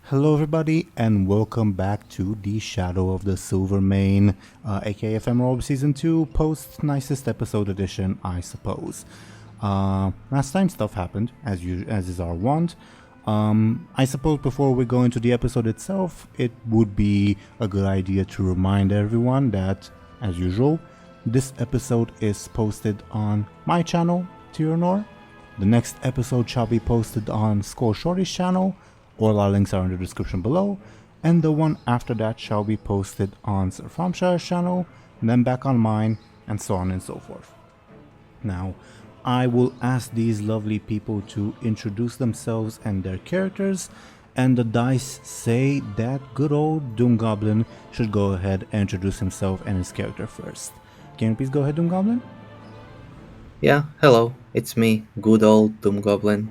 Hello everybody and welcome back to the Shadow of the Silvermane, aka Ephemeral Season 2, post-nicest episode edition, I suppose. Last time stuff happened, as is our wont. I suppose before we go into the episode itself, it would be a good idea to remind everyone that, as usual, this episode is posted on my channel, Teeironor. The next episode shall be posted on Skoll Shorties channel. All our links are in the description below, and the one after that shall be posted on Sir Thompshire's channel, and then back on mine, and so on and so forth. Now, I will ask these lovely people to introduce themselves and their characters, and the dice say that good old DoomGoblin should go ahead and introduce himself and his character first. Can you please go ahead, DoomGoblin? Yeah, hello, it's me, good old DoomGoblin.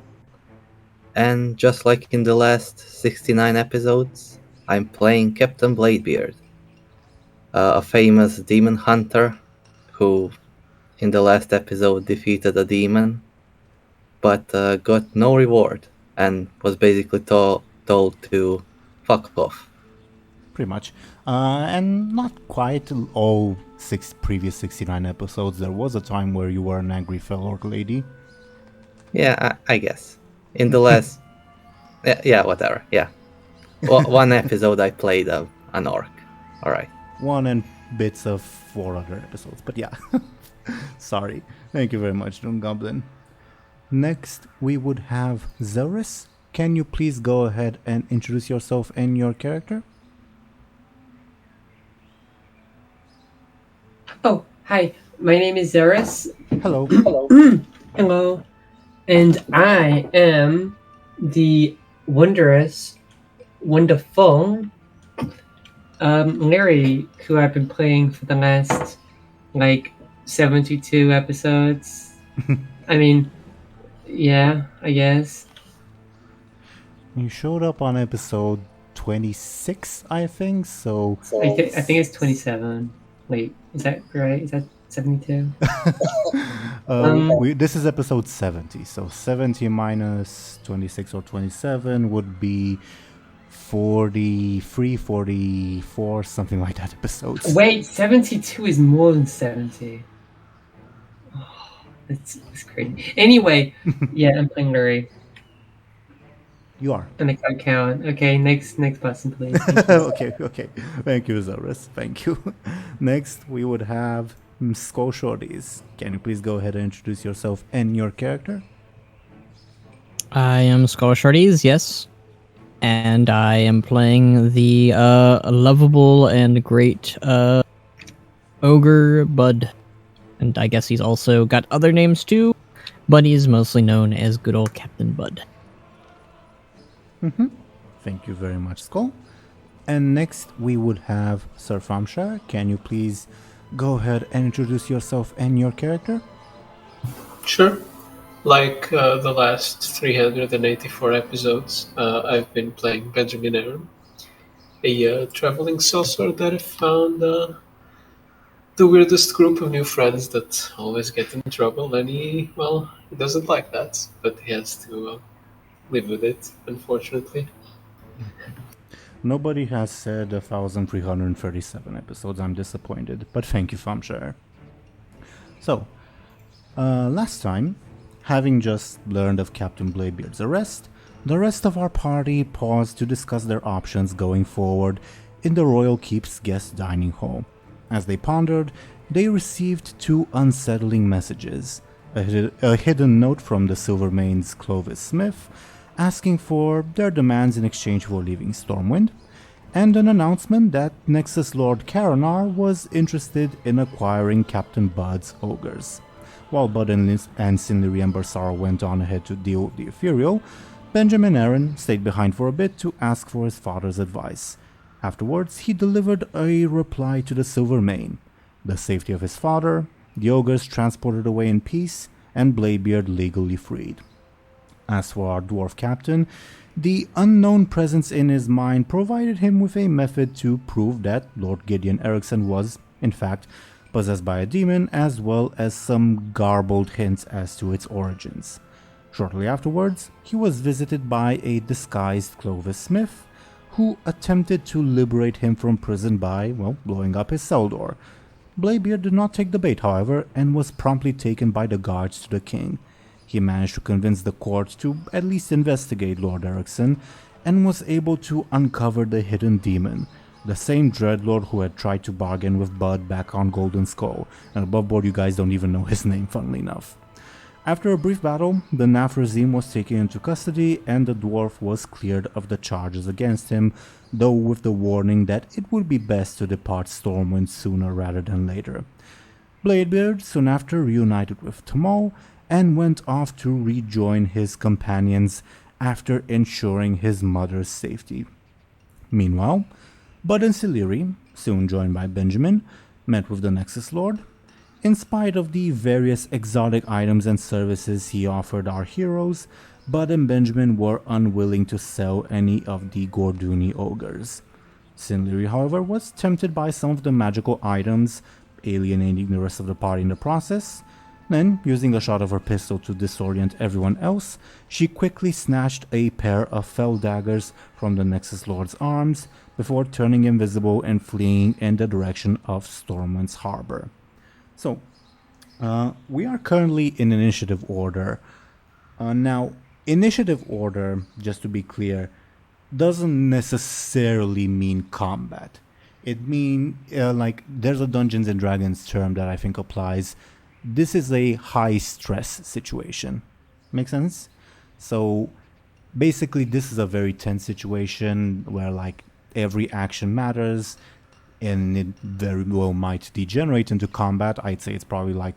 And just like in the last 69 episodes, I'm playing Captain Bladebeard, a famous demon hunter who, in the last episode, defeated a demon, but got no reward and was basically told to fuck off. Pretty much. And not quite all previous 69 episodes. There was a time where you were an angry fellow orc lady. Yeah, I guess. In the last... yeah, whatever, yeah. One episode I played an orc. Alright. One and bits of 4 other episodes, but yeah. Sorry. Thank you very much, DoomGoblin. Next, we would have Zelris. Can you please go ahead and introduce yourself and your character? Oh, hi. My name is Zelris. Hello. Hello. And I am the wondrous, wonderful Lyri, who I've been playing for the last, 72 episodes. I mean, yeah, I guess. You showed up on episode 26, I think, so... I think it's 27. Wait, is that right? Is that 72? This is episode 70, so 70 minus 26 or 27 would be 43, 44, something like that episodes. Wait, 72 is more than 70. Oh, that's crazy. Anyway, yeah, I'm playing Lyri. You are. And I can't count. Okay, next person, please. okay. Thank you, Zelris. Thank you. Next, we would have Skoll Shorties. Can you please go ahead and introduce yourself and your character? I am Skoll Shorties, yes. And I am playing the lovable and great ogre Buhd. And I guess he's also got other names too, but he's mostly known as good old Captain Buhd. Thank you very much, Skoll. And next, we would have Sir Thompshire. Can you please go ahead and introduce yourself and your character? Sure. Like the last 384 episodes, I've been playing Benjamin Aaran, a traveling sorcerer that I found the weirdest group of new friends that always get in trouble, and he doesn't like that, but he has to live with it, unfortunately. Nobody has said 1,337 episodes. I'm disappointed, but thank you, Thompshire. So, last time, having just learned of Captain Bladebeard's arrest, the rest of our party paused to discuss their options going forward in the Royal Keep's guest dining hall. As they pondered, they received 2 unsettling messages. A hidden note from the Silvermane's Clovis Smith, asking for their demands in exchange for leaving Stormwind, and an announcement that Nexus Lord Teeironor was interested in acquiring Captain Buhd's ogres. While Buhd and Lyri Embersorrow went on ahead to deal with the Ephemeral, Benjamin Aaran stayed behind for a bit to ask for his father's advice. Afterwards, he delivered a reply to the Silvermane, the safety of his father, the ogres transported away in peace, and Bladebeard legally freed. As for our dwarf captain, the unknown presence in his mind provided him with a method to prove that Lord Gideon Eriksson was, in fact, possessed by a demon, as well as some garbled hints as to its origins. Shortly afterwards, he was visited by a disguised Clovis Smith, who attempted to liberate him from prison by, well, blowing up his cell door. Bladebeard did not take the bait, however, and was promptly taken by the guards to the king. He managed to convince the court to at least investigate Lord Erickson, and was able to uncover the hidden demon, the same Dreadlord who had tried to bargain with Buhd back on Golden Skoll, and above board you guys don't even know his name, funnily enough. After a brief battle, the Nafrazim was taken into custody and the dwarf was cleared of the charges against him, though with the warning that it would be best to depart Stormwind sooner rather than later. Bladebeard soon after reunited with Tamal and went off to rejoin his companions after ensuring his mother's safety. Meanwhile, Buhd and Lyri, soon joined by Benjamin, met with the Nexus Lord. In spite of the various exotic items and services he offered our heroes, Buhd and Benjamin were unwilling to sell any of the Gorduni ogres. Lyri, however, was tempted by some of the magical items, alienating the rest of the party in the process. Then, using a shot of her pistol to disorient everyone else, she quickly snatched a pair of fell daggers from the Nexus Lord's arms before turning invisible and fleeing in the direction of Stormwind's harbor. So, we are currently in initiative order. Now, initiative order, just to be clear, doesn't necessarily mean combat. It means, there's a Dungeons and Dragons term that I think applies. This is a high stress situation. Make sense? So, basically, this is a very tense situation where, every action matters, and it very well might degenerate into combat. I'd say it's probably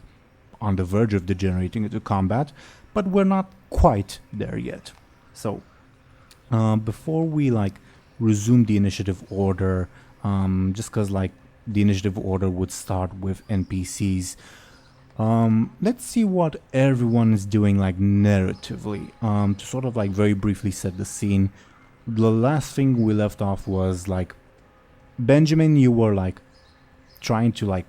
on the verge of degenerating into combat, but we're not quite there yet. So before we resume the initiative order, just because the initiative order would start with NPCs, let's see what everyone is doing narratively. To sort of very briefly set the scene, the last thing we left off was Benjamin, you were trying to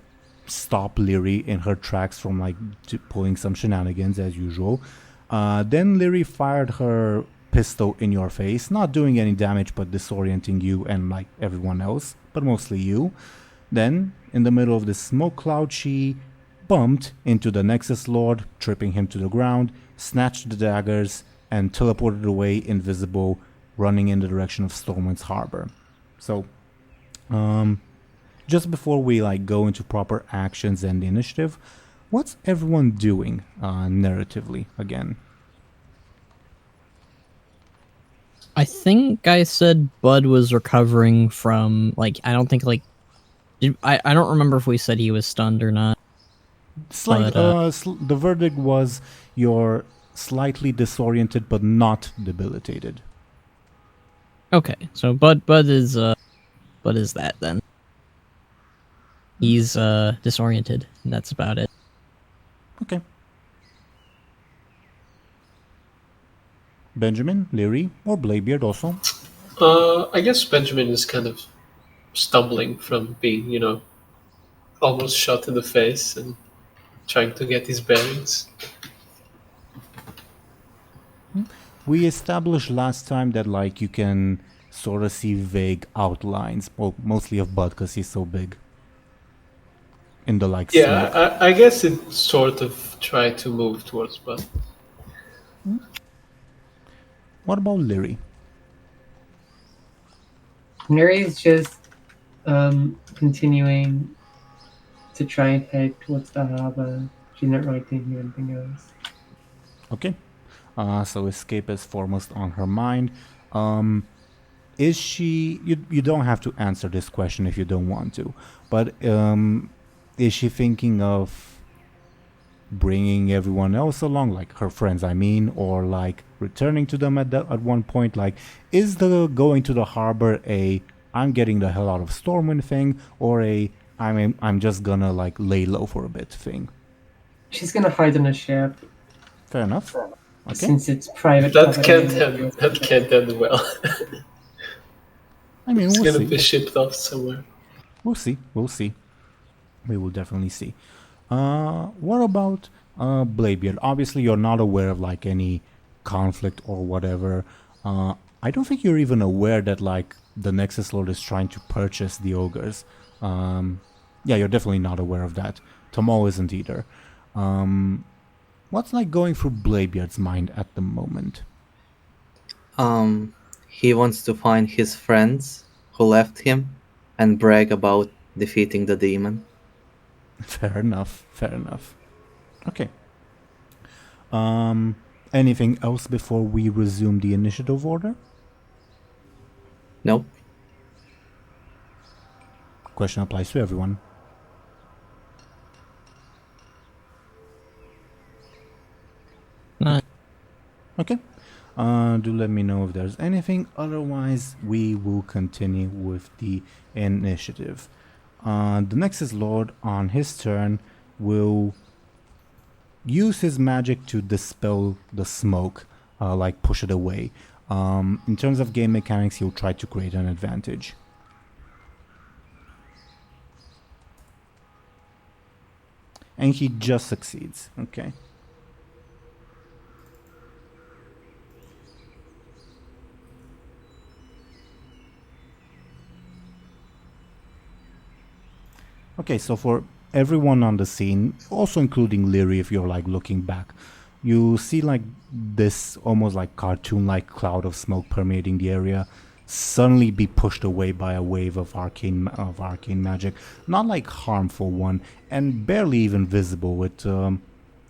stop Lyri in her tracks from pulling some shenanigans as usual. Then Lyri fired her pistol in your face, not doing any damage but disorienting you and everyone else, but mostly you. Then, in the middle of this smoke cloud, she bumped into the Nexus Lord, tripping him to the ground, snatched the daggers, and teleported away invisible, running in the direction of Stormwind's harbor. So, just before we go into proper actions and the initiative, what's everyone doing narratively again? I think I said Buhd was recovering from I don't think I don't remember if we said he was stunned or not. The verdict was you're slightly disoriented but not debilitated. Okay, so Buhd is that then? He's disoriented, and that's about it. Okay. Benjamin, Lyri, or Bladebeard also? I guess Benjamin is kind of stumbling from being, almost shot in the face and trying to get his bearings. We established last time that you can sort of see vague outlines, well, mostly of Buhd because he's so big. In the Yeah, I guess it sort of tried to move towards Buhd. What about Lyri? Lyri's just continuing to try and head towards the harbor. She's not really thinking of anything else. Okay. So escape is foremost on her mind. Is she... You don't have to answer this question if you don't want to. But is she thinking of bringing everyone else along? Her friends, I mean. Or returning to them at one point? Is the going to the harbor a I'm getting the hell out of Stormwind thing? Or a I'm just gonna lay low for a bit thing? She's gonna hide in a ship. Fair enough. Okay. Since it's private. That can't end well. I mean, It's we'll gonna see. be shipped off somewhere. We'll see. We will definitely see. What about Bladebeard? Obviously, you're not aware of any conflict or whatever. I don't think you're even aware that like the Nexus Lord is trying to purchase the ogres. Yeah, you're definitely not aware of that. Tomo isn't either. What's like going through Bladebeard's mind at the moment? He wants to find his friends who left him and brag about defeating the demon. Fair enough. Fair enough. Okay. Anything else before we resume the initiative order? Nope. Question applies to everyone. No. Okay. Do let me know if there's anything. Otherwise, we will continue with the initiative. The Nexus Lord, on his turn, will use his magic to dispel the smoke, like push it away. In terms of game mechanics, he'll try to create an advantage. And he just succeeds. Okay. Okay, so for everyone on the scene, also including Lyri, if you're like looking back, you see like this almost like cartoon-like cloud of smoke permeating the area suddenly be pushed away by a wave of arcane magic. Not like harmful one, and barely even visible. It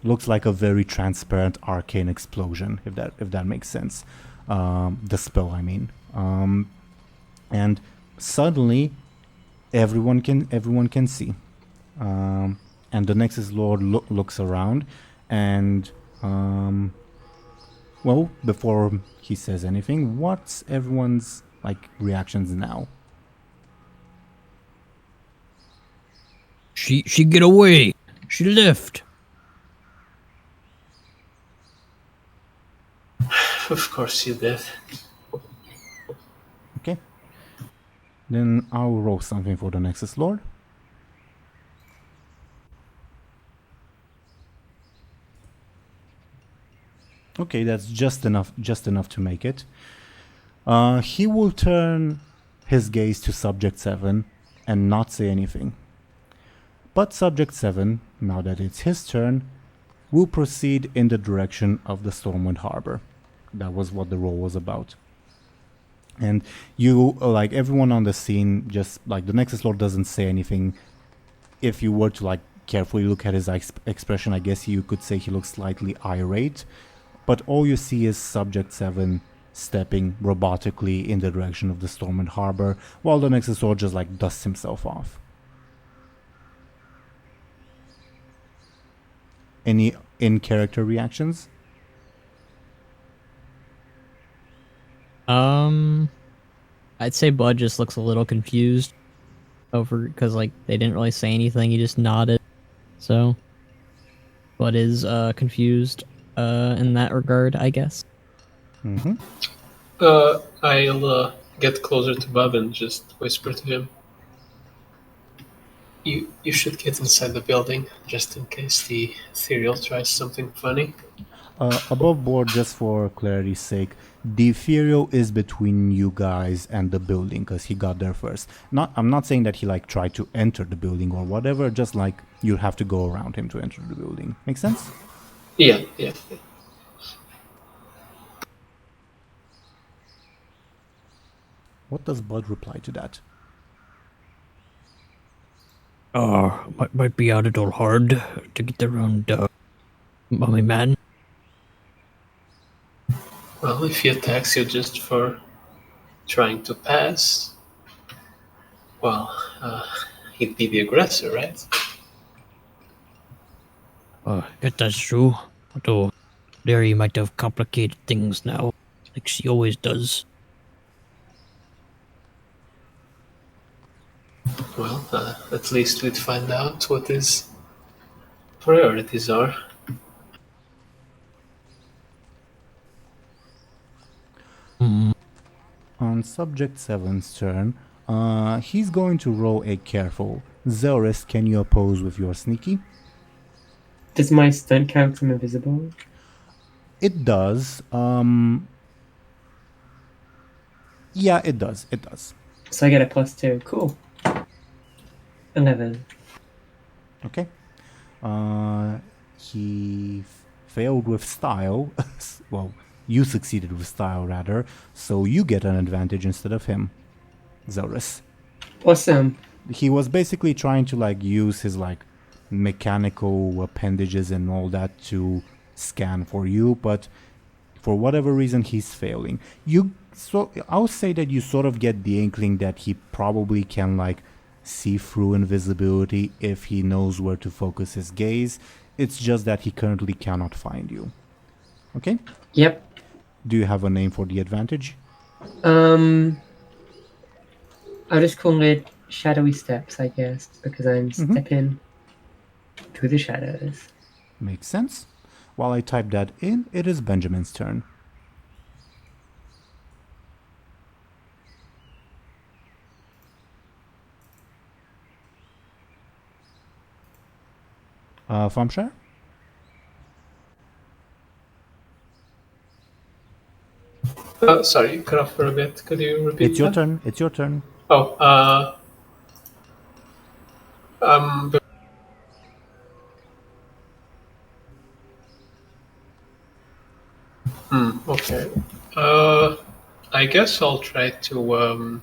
looks like a very transparent arcane explosion, if that makes sense. The spell, I mean. And suddenly everyone can see. And the Nexus Lord looks around, and well, before he says anything, what's everyone's like reactions now? She get away. She left. Of course you did. Okay. Then I'll roll something for the Nexus Lord. Okay, that's just enough to make it. He will turn his gaze to Subject 7 and not say anything. But Subject 7, now that it's his turn, will proceed in the direction of the Stormwind Harbor. That was what the roll was about. And you, like everyone on the scene, just like the Nexus Lord doesn't say anything. If you were to like carefully look at his expression, I guess you could say he looks slightly irate. But all you see is Subject 7 stepping robotically in the direction of the Stormwind Harbor, while the Nexus Lord just like dusts himself off. Any in-character reactions? I'd say Bud just looks a little confused over because like they didn't really say anything. He just nodded. So Bud is confused in that regard, I guess. Mm-hmm. I'll get closer to Bud and just whisper to him. You should get inside the building, just in case the ethereal tries something funny. Above board, just for clarity's sake, the ethereal is between you guys and the building, because he got there first. I'm not saying that he like tried to enter the building or whatever, just like you have to go around him to enter the building. Make sense? Yeah. What does Bud reply to that? Might be a little hard to get around, Mummy Man. Well, if he attacks you just for trying to pass, well, he'd be the aggressor, right? Guess that's true. Although, Lyri might have complicated things now, like she always does. Well, at least we'd find out what his priorities are. On Subject 7's turn, he's going to roll a careful. Zelris, can you oppose with your sneaky? Does my stunt count from invisible? It does. Yeah, it does. It does. So I get a +2. Cool. 11. Okay. He failed with style. Well, you succeeded with style, rather. So you get an advantage instead of him, Zelris. Awesome. He was basically trying to like use his like mechanical appendages and all that to scan for you, but for whatever reason he's failing. I would say that you sort of get the inkling that he probably can like see through invisibility if he knows where to focus his gaze. It's just that he currently cannot find you. Okay? Yep. Do you have a name for the advantage? I'll just call it shadowy steps, I guess, because I'm stepping through the shadows. Makes sense. While I type that in, it is Benjamin's turn. Thompshire? Sorry, you cut off for a bit. Could you repeat It's your that? turn. It's your turn. Oh, b- okay. I guess I'll try to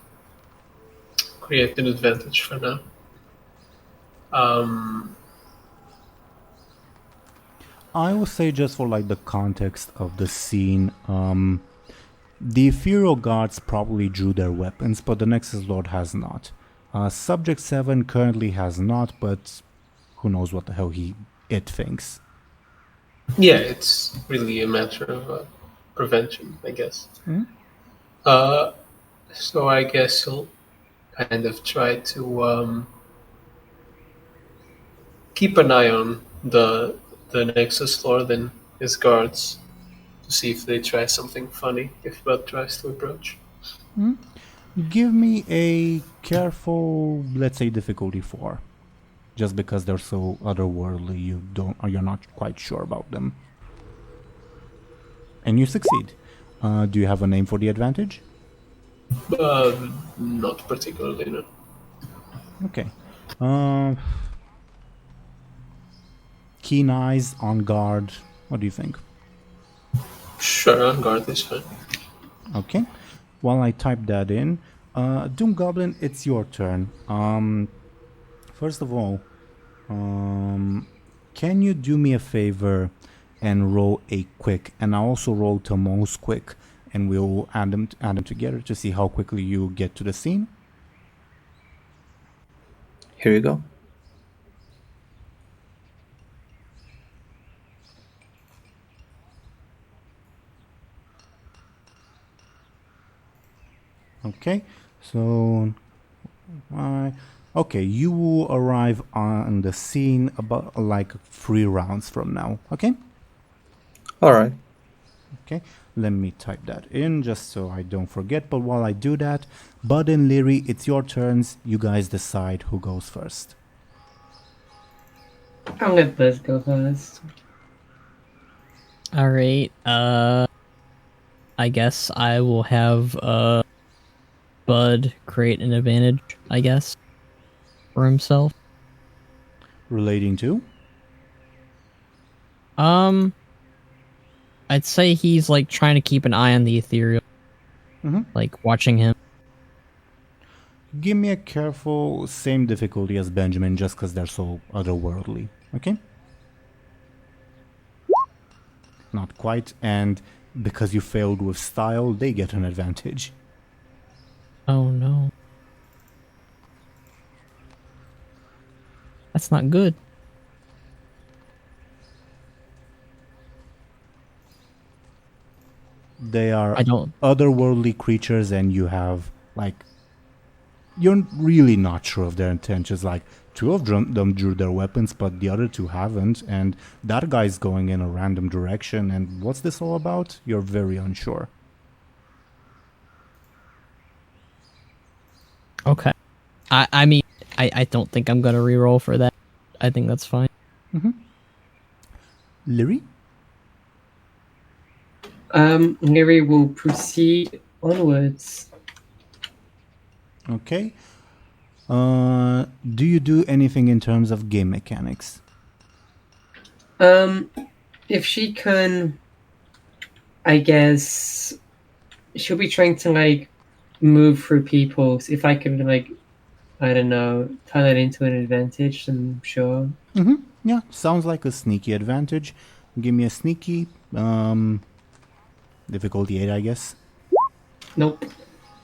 create an advantage for now. I will say, just for like the context of the scene, the Ephemeral guards probably drew their weapons, but the Nexus Lord has not. Subject 7 currently has not, but who knows what the hell it thinks. Yeah, it's really a matter of prevention, I guess. So I guess he'll kind of try to keep an eye on the Nexus Lord and his guards to see if they try something funny if Buhd tries to approach. Give me a careful, let's say, difficulty 4. Just because they're so otherworldly, you're not quite sure about them. And you succeed. Do you have a name for the advantage? Not particularly, no. Okay. Keen eyes, on guard. What do you think? Sure, on guard is fine. Okay. While I type that in, DoomGoblin, it's your turn. First of all, can you do me a favor and roll a quick, and I'll also roll to most quick, and we'll add them together to see how quickly you get to the scene. Here you go. Okay, so okay, you will arrive on the scene about like 3 rounds from now. Okay. All right. Okay, let me type that in just so I don't forget. But while I do that, Buhd and Lyri, it's your turns. You guys decide who goes first. I'll let Liz go first. All right. I guess I will have Buhd create an advantage, I guess, for himself. Relating to? I'd say he's like trying to keep an eye on the ethereal, like watching him. Give me a careful, same difficulty as Benjamin, just because they're so otherworldly. Okay? Not quite, and because you failed with style, they get an advantage. Oh no. That's not good. They are I don't. otherworldly creatures, and you have, like, you're really not sure of their intentions. Like, 2 of them drew their weapons, but the other 2 haven't, and that guy's going in a random direction, and what's this all about? You're very unsure. Okay. I mean, I don't think I'm gonna reroll for that. I think that's fine. Lyri? Lyri will proceed onwards Okay. Do you do anything in terms of game mechanics? If she can, I guess she'll be trying to like move through people. So if I can like, I don't know, turn that into an advantage, then sure. Yeah, sounds like a sneaky advantage. Give me a sneaky. Difficulty 8, I guess. Nope.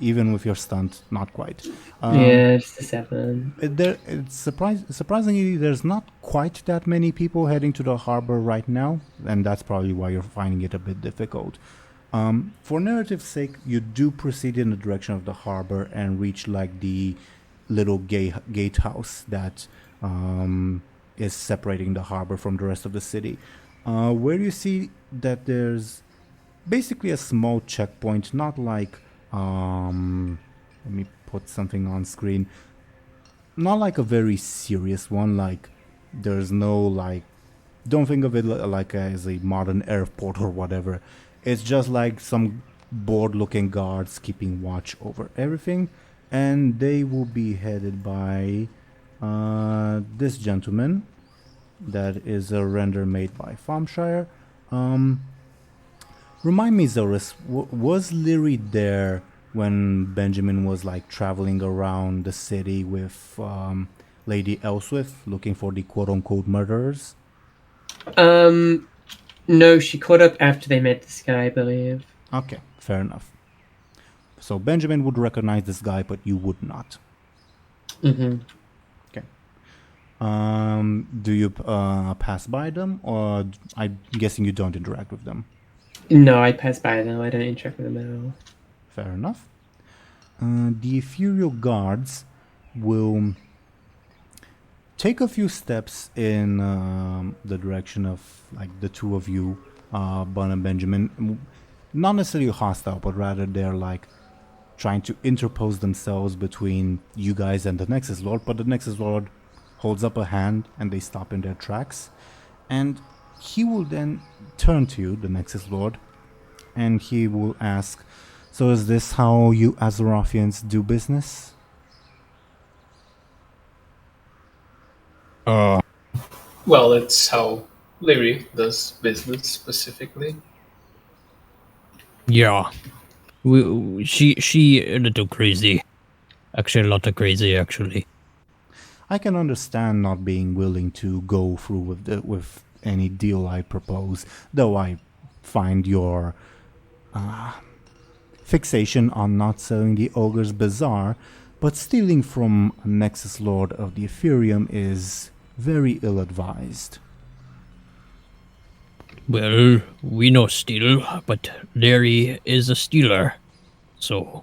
Even with your stunt, not quite. Yeah, just a 7. Surprisingly, there's not quite that many people heading to the harbor right now, and that's probably why you're finding it a bit difficult. For narrative's sake, you do proceed in the direction of the harbor and reach like the little gatehouse that is separating the harbor from the rest of the city, where you see that there's basically a small checkpoint, not like let me put something on screen. Not like a very serious one, like there's no like, don't think of it like as a modern airport or whatever. It's just like some bored looking guards keeping watch over everything, and they will be headed by this gentleman. That is a render made by Thompshire. Remind me, Zelris, was Lyri there when Benjamin was like traveling around the city with Lady Elswith looking for the quote-unquote murderers? No, she caught up after they met this guy, I believe. Okay, fair enough. So Benjamin would recognize this guy, but you would not. Mm-hmm. Okay. Do you pass by them, or I'm guessing you don't interact with them? No, I pass by them. I don't interact with them at all. Fair enough. The ethereal guards will take a few steps in the direction of like the two of you, Bun and Benjamin. Not necessarily hostile, but rather they're like trying to interpose themselves between you guys and the Nexus Lord. But the Nexus Lord holds up a hand and they stop in their tracks. And he will then turn to you, the Nexus Lord, and he will ask, so is this how you Azerothians do business? Well, it's how Lyri does business specifically. Yeah. She a little crazy. Actually, a lot of crazy, actually. I can understand not being willing to go through with any deal I propose, though I find your fixation on not selling the ogres bizarre, but stealing from a Nexus Lord of the Ethereum is very ill-advised. Well, we no steal, but Lyri is a stealer. So,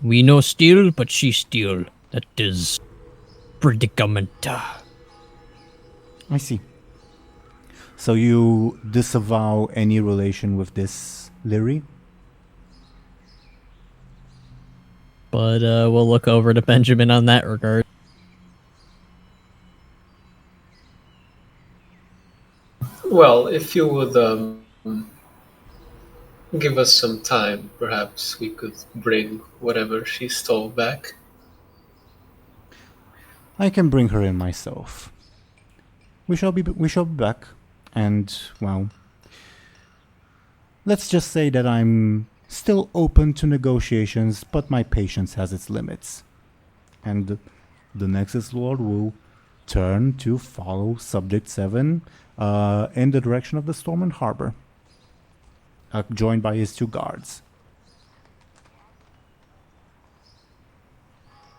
we no steal, but she steal. That is predicament. I see. So you disavow any relation with this Lyri? But we'll look over to Benjamin on that regard. Well, if you would give us some time, perhaps we could bring whatever she stole back. I can bring her in myself. We shall be back, and well, let's just say that I'm still open to negotiations, but my patience has its limits. And the Nexus Lord will turn to follow Subject 7 in the direction of the Stormwind Harbor, joined by his two guards.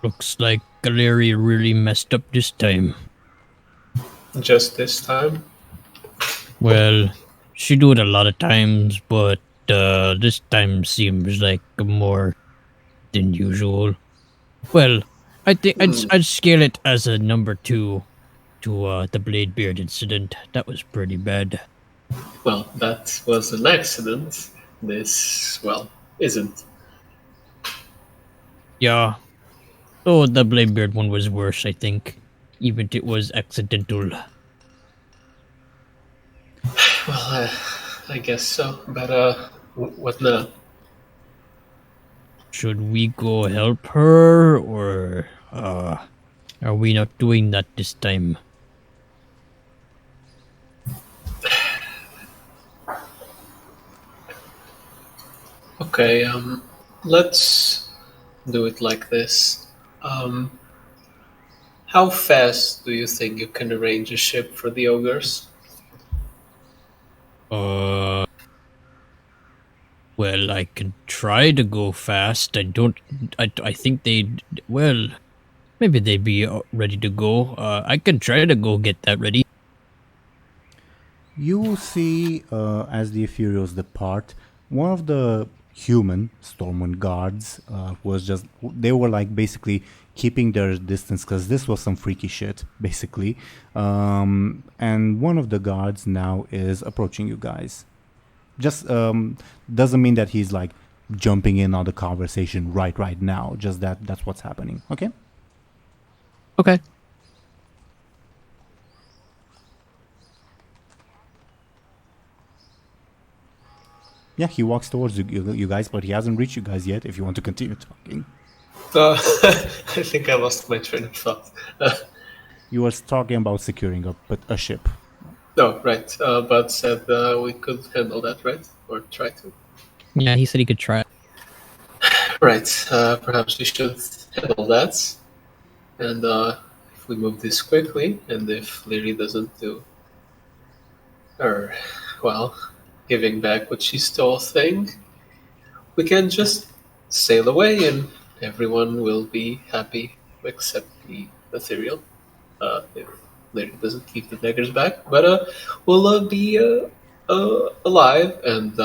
Looks like Lyri really messed up this time. Just this time? Well, she do it a lot of times, but this time seems like more than usual. Well, I think I'd scale it as a number 2 to the Bladebeard incident. That was pretty bad. Well, that was an accident. This, well, isn't. Yeah. Oh, the Bladebeard one was worse, I think. Even if it was accidental. Well, I guess so. But, what now? Should we go help her, or are we not doing that this time? Okay, let's do it like this. How fast do you think you can arrange a ship for the ogres? Well, I can try to go fast. I think well, maybe they'd be ready to go. I can try to go get that ready. You will see as the Ethereals depart, one of the human Stormwind guards they were like basically keeping their distance because this was some freaky shit, basically. And one of the guards now is approaching you guys. Just doesn't mean that he's like jumping in on the conversation right now. Just that's what's happening. Okay. Okay. Yeah, he walks towards you guys, but he hasn't reached you guys yet. If you want to continue talking, I think I lost my train of thought. you were talking about securing a ship. No, right. Bud said we could handle that, right? Or try to. Yeah, he said he could try. Right. Perhaps we should handle that. And if we move this quickly, and if Lyri doesn't do, or, well, giving back what she stole thing, we can just sail away and everyone will be happy except the ethereal. If Lyri doesn't keep the daggers back, but we'll be alive and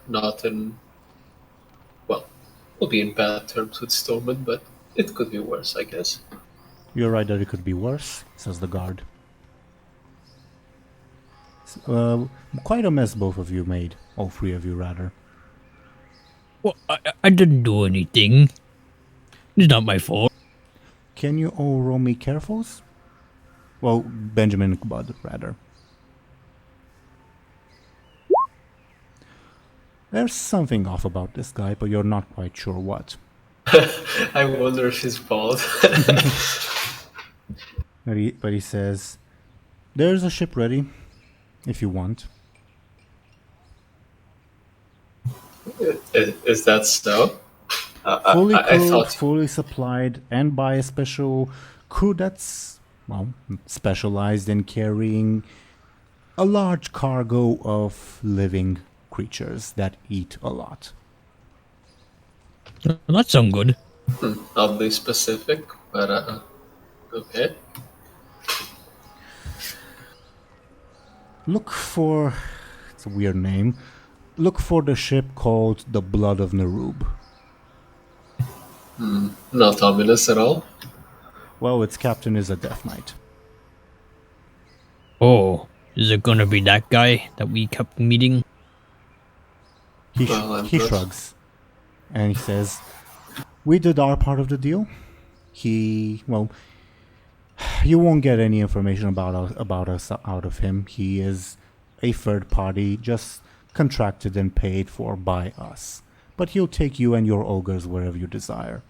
not in, well, we'll be in bad terms with Stormwind, but it could be worse, I guess. You're right that it could be worse, says the guard. Quite a mess both of you made. All three of you, rather. Well, I didn't do anything. It's not my fault. Can you all roll me carefuls? Well, Benjamin and Buhd, rather. There's something off about this guy, but you're not quite sure what. I wonder if he's bald. But he says, there's a ship ready, if you want. Is that so? Fully I crewed, thought... fully supplied, and by a special crew that's, well, specialized in carrying a large cargo of living creatures that eat a lot. That sounds good. Oddly specific, but okay. Look for... it's a weird name. Look for the ship called the Blood of Nerub. Not ominous at all. Well, its captain is a Death Knight. Oh, is it gonna be that guy that we kept meeting? He Well, shrugs. And he says, we did our part of the deal. You won't get any information about us out of him. He is a third party, just contracted and paid for by us. But he'll take you and your ogres wherever you desire.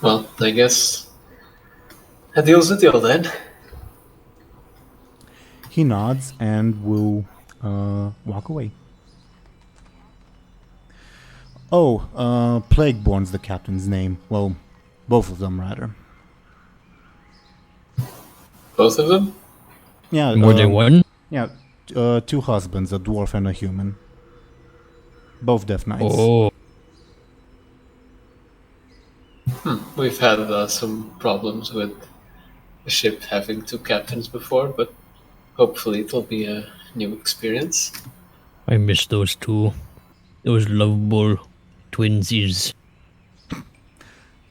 Well, I guess a deal's a deal then. He nods and will walk away. Oh, Plagueborn's the captain's name. Well, both of them, rather. Both of them? Yeah. More than one? Yeah, two husbands, a dwarf and a human. Both Death Knights. Oh. We've had some problems with the ship having two captains before, but hopefully it'll be a new experience. I miss those two. Those lovable twinsies.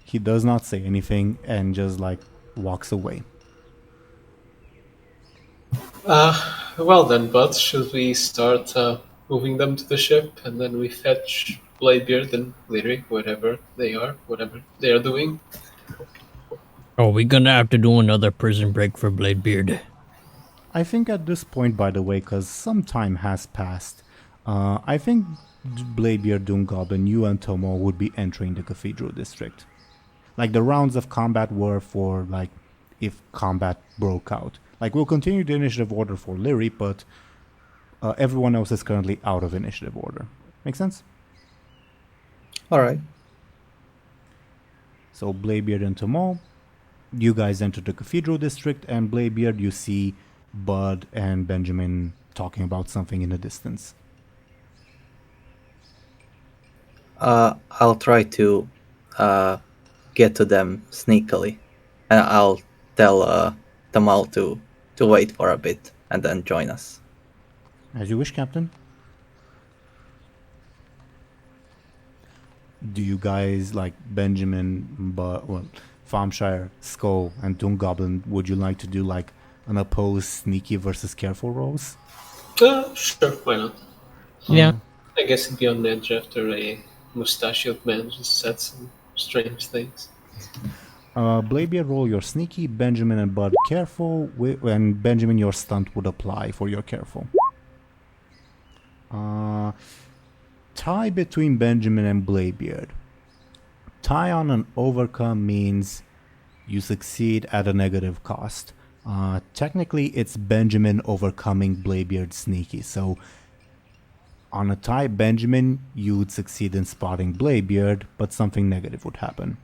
He does not say anything and just walks away. Well then, Bud, should we start moving them to the ship and then we fetch Bladebeard and Lyri, whatever they are doing? Are we gonna have to do another prison break for Bladebeard? I think at this point, by the way, because some time has passed, I think Bladebeard, DoomGoblin, you and Tomo would be entering the Cathedral District. Like, the rounds of combat were for, like, if combat broke out. Like, we'll continue the initiative order for Lyri, but everyone else is currently out of initiative order. Make sense? Alright. So, Bladebeard and Tomo, you guys enter the Cathedral District, and Bladebeard, you see Buhd and Benjamin talking about something in the distance. I'll try to get to them sneakily, and I'll tell Tamal to wait for a bit and then join us. As you wish, Captain. Do you guys, like Benjamin, Thompshire, Skoll, and DoomGoblin, would you like to do like an opposed sneaky versus careful rolls? Sure, why not? Yeah. I guess it'd be on edge after a mustachioed man just said some strange things. Bladebeard, roll your sneaky. Benjamin and Buhd, careful. And Benjamin, your stunt would apply for your careful. Tie between Benjamin and Bladebeard. Tie on an overcome means you succeed at a negative cost. Technically, it's Benjamin overcoming Bladebeard's sneaky. So, on a tie, Benjamin, you would succeed in spotting Bladebeard, but something negative would happen.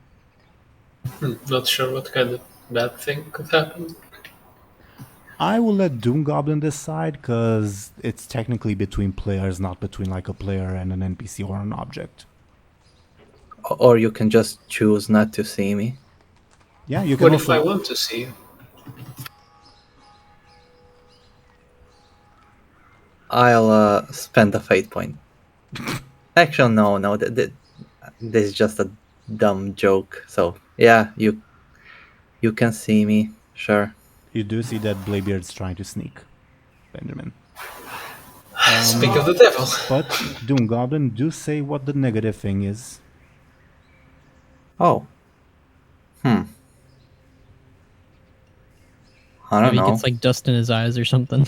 Not sure what kind of bad thing could happen. I will let DoomGoblin decide, because it's technically between players, not between like a player and an NPC or an object. Or you can just choose not to see me. Yeah, you can What also... if I want to see you? I'll spend a fate point. Actually, no, this is just a dumb joke. So yeah, you can see me, sure. You do see that Bladebeard's trying to sneak, Benjamin. Speak of the devil. But DoomGoblin, do say what the negative thing is. Oh. I don't Maybe know. he gets like dust in his eyes or something.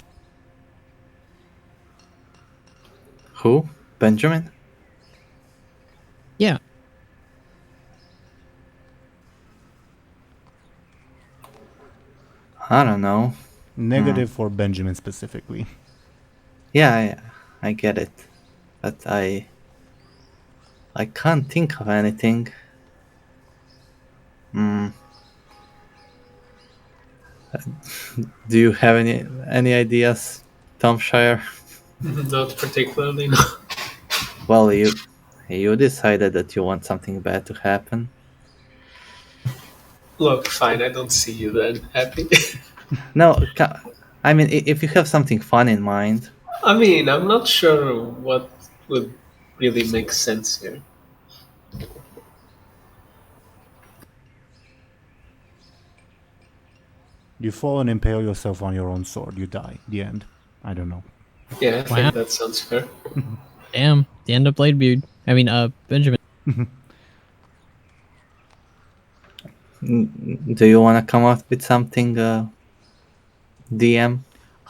Who? Benjamin? Yeah. I don't know. Negative for Benjamin specifically. Yeah, I get it. But I can't think of anything. Do you have any ideas, Thompshire? Not particularly, no. Well, you decided that you want something bad to happen. Look, fine, I don't see you then. Happy? No, I mean, if you have something fun in mind. I mean, I'm not sure what would really make sense here. You fall and impale yourself on your own sword. You die. The end. I don't know. Yeah, I Wow. think that sounds fair. Damn. The end of Bladebeard. I mean, Benjamin. Do you want to come up with something, DM?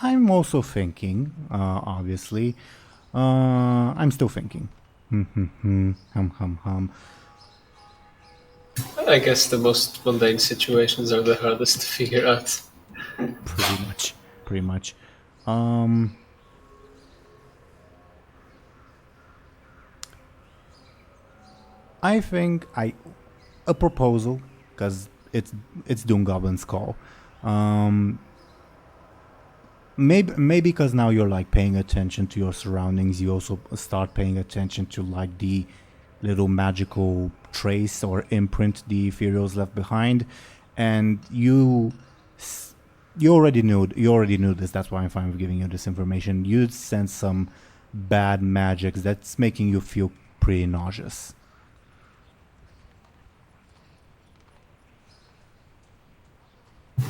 I'm also thinking, obviously. I'm still thinking. Hum. I guess the most mundane situations are the hardest to figure out. Pretty much. I think a proposal, because it's DoomGoblin's call. Maybe because now you're like paying attention to your surroundings, you also start paying attention to like the little magical trace or imprint the Ethereal's left behind, and you already knew this. That's why I'm fine with giving you this information. You sense some bad magics that's making you feel pretty nauseous.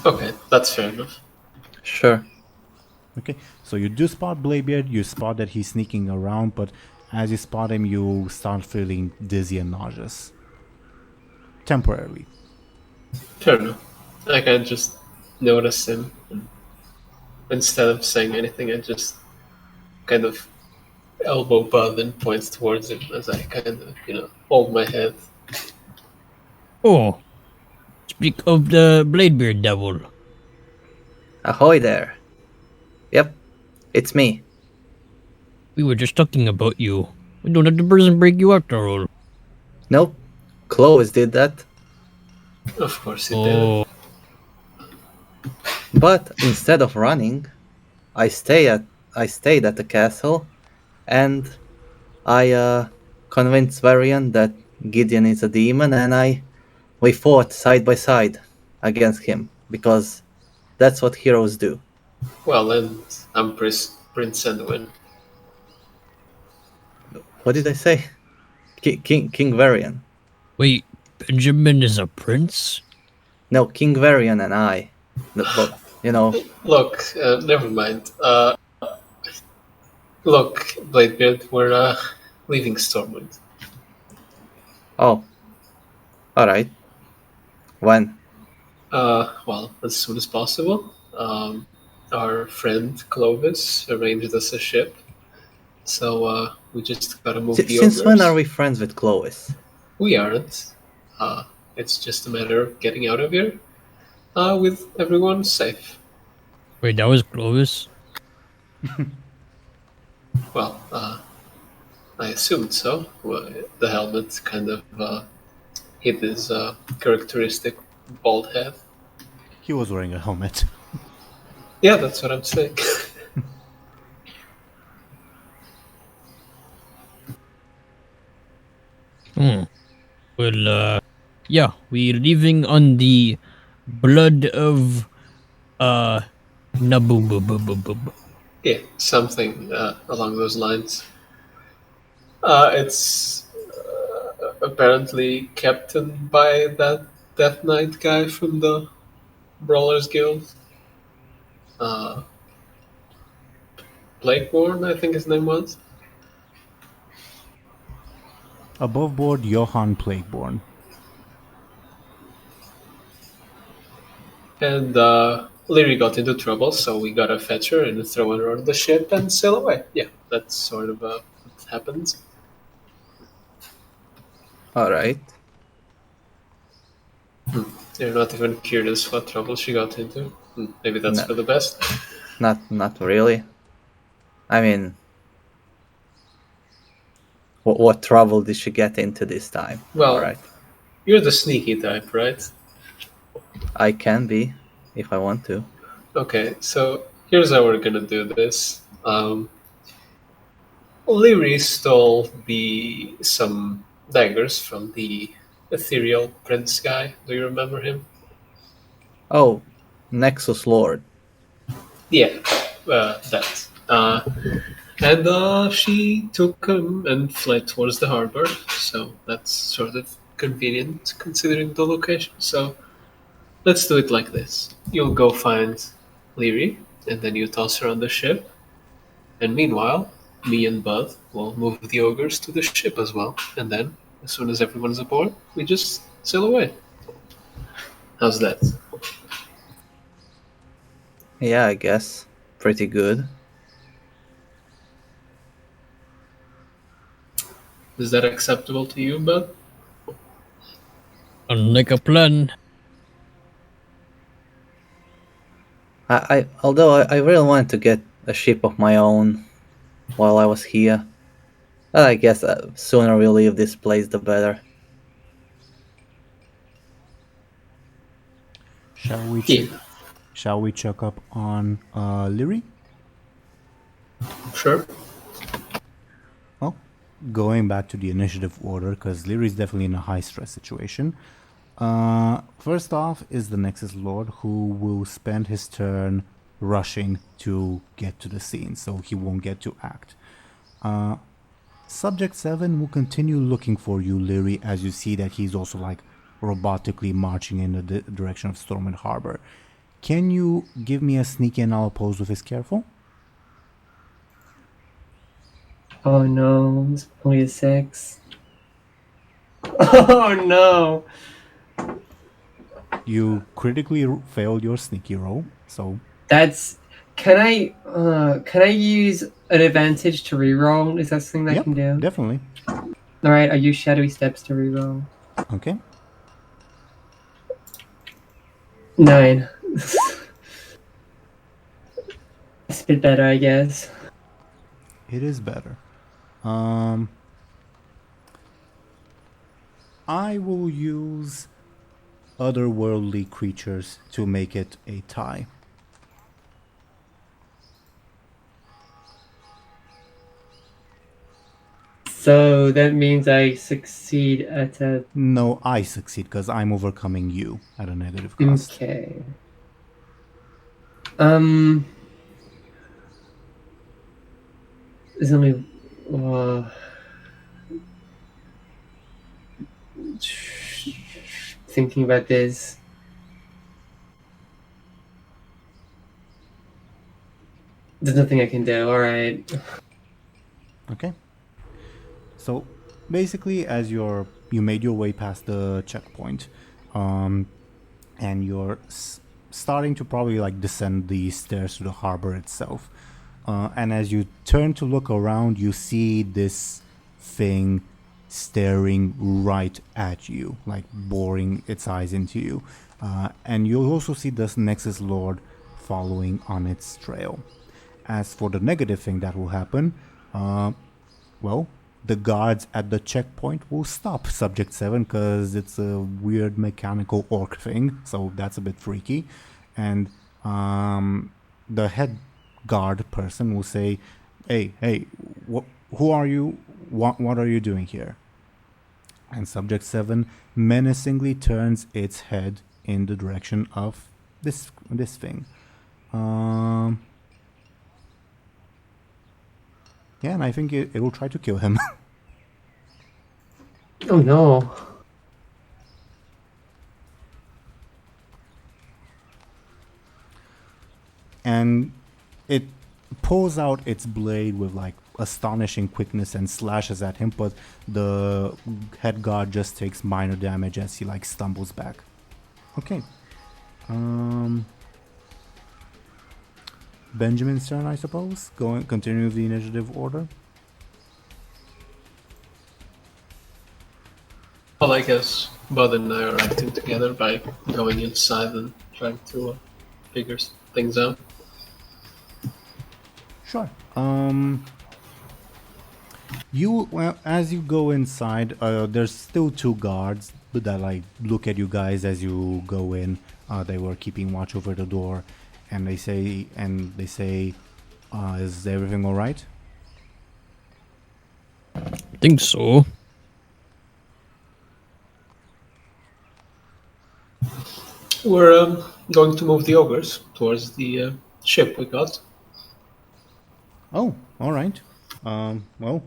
Okay, that's fair enough. Sure. Okay, so you do spot Bladebeard, you spot that he's sneaking around, but as you spot him, you start feeling dizzy and nauseous. Temporarily. Fair enough. I can just notice him. And instead of saying anything, I just kind of elbow Buhd and points towards him as I kind of, hold my head. Oh, speak of the Bladebeard devil. Ahoy there. Yep, it's me. We were just talking about you. We don't have the person break you after all. Nope, Clovis did that. Of course he did. But instead of running, I stayed at the castle, and I convinced Varian that Gideon is a demon, and we fought side by side against him because that's what heroes do. Well, and I'm Prince Edwin. What did I say? King Varian. Wait, Benjamin is a prince? No, King Varian and I. But, Look, never mind. Look, Bladebeard, we're leaving Stormwind. Oh. Alright. When? Well, as soon as possible. Our friend Clovis arranged us a ship, so we just gotta move the Since when ogres. are we friends with Clovis? We aren't. It's just a matter of getting out of here with everyone safe. Wait, that was Clovis? Well, I assumed so. Well, the helmet kind of hid his characteristic bald head. He was wearing a helmet. Yeah, that's what I'm saying. Well, yeah, we're leaving on the blood of, Naboo. Yeah, something along those lines. It's apparently captained by that Death Knight guy from the Brawlers Guild. Blakeborn, I think his name was. Above board, Johann Plagueborn. And Lyri got into trouble, so we gotta fetch her and throw her on the ship and sail away. Yeah, that's sort of what happens. Alright. You're not even curious what trouble she got into? Maybe that's No. for the best. Not really. I mean, what trouble did she get into this time? Well, Alright. You're the sneaky type, right? I can be, if I want to. Okay, so here's how we're gonna do this. Lyri stole some daggers from the ethereal prince guy. Do you remember him? Oh, Nexus Lord. Yeah, that. And she took him and fled towards the harbor, so that's sort of convenient considering the location. So let's do it like this. You'll go find Lyri, and then you toss her on the ship. And meanwhile, me and Buhd will move the ogres to the ship as well. And then, as soon as everyone's aboard, we just sail away. How's that? Yeah, I guess. Pretty good. Is that acceptable to you, Buhd? Unlike a plan. Although I really wanted to get a ship of my own while I was here. I guess sooner we leave this place, the better. Shall we check up on Lyri? Sure. Well, going back to the initiative order, because Lyri is definitely in a high stress situation. First off is the Nexus Lord, who will spend his turn rushing to get to the scene, so he won't get to act. Subject 7 will continue looking for you, Lyri, as you see that he's also like robotically marching in the direction of Stormwind Harbor. Can you give me a sneak and I'll oppose with his careful? Oh no, it's only a 6. Oh no! You critically failed your sneaky roll, so That's Can I use an advantage to reroll? Is that something I Yep, can do? definitely. All right, I use shadowy steps to reroll. Okay. 9. It's a bit better, I guess. It is better. I will use otherworldly creatures to make it a tie. So that means I succeed at a... No, I succeed because I'm overcoming you at a negative cost. Okay. There's only... thinking about this. There's nothing I can do. All right. Okay. So basically, as you made your way past the checkpoint, and you're starting to probably like descend the stairs to the harbor itself, and as you turn to look around, you see this thing staring right at you, like boring its eyes into you, and you'll also see this Nexus Lord following on its trail. As for the negative thing that will happen, well, the guards at the checkpoint will stop Subject 7 because it's a weird mechanical orc thing, so that's a bit freaky. And the head guard person will say, hey, who are you? What are you doing here? And Subject 7 menacingly turns its head in the direction of this thing. Yeah, and I think it will try to kill him. Oh no. And it pulls out its blade with like astonishing quickness and slashes at him, but the head guard just takes minor damage as he like stumbles back. Okay. Benjamin's turn, I suppose. Continue with the initiative order. Well, I guess Buhd and I are acting together by going inside and trying to figure things out. Sure. As you go inside, there's still two guards that like look at you guys as you go in. They were keeping watch over the door, and they say, "Is everything all right?" I think so. We're going to move the ogres towards the ship we got. Oh, all right. Well,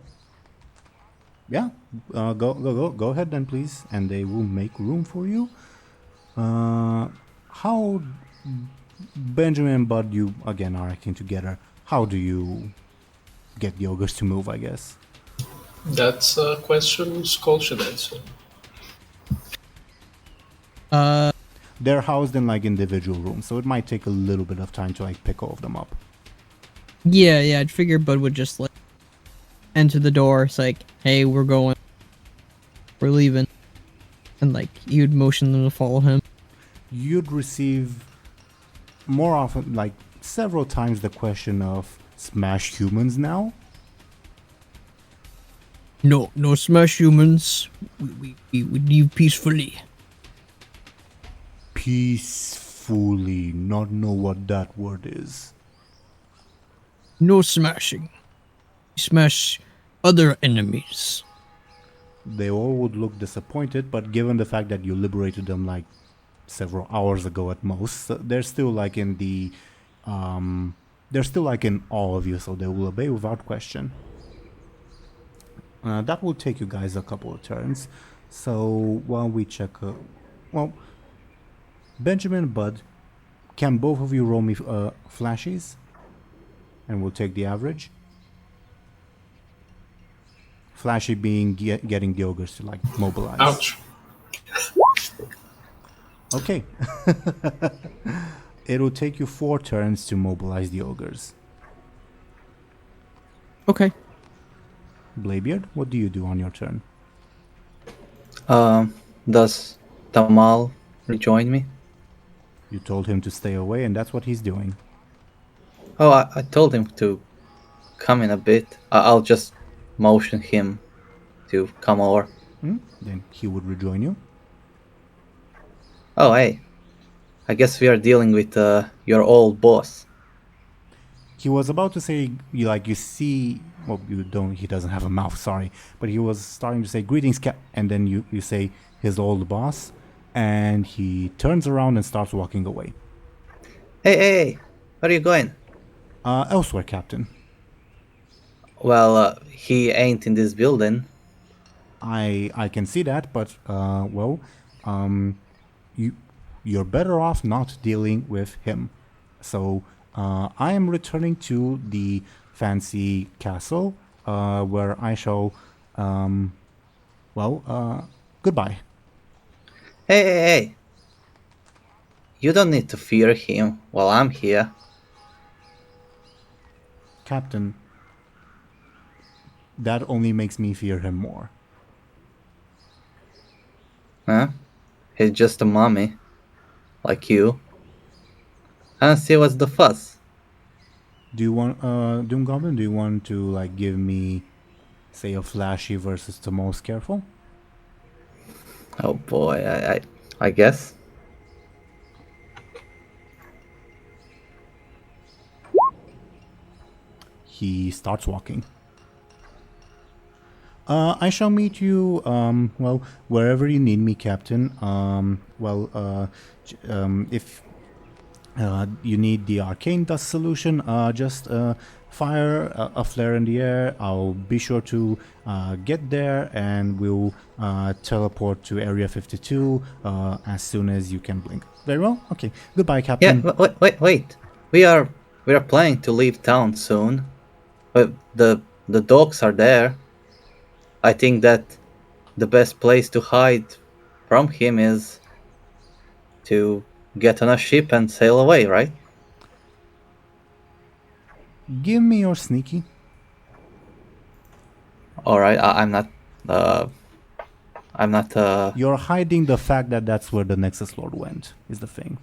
yeah. Go ahead then, please, and they will make room for you. How Benjamin and Buhd, you again are acting together. How do you get the ogres to move? I guess That's a question Skoll should answer. they're housed in like individual rooms, so it might take a little bit of time to like pick all of them up. Yeah, I'd figure Buhd would just like enter the door. It's like, hey, we're leaving, and like he would motion them to follow him. You'd receive more often, like several times, the question of smash humans now. No smash humans. We leave peacefully. Peacefully, not know what that word is. No smashing. We smash other enemies. They all would look disappointed, but given the fact that you liberated them like several hours ago at most, they're still like in the they're still like in awe of you, so they will obey without question. That will take you guys a couple of turns. So while we check, well, Benjamin and Buhd, can both of you roll me flashes? And we'll take the average. Flashy being getting the ogres to like mobilize. Ouch. Okay. It'll take you 4 turns to mobilize the ogres. Okay. Bladebeard, what do you do on your turn? Does Tamal rejoin me? You told him to stay away, and that's what he's doing. Oh, I told him to come in a bit. I'll just motion him to come over. Then he would rejoin you. Oh, hey. I guess we are dealing with your old boss. He was about to say, you see, well, you don't, he doesn't have a mouth, sorry, but he was starting to say, greetings, and then you say, his old boss, and he turns around and starts walking away. Hey, where are you going? Elsewhere, Captain. Well, he ain't in this building. I can see that, but, you're better off not dealing with him. So, I am returning to the fancy castle, where I shall, goodbye. Hey. You don't need to fear him while I'm here. Captain, that only makes me fear him more. Huh? He's just a mummy. Like you. I don't see what's the fuss. Do you want, DoomGoblin, do you want to, give me, say, a flashy versus the most careful? Oh boy, I guess. He starts walking. I shall meet you, wherever you need me, Captain. If you need the arcane dust solution, just fire a flare in the air. I'll be sure to get there, and we'll teleport to Area 52 as soon as you can blink. Very well. Okay. Goodbye, Captain. Yeah, wait. We are planning to leave town soon. But the dogs are there. I think that the best place to hide from him is to get on a ship and sail away, right? Give me your sneaky. All right, I'm not. You're hiding the fact that that's where the Nexus Lord went, is the thing.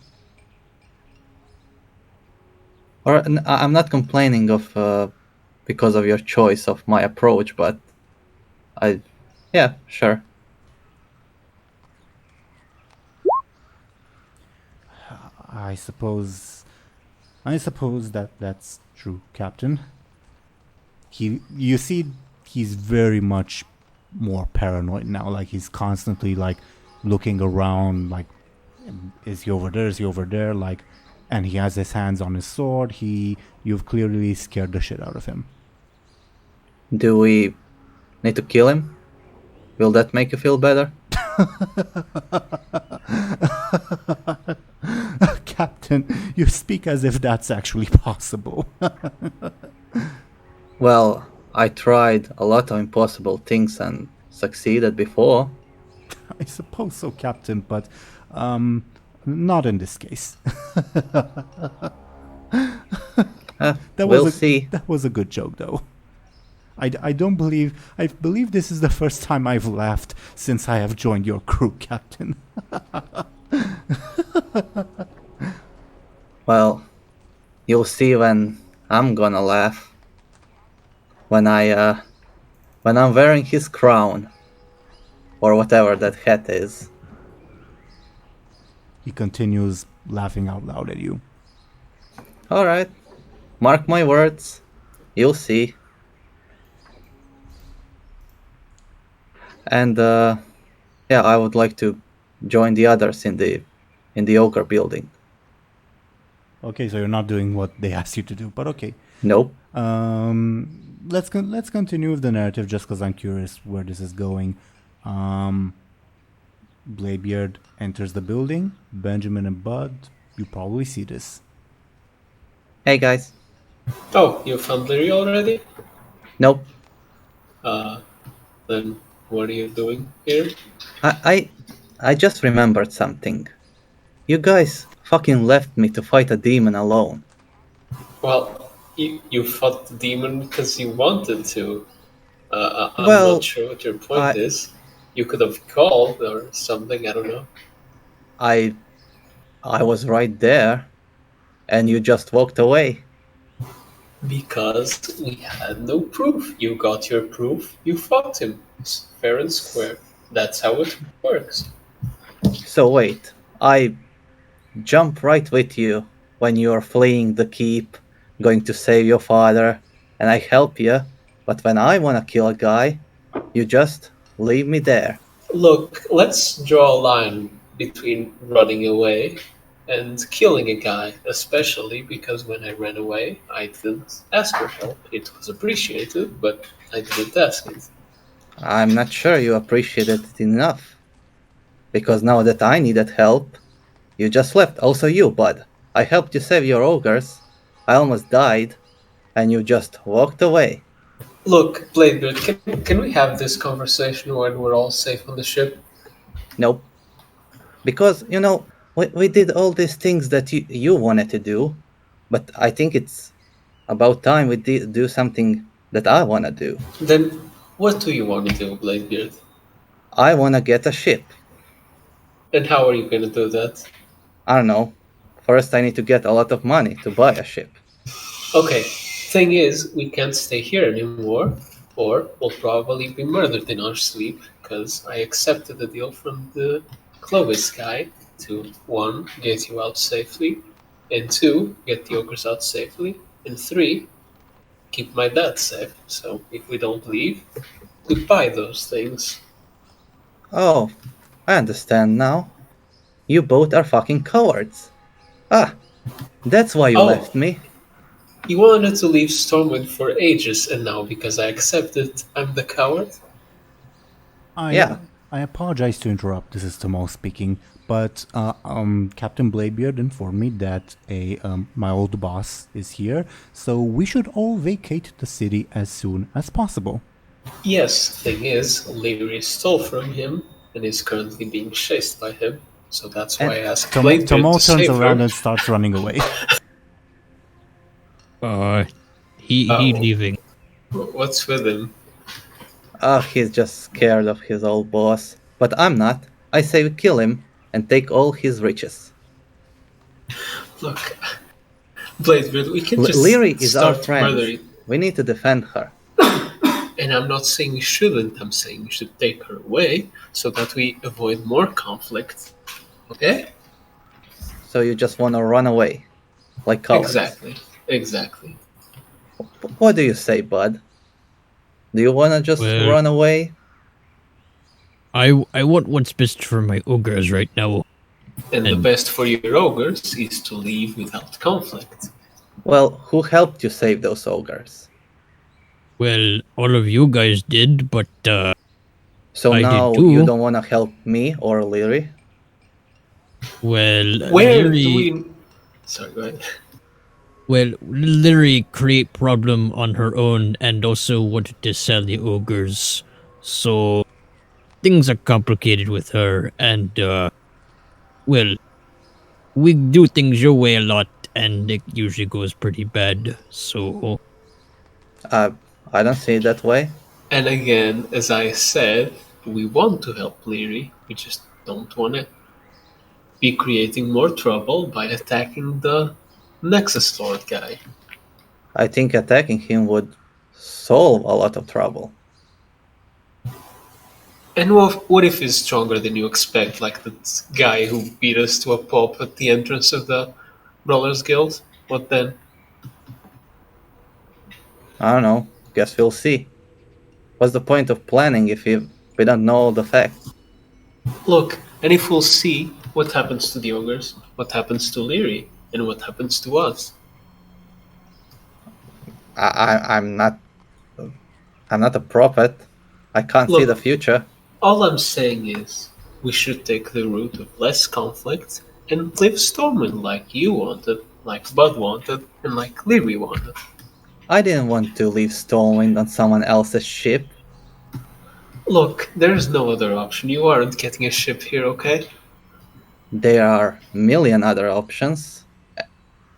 Or I'm not complaining of because of your choice of my approach, but yeah, sure. I suppose that's true, Captain. You see, he's very much more paranoid now. Like, he's constantly looking around, like, is he over there? Is he over there? Like, and he has his hands on his sword. You've clearly scared the shit out of him. Do we need to kill him? Will that make you feel better? Captain, you speak as if that's actually possible. Well, I tried a lot of impossible things and succeeded before. I suppose so, Captain, but not in this case. We'll see. That was a good joke, though. I believe this is the first time I've laughed since I have joined your crew, Captain. Well, you'll see when I'm gonna laugh. When I'm wearing his crown. Or whatever that hat is. He continues laughing out loud at you. Alright. Mark my words. You'll see. And I would like to join the others in the ogre building. Okay, so you're not doing what they asked you to do, but okay. Nope. Let's continue with the narrative, just because I'm curious where this is going. Bladebeard enters the building. Benjamin and Buhd, you probably see this. Hey guys. Oh, you found Lyri already? Nope. Then what are you doing here? I just remembered something. You guys fucking left me to fight a demon alone. Well, you fought the demon because you wanted to. I'm Well, not sure what your point I- is. You could have called or something, I don't know. I was right there, and you just walked away. Because we had no proof. You got your proof, you fought him. It's fair and square. That's how it works. So wait, I jump right with you when you're fleeing the keep, going to save your father, and I help you, but when I wanna kill a guy, you just leave me there. Look, let's draw a line between running away and killing a guy, especially because when I ran away, I didn't ask for help. It was appreciated, but I didn't ask it. I'm not sure you appreciated it enough. Because now that I needed help, you just left. Also you, Buhd. I helped you save your ogres. I almost died, and you just walked away. Look, Bladebeard, can we have this conversation when we're all safe on the ship? Nope. Because, we did all these things that you wanted to do, but I think it's about time we do something that I wanna do. Then what do you want to do, Bladebeard? I wanna get a ship. And how are you going to do that? I don't know. First I need to get a lot of money to buy a ship. Okay, thing is, we can't stay here anymore, or we'll probably be murdered in our sleep, because I accepted the deal from the Clovis guy to 1, get you out safely, and 2, get the ogres out safely, and 3, keep my dad safe. So if we don't leave, goodbye those things. Oh, I understand now. You both are fucking cowards. Ah, that's why you Oh. left me. You wanted to leave Stormwind for ages, and now because I accepted, I'm the coward? Yeah. I apologize to interrupt. This is Tomo speaking, but Captain Bladebeard informed me that my old boss is here, so we should all vacate the city as soon as possible. Yes, thing is, Lyri stole from him and is currently being chased by him. So that's why I asked Bladebeard Tomo to turns save around her. and starts running away. He Oh. leaving. What's with him? He's just scared of his old boss. But I'm not. I say we kill him and take all his riches. Look, Bladebeard, we can just Lyri is our start friend. murdering. We need to defend her. And I'm not saying we shouldn't, I'm saying we should take her away so that we avoid more conflict. Okay? So you just wanna run away. Like cowards. Exactly. What do you say, Buhd? Do you wanna just Well- run away? I want what's best for my ogres right now. And the And- best for your ogres is to leave without conflict. Well, who helped you save those ogres? Well, all of you guys did, but So I did now too. you don't wanna help me or Lyri? well, Where Lyri, do we... Sorry, go ahead. well, Lyri create problem on her own and also wanted to sell the ogres, so things are complicated with her. And well, we do things your way a lot, and it usually goes pretty bad. So I don't see it that way. And again, as I said, we want to help Lyri. We just don't want to be creating more trouble by attacking the Nexus Lord guy. I think attacking him would solve a lot of trouble. And what if he's stronger than you expect, like that guy who beat us to a pulp at the entrance of the Brawlers Guild? What then? I don't know. Guess we'll see. What's the point of planning if we don't know all the facts? Look, and if we'll see what happens to the ogres, what happens to Lyri, and what happens to us. I'm not a prophet. I can't see Look. the future. All I'm saying is, we should take the route of less conflict and live Stormwind like you wanted, like Buhd wanted, and like Lyri wanted. I didn't want to leave Stormwind on someone else's ship. Look, there's no other option. You aren't getting a ship here, okay? There are a million other options,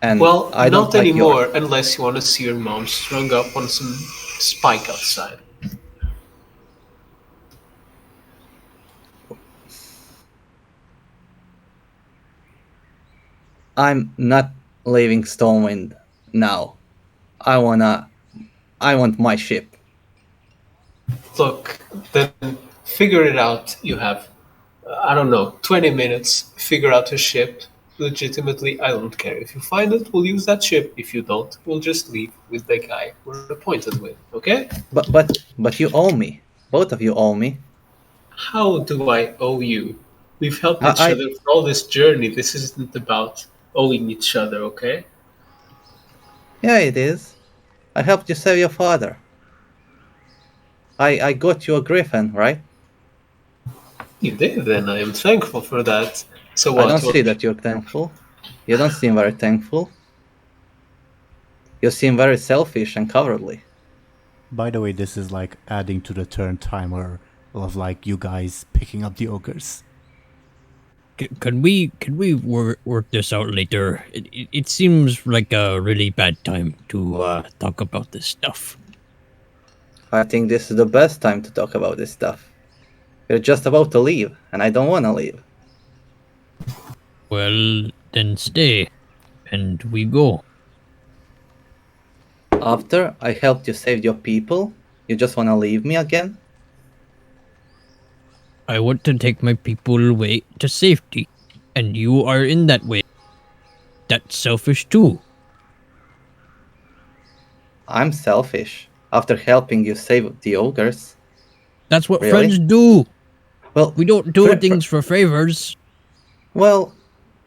and Well, I don't not like anymore, yours. unless you want to see your mom strung up on some spike outside. I'm not leaving Stormwind now. I want my ship. Look, then figure it out. You have, I don't know, 20 minutes. Figure out a ship. Legitimately, I don't care. If you find it, we'll use that ship. If you don't, we'll just leave with the guy we're appointed with, okay? But you owe me. Both of you owe me. How do I owe you? We've helped each I other for all this journey. This isn't about owing each other, okay? Yeah, it is. I helped you save your father. I got you a griffin, right? You did, and I am thankful for that. So I what? don't see that you're thankful. You don't seem very thankful. You seem very selfish and cowardly. By the way, this is like adding to the turn timer of like you guys picking up the ogres. Can we work this out later? It seems like a really bad time to talk about this stuff. I think this is the best time to talk about this stuff. You're just about to leave, and I don't want to leave. Well, then stay, and we go. After I helped you save your people, you just want to leave me again? I want to take my people away to safety, and you are in that way. That's selfish too. I'm selfish. After helping you save the ogres. That's what Really? friends do. Well, We don't do fri- things for favors. Well,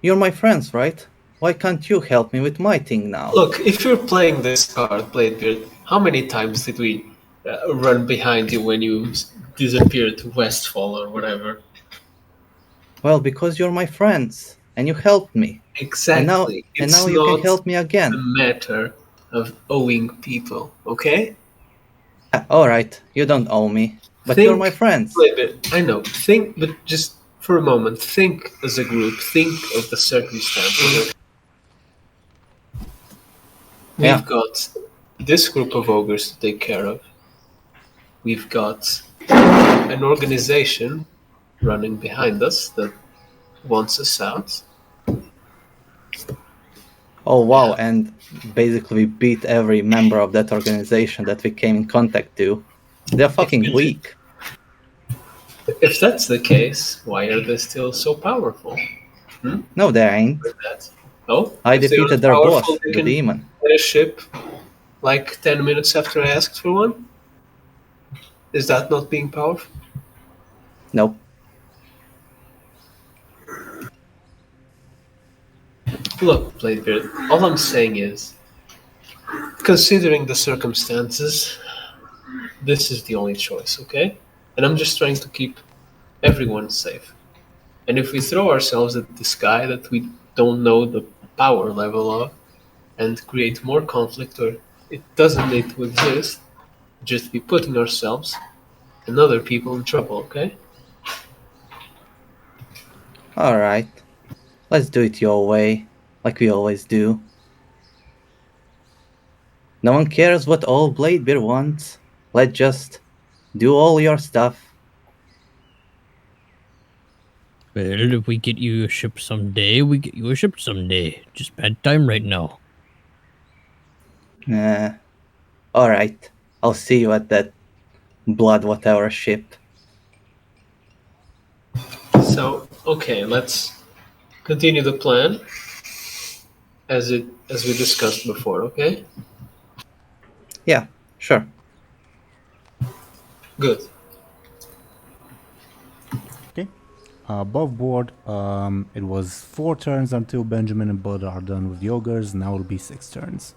you're my friends, right? Why can't you help me with my thing now? Look, if you're playing this card, Bladebeard, how many times did we run behind you when you disappeared to Westfall or whatever? Well, because you're my friends, and you helped me. Exactly. And It's now you can not help me a again. matter of owing people, okay? Alright, you don't owe me. But Think- you're my friends. Bladebeard, I know. Think, but just for a moment, think as a group. Think of the circumstances. Yeah. We've got this group of ogres to take care of. We've got an organization running behind us that wants us out. Oh wow, and basically we beat every member of that organization that we came in contact to. They're fucking weak. If that's the case, why are they still so powerful? No, they ain't. With that? Oh, I if they aren't defeated their boss, powerful, they the can demon. get a ship like 10 minutes after I asked for one? Is that not being powerful? Nope. Look, Bladebeard, all I'm saying is, considering the circumstances, this is the only choice, okay? And I'm just trying to keep everyone safe. And if we throw ourselves at this guy that we don't know the power level of and create more conflict or it doesn't need to exist, just be putting ourselves and other people in trouble, okay? Alright. Let's do it your way, like we always do. No one cares what old Bladebeard wants. Let's just do all your stuff. Well, if we get you a ship someday, we get you a ship someday. Just bad time right now. Alright. I'll see you at that blood whatever ship. So, okay, let's continue the plan as we discussed before, okay? Yeah, sure. Good. Okay. Above board, it was 4 turns until Benjamin and Buhd are done with the ogres. Now it'll be 6 turns.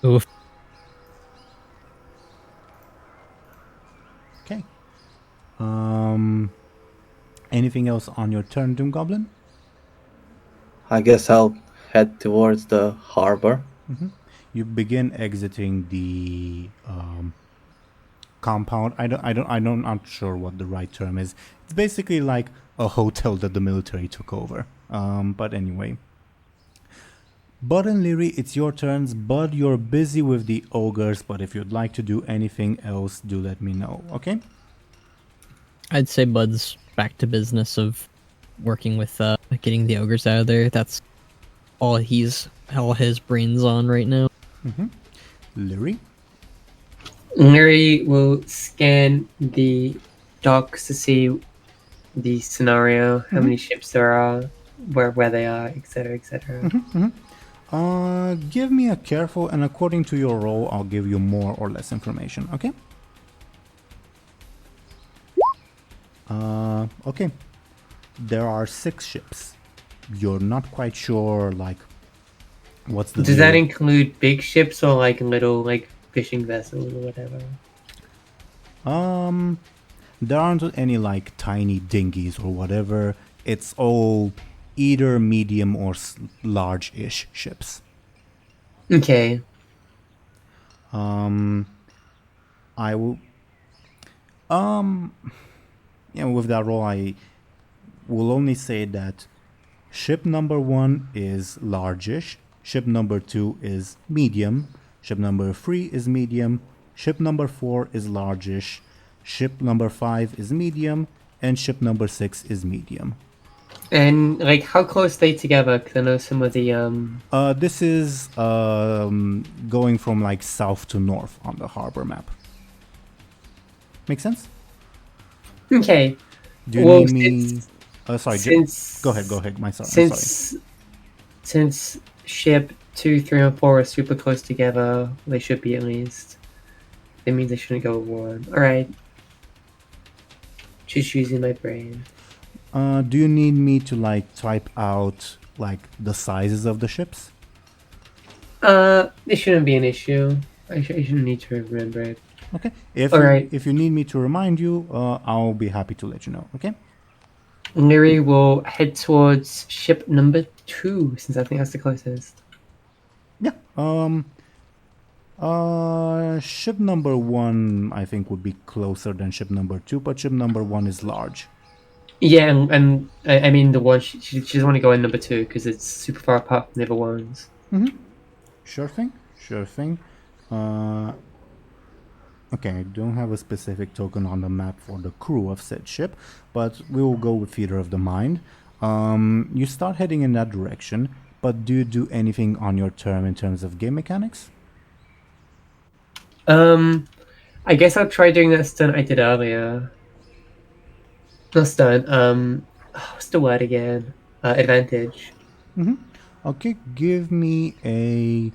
Oof. Okay. Anything else on your turn, DoomGoblin? I guess I'll head towards the harbor. You begin exiting compound. I'm not sure what the right term is. It's basically like a hotel that the military took over. But anyway. Buhd and Lyri, it's your turns. Buhd, you're busy with the ogres, but if you'd like to do anything else, do let me know, okay? I'd say Bud's back to business of working with getting the ogres out of there. That's all his brains on right now. Lyri? Lyri will scan the docks to see the scenario, how many ships there are, where they are, etc., etc. Give me a careful, and according to your role, I'll give you more or less information, okay? Okay. There are 6 ships. You're not quite sure, like, what's the Does deal? that include big ships or like little like fishing vessels or whatever? There aren't any, like, tiny dinghies or whatever. It's all either medium or large-ish ships. Okay. I will... Yeah, with that roll, I will only say that ship number 1 is largish, ship number 2 is medium, ship number 3 is medium, ship number 4 is largish, ship number 5 is medium, and ship number 6 is medium. And like, how close are they together? Because I know some of the This is going from like south to north on the harbor map. Make sense? Okay. Do you Well, need me? since- Sorry, Since go ahead. I'm sorry. Since ship 2, 3, and 4 are super close together, they should be at least. That means they shouldn't go over 1. All right. Just using my brain. Do you need me to like type out like the sizes of the ships? It shouldn't be an issue. I shouldn't need to remember it. Okay. Alright. If you need me to remind you, I'll be happy to let you know. Okay. Lyri will head towards ship number 2, since I think that's the closest. Yeah. Ship number 1 I think would be closer than ship number 2, but ship number 1 is large. Yeah, and I mean the one she doesn't want to go in number 2 because it's super far apart from the other ones. Sure thing. Okay, I don't have a specific token on the map for the crew of said ship, but we will go with theater of the mind. You start heading in that direction, but do you do anything on your turn in terms of game mechanics? I guess I'll try doing that stunt I did earlier. Not stunt. What's the word again? Advantage. Okay, give me a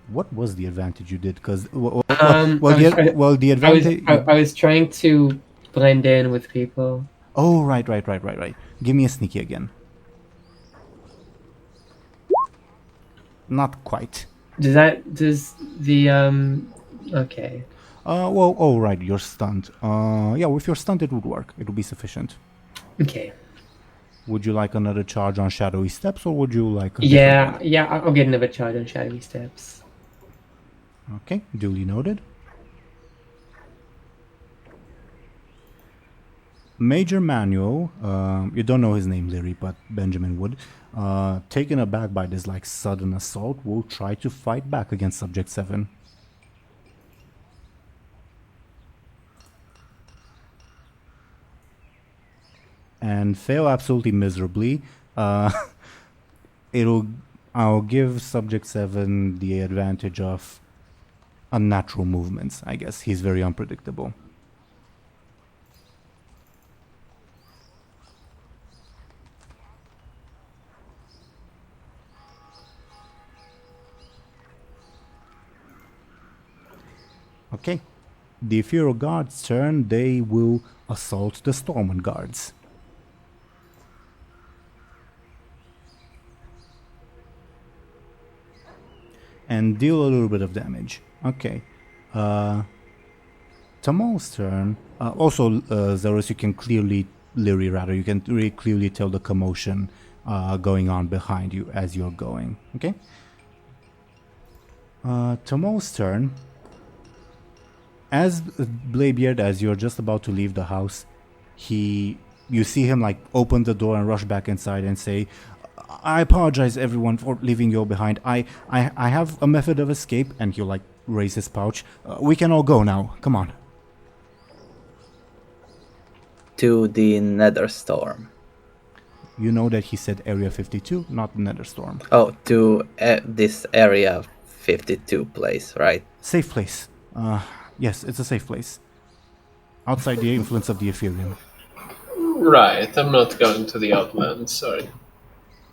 what was the advantage you did? Because the advantage. I was trying to blend in with people. Oh, right. Give me a sneaky again. Not quite. Does the okay. Right, you're stunned. Yeah, with your stunt it would work. It would be sufficient. Okay. Would you like another charge on Shadowy Steps, or would you like a Yeah, I'll get another charge on Shadowy Steps. Okay, duly noted. Major Manuel, you don't know his name, Lyri, but Benjamin would, taken aback by this like sudden assault, will try to fight back against Subject 7. And fail absolutely miserably. I'll give Subject 7 the advantage of unnatural movements, I guess. He's very unpredictable. Okay. The Ephemeral Guards' turn, they will assault the Stormwind Guards. And deal a little bit of damage. Okay. Tamal's turn. Also, Zelris, you can clearly, Lyri rather, you can really clearly tell the commotion going on behind you as you're going. Okay? Tomo's turn. As Bladebeard, as you're just about to leave the house, you see him like open the door and rush back inside and say, "I apologize everyone for leaving you all behind. I have a method of escape," and he'll like raise his pouch. "We can all go now. Come on." To the Netherstorm. You know that he said Area 52, not Netherstorm. Oh, to this Area 52 place, right? Safe place. Yes, it's a safe place. Outside the influence of the Ethereum. Right, I'm not going to the Outlands, sorry.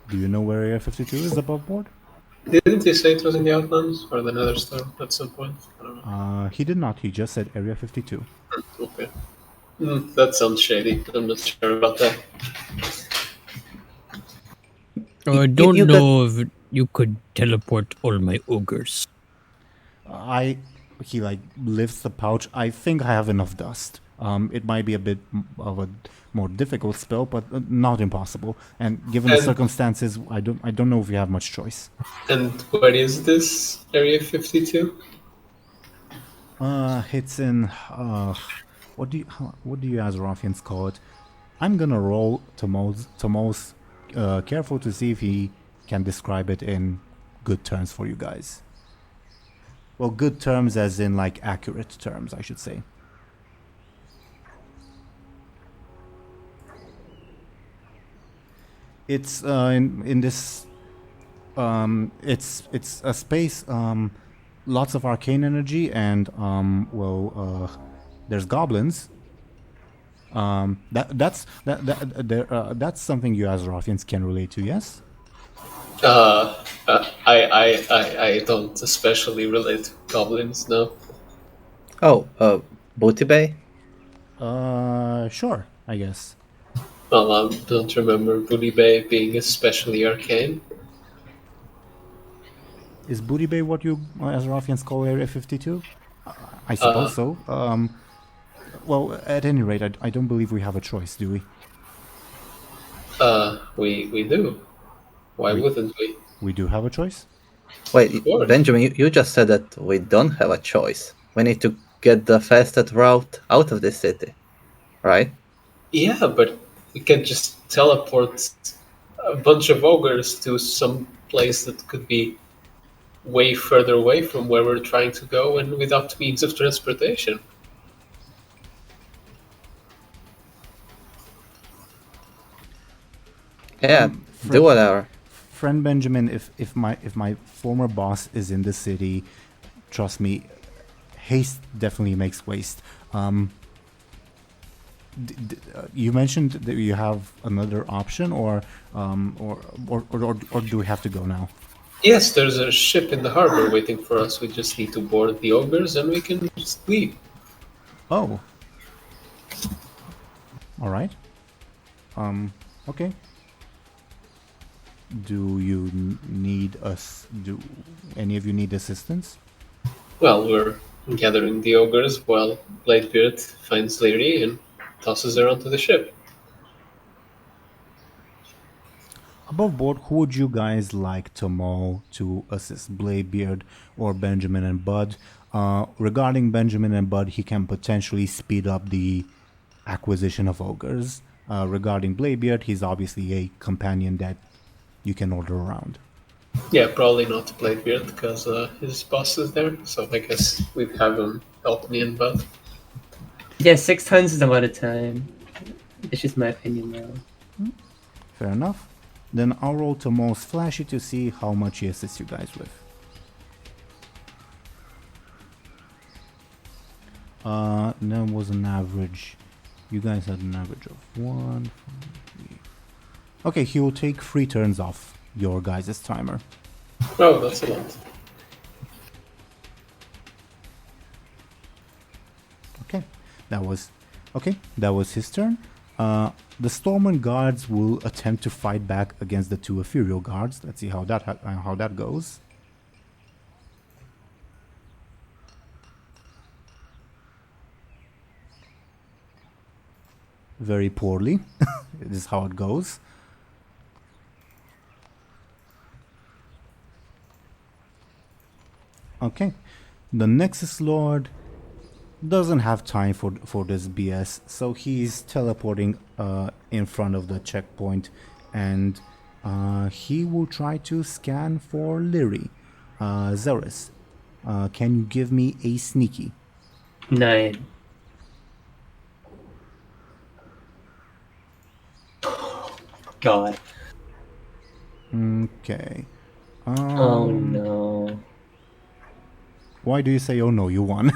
Do you know where Area 52 is above board? Didn't he say it was in the Outlands or the Netherstorm at some point? I don't know. He did not. He just said Area 52. Okay. That sounds shady. I'm not sure about that. I don't know if you could teleport all my ogres. He like lifts the pouch. I think I have enough dust. It might be a bit of a more difficult spell, but not impossible. And given the circumstances, I don't know if we have much choice. And where is this Area 52? It's in what do you Azerothians call it? I'm gonna roll Tomo's careful to see if he can describe it in good terms for you guys. Well, good terms as in like accurate terms, I should say. It's in this it's a space lots of arcane energy and there's goblins. That's something you Azerothians can relate to, yes? I don't especially relate to goblins, no. Oh, Booty Bay? Sure, I guess. Well, I don't remember Buhd Bay being especially arcane. Is Booty Bay what you Azerothians call Area 52? I suppose so. Well, at any rate, I don't believe we have a choice, do we? We do. Why wouldn't we? We do have a choice? Wait, Sure. Benjamin, you just said that we don't have a choice. We need to get the fastest route out of this city, right? Yeah, but we can just teleport a bunch of ogres to some place that could be way further away from where we're trying to go and without means of transportation. Yeah, do whatever. Friend Benjamin, if my former boss is in the city, trust me, haste definitely makes waste. You mentioned that you have another option, or do we have to go now? Yes, there's a ship in the harbor waiting for us. We just need to board the ogres and we can just leave. Oh. All right. Okay. Do you need us? Do any of you need assistance? Well, we're gathering the ogres while Bladebeard finds Lyri and tosses her onto the ship. Above board, who would you guys like Tomo to assist, Bladebeard or Benjamin and Buhd? Regarding Benjamin and Buhd, he can potentially speed up the acquisition of ogres. Regarding Bladebeard, he's obviously a companion that you can order around. Yeah, probably not Bladebeard because his boss is there, so I guess we'd have him help me and Buhd. Yeah, 6 tons is a lot of time. It's just my opinion now. Fair enough. Then I'll roll Tomo's Flashy to see how much he assists you guys with. That was an average. You guys had an average of 1, 4, 3. Okay, he will take 3 turns off your guys' timer. Oh, that's a lot. Okay, that was his turn. The Stormwind guards will attempt to fight back against the 2 Ethereal guards. Let's see how that goes. Very poorly. This is how it goes. Okay. The Nexus Lord doesn't have time for this BS, so he's teleporting in front of the checkpoint, and he will try to scan for Lyri. Zelris, can you give me a sneaky? 9. God. Okay. Oh no. Why do you say, oh no, you won?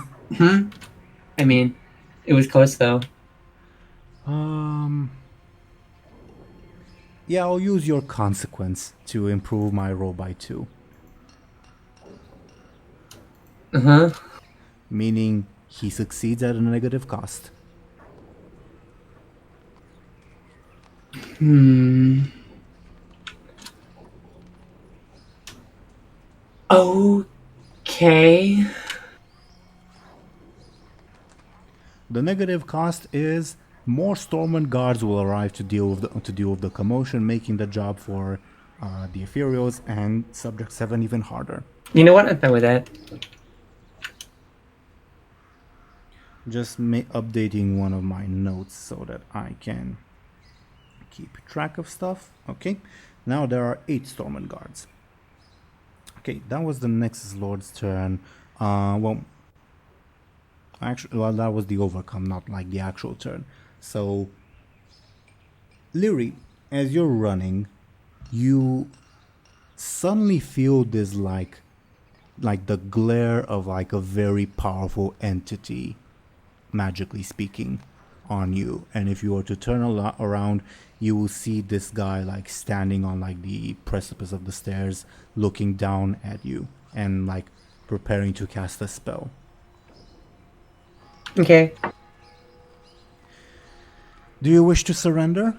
I mean, it was close though. Yeah, I'll use your consequence to improve my roll by 2. Uh-huh. Meaning he succeeds at a negative cost. Okay. The negative cost is more Stormwind guards will arrive to deal with the commotion, making the job for the Ethereals and Subject 7 even harder. You know what? I'm fine with that. Just updating one of my notes so that I can keep track of stuff. Okay, now there are 8 Stormwind guards. Okay, that was the Nexus Lord's turn. Well, that was the overcome, not like the actual turn. So, Lyri, as you're running, you suddenly feel this like the glare of like a very powerful entity, magically speaking, on you. And if you were to turn around, you will see this guy like standing on like the precipice of the stairs, looking down at you and like preparing to cast a spell. Okay. Do you wish to surrender?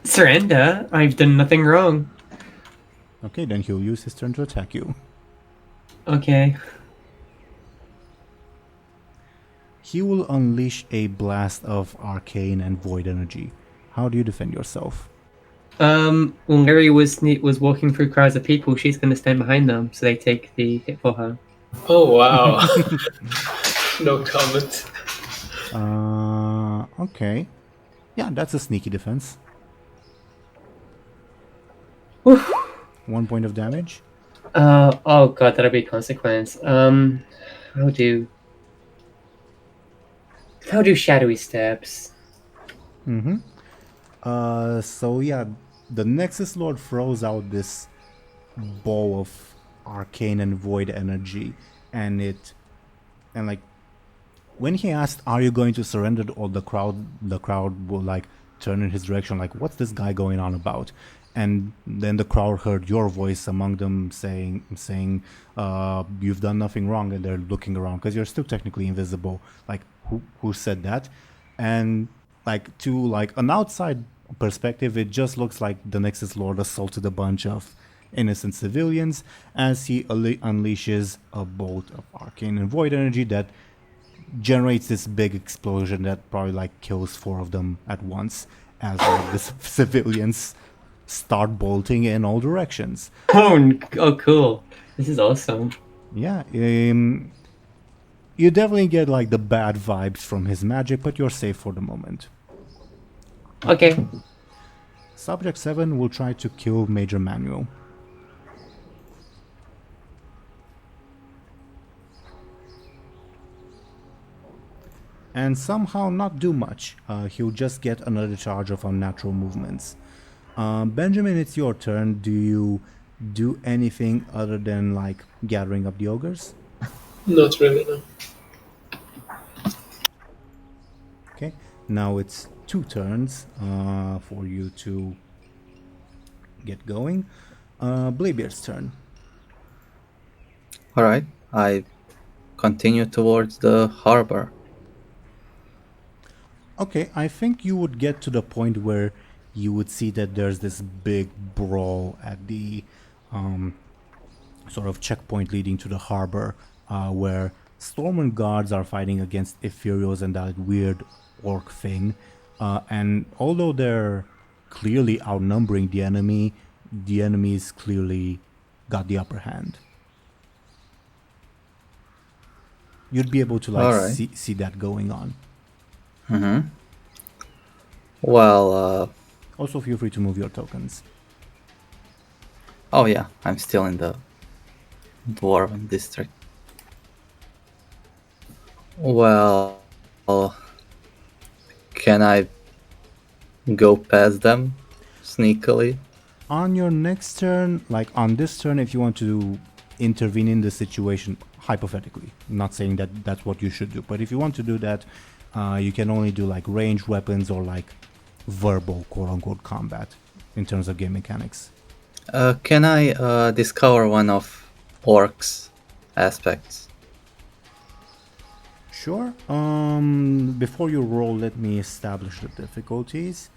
Surrender? I've done nothing wrong. Okay, then he'll use his turn to attack you. Okay. He will unleash a blast of arcane and void energy. How do you defend yourself? When Lyri was walking through crowds of people, she's gonna stand behind them so they take the hit for her. Oh wow. No comment. Okay. Yeah, that's a sneaky defense. Whew. 1 point of damage. Oh god, that'll be a consequence. How do shadowy steps? So yeah, the Nexus Lord throws out this ball of arcane and void energy, and like when he asked, "Are you going to surrender?" All the crowd will like turn in his direction, like, "What's this guy going on about?" And then the crowd heard your voice among them saying, "You've done nothing wrong," and they're looking around because you're still technically invisible. Like, who said that? And like to like an outside perspective, it just looks like the Nexus Lord assaulted a bunch of innocent civilians as he unleashes a bolt of arcane and void energy that generates this big explosion that probably like kills 4 of them at once as like, the civilians start bolting in all directions. Oh, cool! This is awesome. Yeah, you definitely get like the bad vibes from his magic, but you're safe for the moment. Okay. Subject 7 will try to kill Major Manuel. And somehow not do much. He'll just get another charge of unnatural movements. Benjamin, it's your turn. Do you do anything other than like gathering up the ogres? Not really, no. Okay, now it's 2 turns for you to get going. Bladebeard's turn. Alright, I continue towards the harbor. Okay, I think you would get to the point where you would see that there's this big brawl at the sort of checkpoint leading to the harbor, where Stormwind guards are fighting against Ethereals and that weird orc thing. And although they're clearly outnumbering the enemy, the enemies clearly got the upper hand. You'd be able to like Alright. see that going on. Mm-hmm. Well, Also, feel free to move your tokens. oh yeah, I'm still in the Dwarven district. Well, can I go past them sneakily? On your next turn, like on this turn, if you want to intervene in the situation, hypothetically, I'm not saying that that's what you should do, but if you want to do that, you can only do like ranged weapons or like verbal quote-unquote combat in terms of game mechanics. Can I discover one of Orc's aspects? Sure. Before you roll, let me establish the difficulties.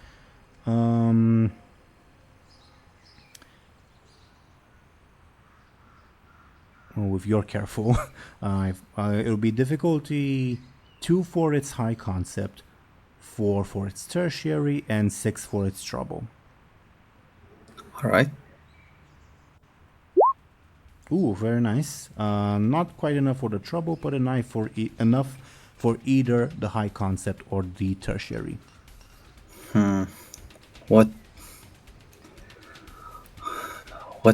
Oh, if you're careful, it'll be difficulty 2 for its high concept, 4 for its tertiary, and 6 for its trouble. Alright. Ooh, very nice. Not quite enough for the trouble, but enough for either the high concept or the tertiary. What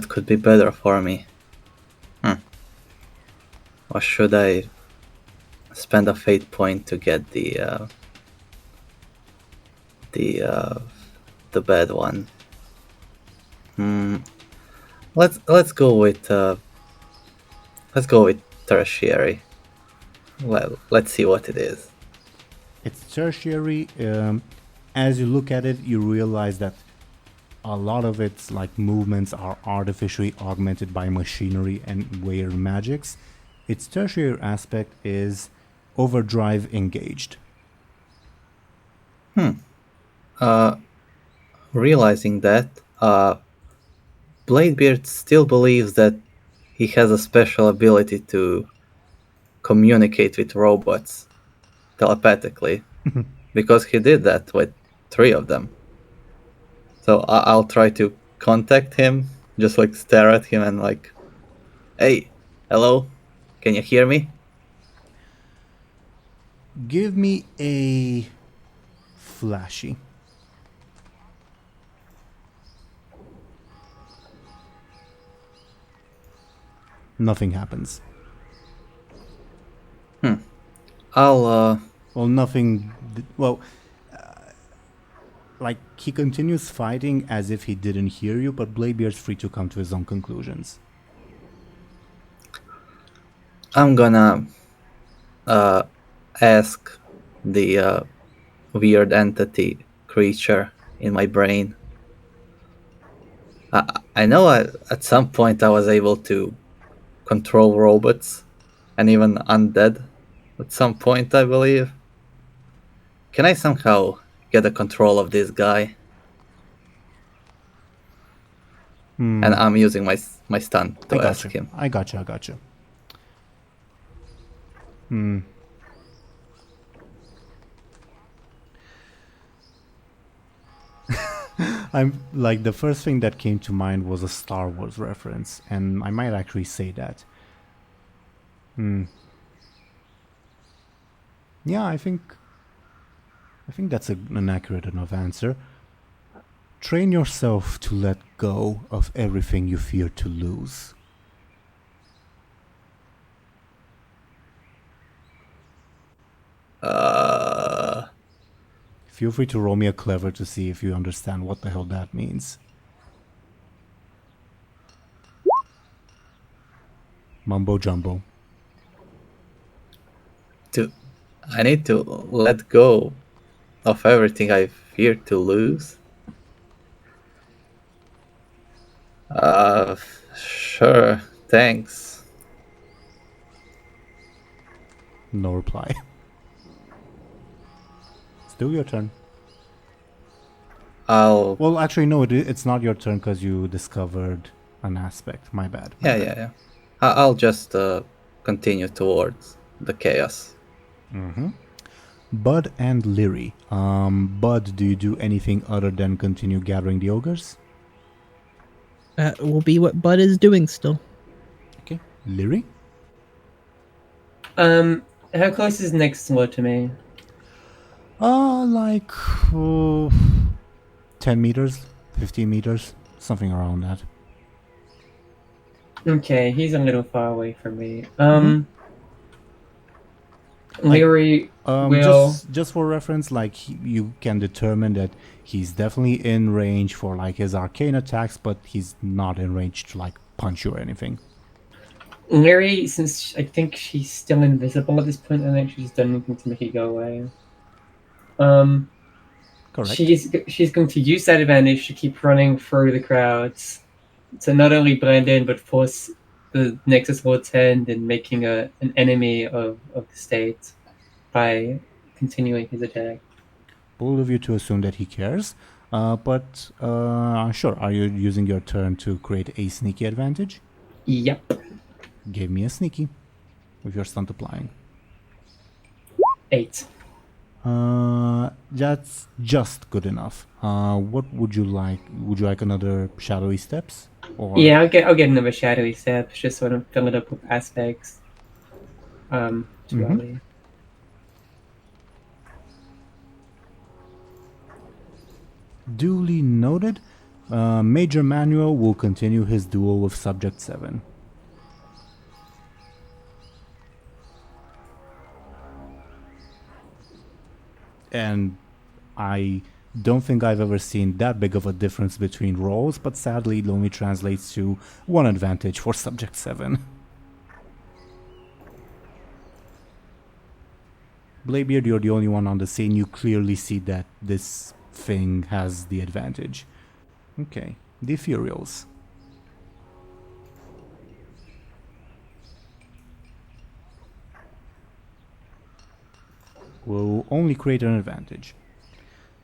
could be better for me? Or should I spend a fate point to get the bad one? Let's go with tertiary. Well, let's see what it is. It's tertiary. As you look at it, you realize that a lot of its like movements are artificially augmented by machinery and weird magics. Its tertiary aspect is overdrive engaged. Realizing that, Bladebeard still believes that he has a special ability to communicate with robots telepathically, because he did that with 3 of them. So I'll try to contact him, just like stare at him and like, hey, hello, can you hear me? Give me a flashy. Nothing happens. I'll Well, nothing. Well, like he continues fighting as if he didn't hear you, but Bladebeard's free to come to his own conclusions. I'm gonna ask the weird entity creature in my brain. I know at some point I was able to control robots and even undead at some point, I believe. Can I somehow get a control of this guy? And I'm using my stun to ask him. I gotcha. I'm like the first thing that came to mind was a Star Wars reference, and I might actually say that. Yeah, I think that's an accurate enough answer. Train yourself to let go of everything you fear to lose. Feel free to roll me a clever to see if you understand what the hell that means. Mumbo jumbo. I need to let go of everything I fear to lose. Sure, thanks. No reply. Still your turn. Well, actually, no, it's not your turn because you discovered an aspect. My bad. Yeah. I'll just continue towards the chaos. Buhd and Lyri. Buhd, do you do anything other than continue gathering the ogres? will be what Buhd is doing still. Okay. Lyri? How close is next lord to me? Like 10 meters, 15 meters, something around that. Okay, he's a little far away from me. Mhm. Lyri will. Just for reference, like you can determine that he's definitely in range for like his arcane attacks, but he's not in range to like punch you or anything. Lyri, since I think she's still invisible at this point, I don't think she's done anything to make it go away. Correct. She's going to use that advantage to keep running through the crowds to not only blend in but force the Nexus Lord's hand and making an enemy of the state by continuing his attack. Bold of you to assume that he cares, but sure. Are you using your turn to create a sneaky advantage? Yep. Give me a sneaky with your stunt applying. 8. That's just good enough. What would you like? Would you like another shadowy steps? Or Yeah, I'll get another shadowy step just so I don't fill it up with aspects. Too early. Duly noted. Major Manuel will continue his duel with Subject 7. And I don't think I've ever seen that big of a difference between roles, but sadly it only translates to one advantage for Subject 7. Bladebeard, you're the only one on the scene. You clearly see that this thing has the advantage. Okay, the Ethereals. Will only create an advantage.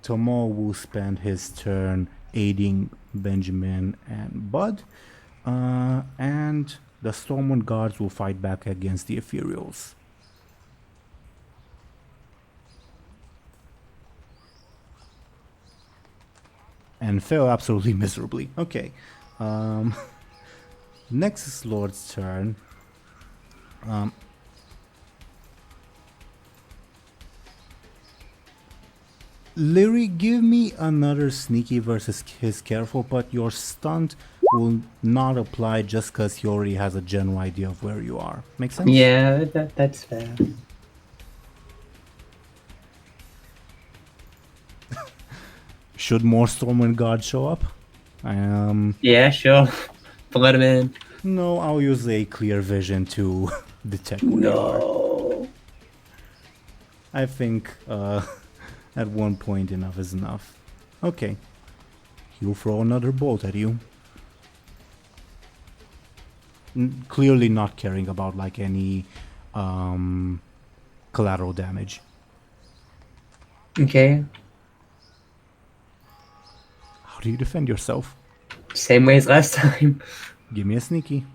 Tomo will spend his turn aiding Benjamin and Buhd, and the Stormwind guards will fight back against the Ethereals. And fail absolutely miserably. Okay. Next Lord's turn. Lyri, give me another sneaky versus his careful, but your stunt will not apply just because he already has a general idea of where you are. Make sense? Yeah, that's fair. Should more Stormwind guards show up? Yeah, sure. Let him in. No, I'll use a clear vision to detect where you are. No. I think at one point enough is enough. Okay. He'll throw another bolt at you. Clearly not caring about like any collateral damage. Okay. How do you defend yourself? Same way as last time. Give me a sneaky.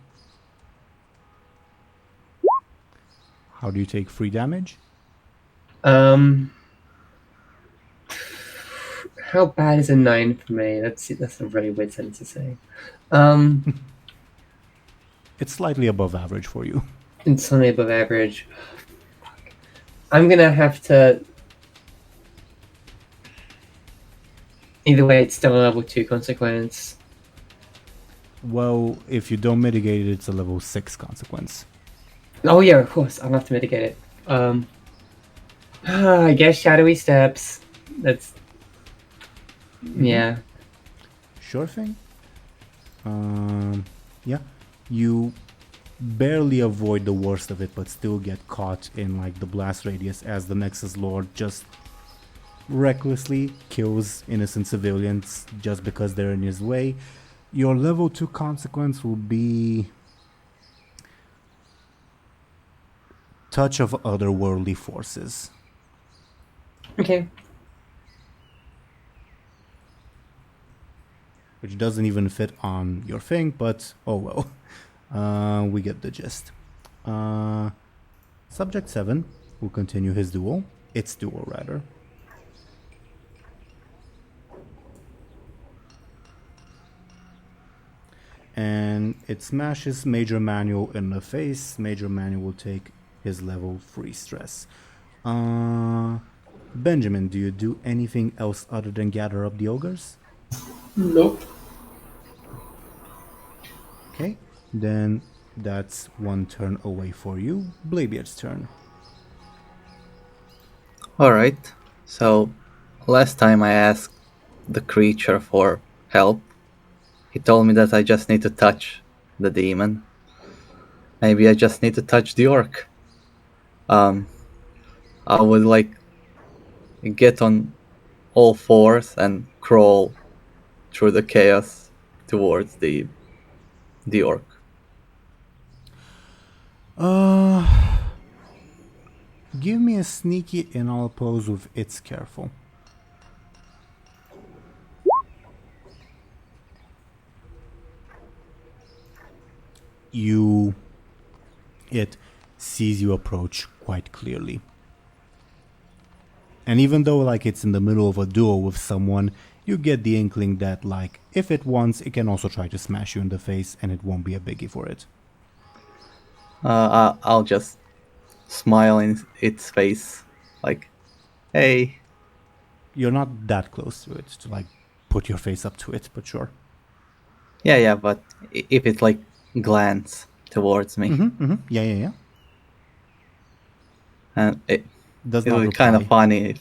How do you take 3 damage? How bad is a 9 for me? That's a really weird sentence to say. It's slightly above average for you. It's only above average. I'm gonna have to. Either way, it's still a level 2 consequence. Well, if you don't mitigate it, it's a level 6 consequence. Oh yeah, of course. I'll have to mitigate it. I guess shadowy steps. That's. Yeah. Sure thing. Yeah. You barely avoid the worst of it, but still get caught in like the blast radius as the Nexus Lord just recklessly kills innocent civilians just because they're in his way. Your level 2 consequence will be touch of otherworldly forces. Okay. Which doesn't even fit on your thing, but oh well. We get the gist. Subject 7 will continue his duel. Its duel, rather. and it smashes Major Manual in the face. Major Manual will take his level 3 stress. Benjamin, do you do anything else other than gather up the ogres? Nope. Okay, then that's one turn away for you. Bladebeard's turn. Alright, so last time I asked the creature for help, he told me that I just need to touch the demon. Maybe I just need to touch the orc. I would like get on all fours and crawl through the chaos towards the orc. Give me a sneaky and I'll oppose with it's careful. It sees you approach quite clearly. And even though like it's in the middle of a duel with someone, you get the inkling that like if it wants, it can also try to smash you in the face and it won't be a biggie for it. I'll just smile in its face, like, hey. You're not that close to it to like put your face up to it, but sure. Yeah, but if it like glance towards me, Yeah. and it Does will not be reply. kind of funny.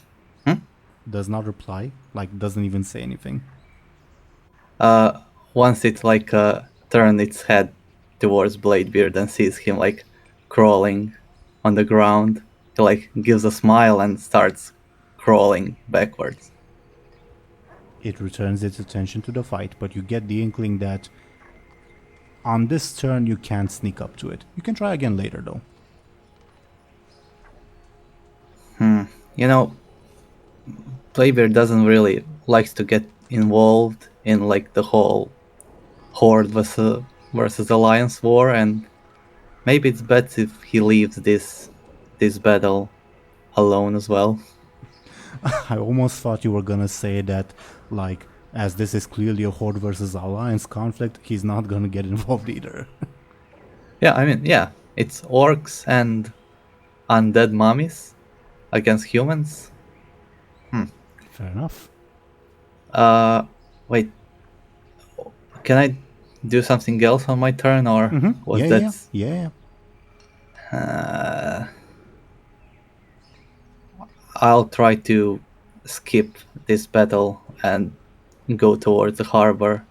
Does not reply. Like doesn't even say anything. Once it like turns its head towards Bladebeard and sees him like crawling on the ground, he like gives a smile and starts crawling backwards. It returns its attention to the fight, but you get the inkling that on this turn you can't sneak up to it. You can try again later though. You know, Bladebeard doesn't really likes to get involved in like the whole Horde versus Alliance war, and maybe it's best if he leaves this battle alone as well. I almost thought you were gonna say that, like, as this is clearly a Horde versus Alliance conflict, he's not gonna get involved either. Yeah, I mean, yeah, it's orcs and undead mummies against humans. Fair enough. Wait, can I do something else on my turn, or was that? Yeah. I'll try to skip this battle and go towards the harbor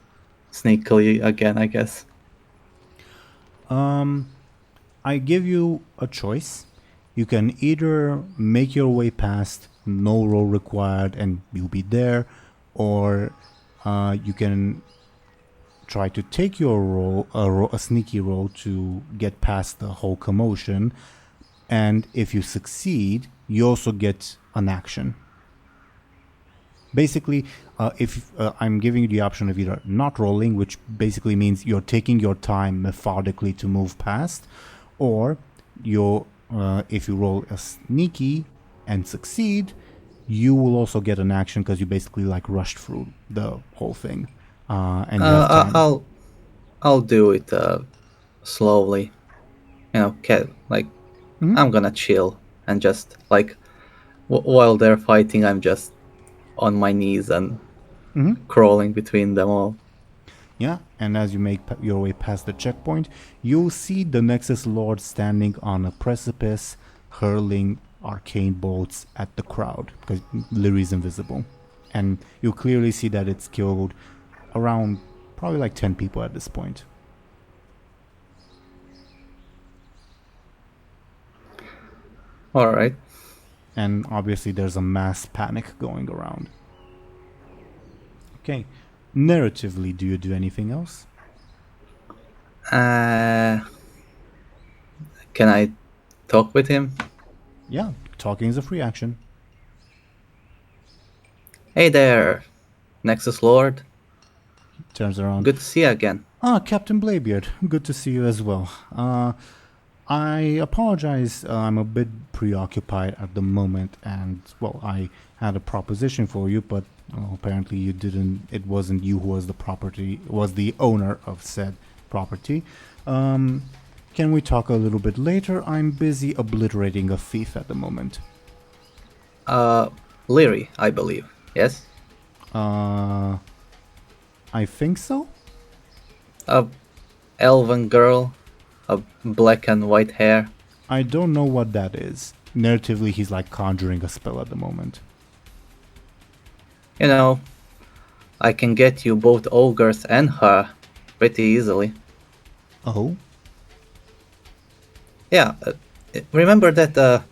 sneakily again, I guess. I give you a choice. You can either make your way past, no roll required, and you'll be there, or you can try to take your roll, a sneaky roll to get past the whole commotion, and if you succeed, you also get an action. Basically, if I'm giving you the option of either not rolling, which basically means you're taking your time methodically to move past, or if you roll a sneaky and succeed, you will also get an action because you basically like rushed through the whole thing. And you have time. I'll do it slowly. You know, I'm gonna chill and just like while they're fighting, I'm just on my knees and crawling between them all. Yeah, and as you make your way past the checkpoint, you'll see the Nexus Lord standing on a precipice, hurling arcane bolts at the crowd, because Lyri's invisible. And you'll clearly see that it's killed around probably like 10 people at this point. Alright. And obviously there's a mass panic going around. Okay. Narratively, do you do anything else? Can I talk with him? Yeah, talking is a free action. Hey there, Nexus Lord. Turns around. Good to see you again. Captain Bladebeard. Good to see you as well. I apologize, I'm a bit preoccupied at the moment, and, well, I had a proposition for you, but apparently you didn't, it wasn't you who was the owner of said property. Can we talk a little bit later? I'm busy obliterating a thief at the moment. Lyri, I believe. Yes? I think so? A elven girl, a black and white hair. I don't know what that is. Narratively, he's like conjuring a spell at the moment. You know, I can get you both ogres and her pretty easily. Oh? Yeah, remember that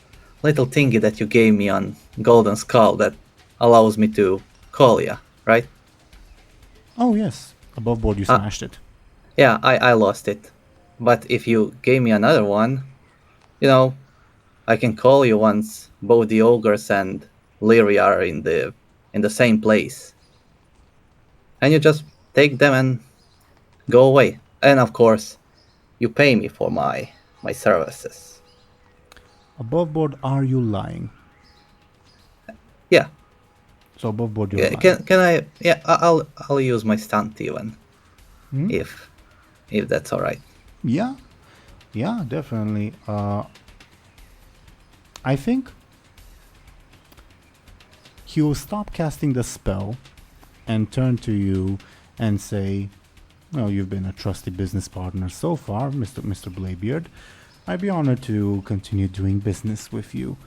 little thingy that you gave me on Golden Skull that allows me to call ya, right? Oh, yes. Above board, you smashed it. Yeah, I lost it. But if you gave me another one, you know, I can call you once both the ogres and Lyri are in the same place. And you just take them and go away. And of course, you pay me for my services. Above board, are you lying? Yeah. So above board, you're Yeah, lying. can I? Yeah, I'll use my stunt even, Hmm? if that's all right. Yeah, definitely. I think he will stop casting the spell and turn to you and say, "Well, you've been a trusty business partner so far, Mr. Bladebeard. I'd be honored to continue doing business with you."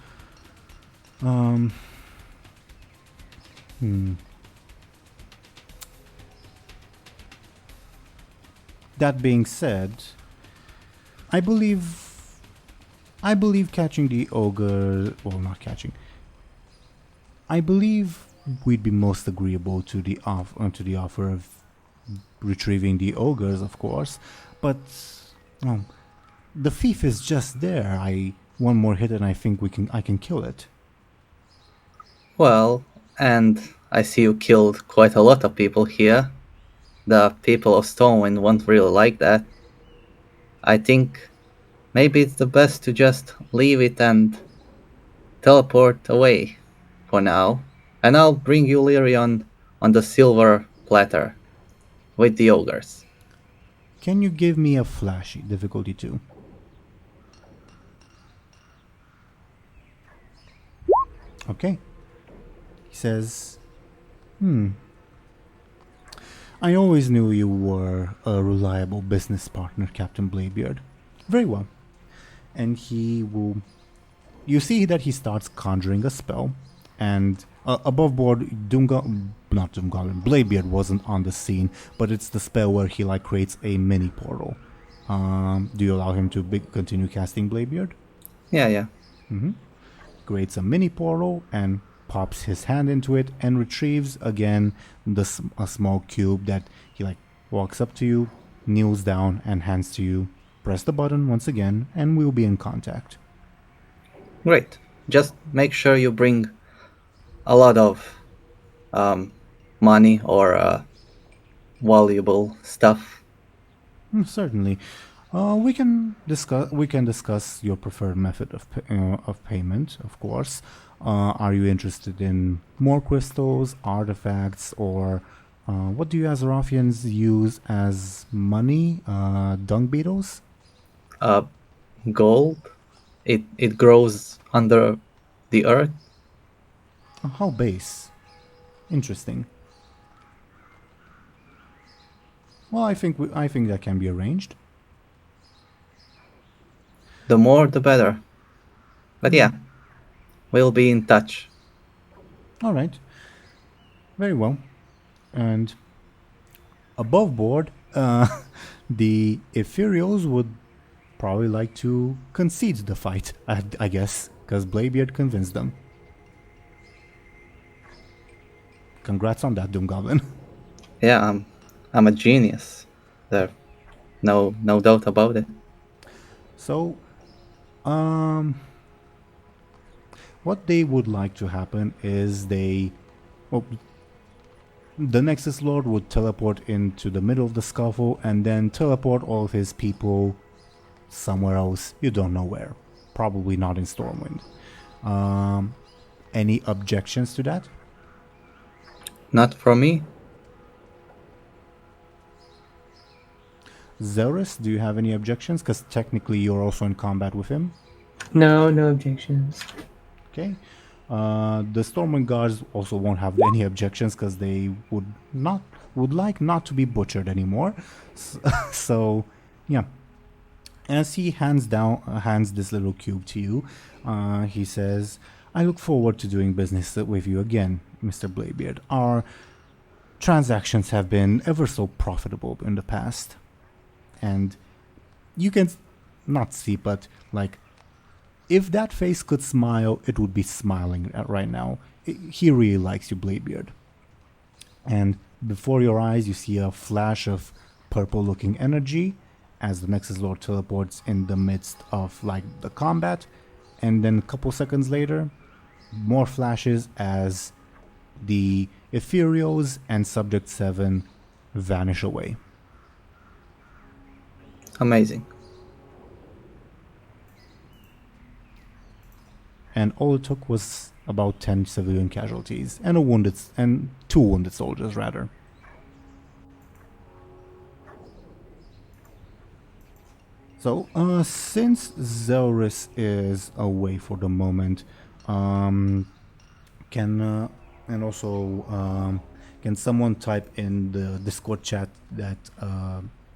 That being said, I believe catching the ogre, well, not catching. I believe we'd be most agreeable to the offer of retrieving the ogres, of course, but the thief is just there. One more hit and I think I can kill it. Well, and I see you killed quite a lot of people here. The people of Stormwind won't really like that. I think maybe it's the best to just leave it and teleport away for now. And I'll bring you Lyri on the silver platter with the ogres. Can you give me a flashy difficulty 2? Okay. He says, I always knew you were a reliable business partner, Captain Bladebeard. Very well. And he will... You see that he starts conjuring a spell, and above board, not DoomGoblin, Bladebeard wasn't on the scene, but it's the spell where he like creates a mini portal. Do you allow him to continue casting Bladebeard? Yeah. Creates a mini portal and pops his hand into it and retrieves again a small cube that he like walks up to you, kneels down and hands to you. Press the button once again and we'll be in contact. Great. Just make sure you bring a lot of money or valuable stuff. Certainly. We can discuss your preferred method of payment, of course. Are you interested in more crystals, artifacts, or what do you Azerothians use as money? Dung beetles? Gold. It grows under the earth. How base? Interesting. Well, I think that can be arranged. The more, the better. But yeah, we'll be in touch. All right. Very well. And above board, the Ethereals would probably like to concede the fight, I guess, because Bladebeard convinced them. Congrats on that, DoomGoblin. Yeah, I'm a genius. There, no doubt about it. So, what they would like to happen is the Nexus Lord would teleport into the middle of the scuffle and then teleport all of his people somewhere else. You don't know where. Probably not in Stormwind. Any objections to that? Not from me. Zelris, do you have any objections? Because technically you're also in combat with him. No objections. Okay. The Stormwind guards also won't have any objections because they would like not to be butchered anymore. So yeah. As he hands this little cube to you, he says, "I look forward to doing business with you again, Mr. Bladebeard. Our transactions have been ever so profitable in the past." And you can not see, but like, if that face could smile, it would be smiling right now. He really likes you, Bladebeard. And before your eyes, you see a flash of purple-looking energy as the Nexus Lord teleports in the midst of like the combat. And then a couple seconds later, more flashes as the Ethereals and Subject 7 vanish away. Amazing. And all it took was about 10 civilian casualties and 2 wounded soldiers rather. So, since Zelris is away for the moment, can someone type in the Discord chat that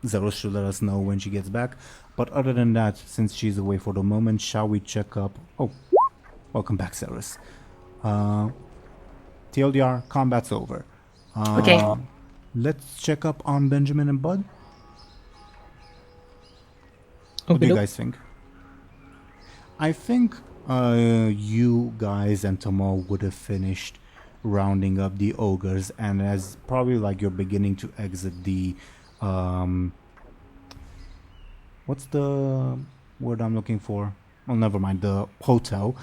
Zelris should let us know when she gets back? But other than that, since she's away for the moment, shall we check up? Oh, welcome back, Zelris. TLDR, combat's over. Okay. Let's check up on Benjamin and Buhd. What do you guys think? I think you guys and Tomo would have finished rounding up the ogres, and as probably like you're beginning to exit the what's the word I'm looking for? Oh, never mind. The hotel.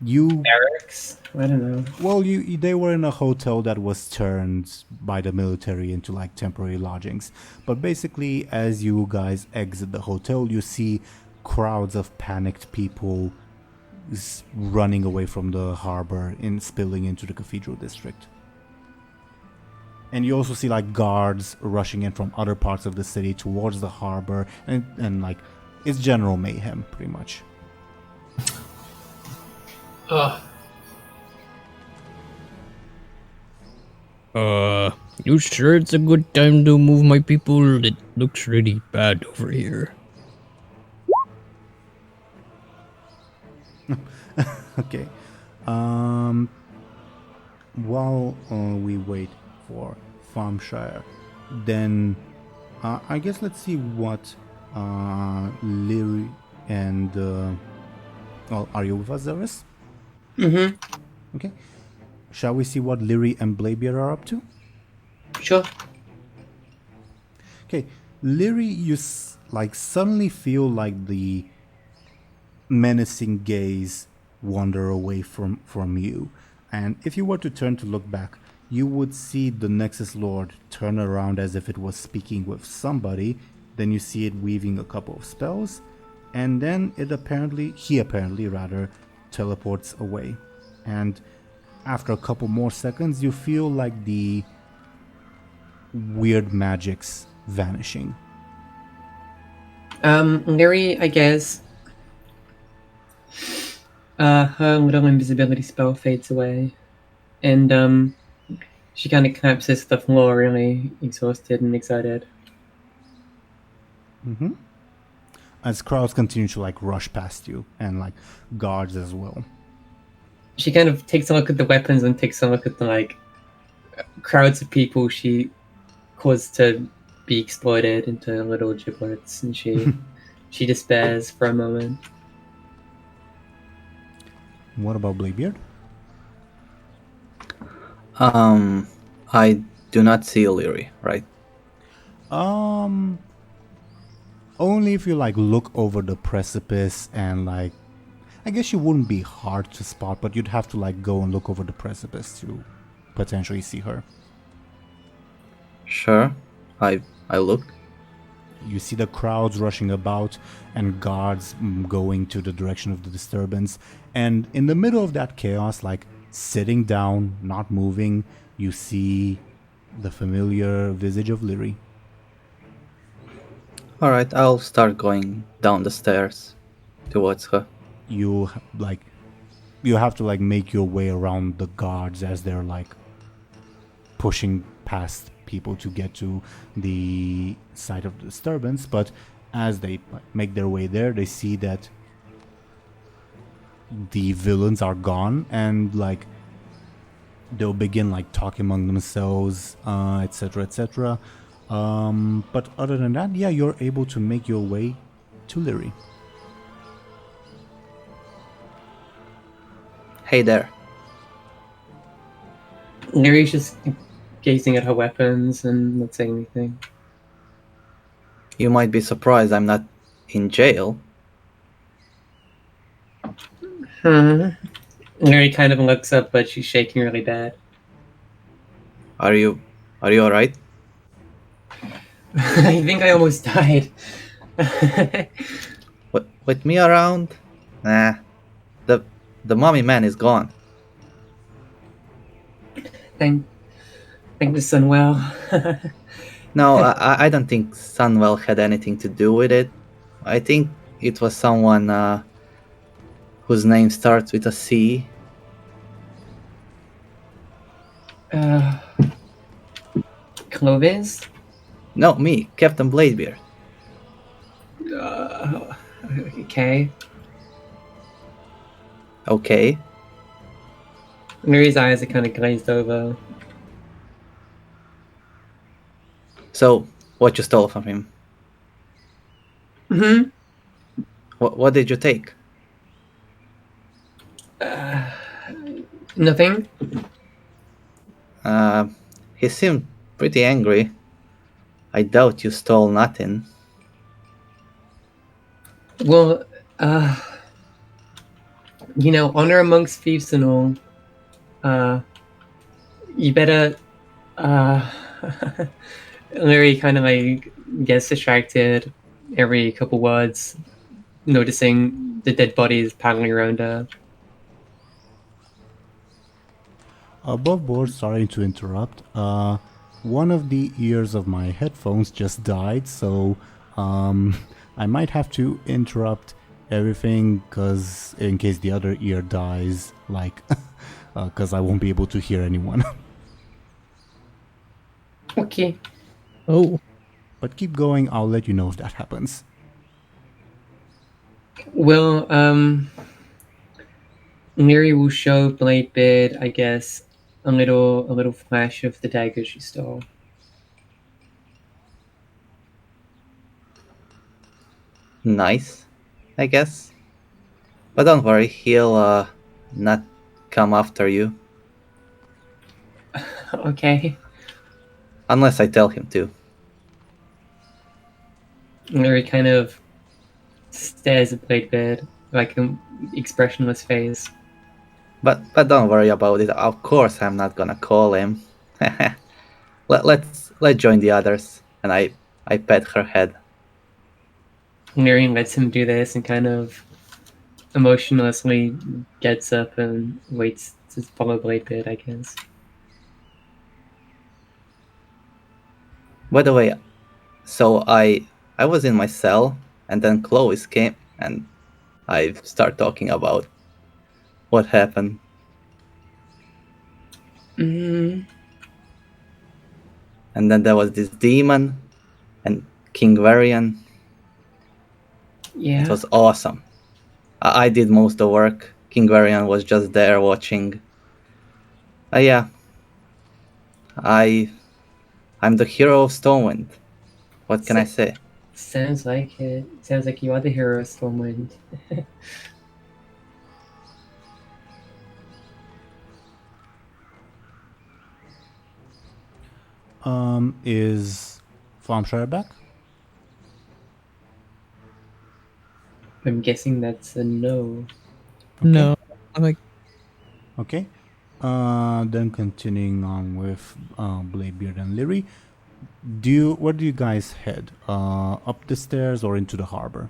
You Barracks? I don't know. well, they were in a hotel that was turned by the military into like temporary lodgings. But basically, as you guys exit the hotel, you see crowds of panicked people running away from the harbor and spilling into the cathedral district. And you also see like guards rushing in from other parts of the city towards the harbor, and like it's general mayhem pretty much. You sure it's a good time to move my people? It looks really bad over here. Okay. While we wait for Thompshire, then I guess let's see what Lyri and well, are you with us, Zelris? Mm-hmm. Okay. Shall we see what Lyri and Bladebeard are up to? Sure. Okay, Lyri, you like suddenly feel like the menacing gaze wander away from you, and if you were to turn to look back, you would see the Nexus Lord turn around as if it was speaking with somebody. Then you see it weaving a couple of spells, and then he apparently teleports away. And after a couple more seconds, you feel like the weird magic's vanishing. Lyri, I guess, her little invisibility spell fades away, and she kind of collapses to the floor, really exhausted and excited. Mm-hmm. As crowds continue to like rush past you, and like guards as well. She kind of takes a look at the weapons and takes a look at the like crowds of people she caused to be exploited into little giblets, and she despairs for a moment. What about Bladebeard? I do not see Lyri, right? Only if you like look over the precipice, and like I guess you wouldn't be hard to spot, but you'd have to like go and look over the precipice to potentially see her. Sure. I look. You see the crowds rushing about and guards going to the direction of the disturbance, and in the middle of that chaos, like sitting down, not moving, you see the familiar visage of Lyri. Alright, I'll start going down the stairs towards her. You you have to make your way around the guards as they're pushing past people to get to the site of the disturbance, but as they make their way there, they see that the villains are gone, and they'll begin talking among themselves, etc, etc. But other than that, yeah, you're able to make your way to Lyri. Hey there. Lyri's just gazing at her weapons and not saying anything. You might be surprised I'm not in jail. Lyri kind of looks up, but she's shaking really bad. Are you alright? I think I almost died. With me around? Nah. The mummy man is gone. Thank the Sunwell. No, I don't think Sunwell had anything to do with it. I think it was someone whose name starts with a C. Clovis? No, me, Captain Bladebeard. Okay. Okay. Lyri's eyes are kind of glazed over. So, what you stole from him? Mm-hmm. What did you take? Nothing? He seemed pretty angry. I doubt you stole nothing. Well, honor amongst thieves and all. You better, Lyri kind of gets distracted every couple words, noticing the dead bodies paddling around her. Above board, sorry to interrupt. One of the ears of my headphones just died, so I might have to interrupt everything because in case the other ear dies, because I won't be able to hear anyone. Okay. Oh, But keep going, I'll let you know if that happens. Well, Lyri will show Bladebeard, I guess, a little flash of the dagger she stole. Nice, I guess. But don't worry, he'll not come after you. Okay. Unless I tell him to. Lyri kind of stares at Bladebeard, an expressionless face. But don't worry about it. Of course I'm not gonna call him. Let's join the others. And I pat her head. Lyri lets him do this and kind of emotionlessly gets up and waits to follow Bladebeard, I guess. By the way, so I was in my cell, and then Chloe came, and I start talking about what happened. Mm-hmm. And then there was this demon, and King Varian. Yeah. It was awesome. I did most of the work. King Varian was just there watching. Yeah. I'm the hero of Stormwind. What can I say? Sounds like it. Sounds like you are the hero of Stormwind. Is Thompshire back? I'm guessing that's a no. no. I'm Okay. Then continuing on with Bladebeard and Lyri. Where do you guys head? Up the stairs or into the harbor?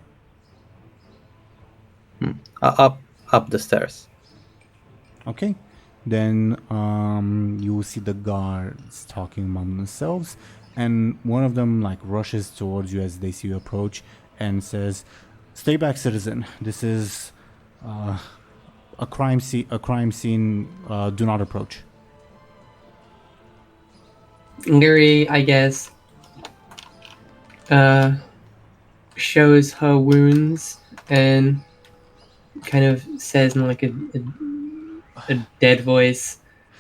Up the stairs. Okay. Then you will see the guards talking among themselves, and one of them like rushes towards you as they see you approach and says, "Stay back, citizen. This is a crime scene. Do not approach." Lyri, I guess, shows her wounds and kind of says in like a dead voice,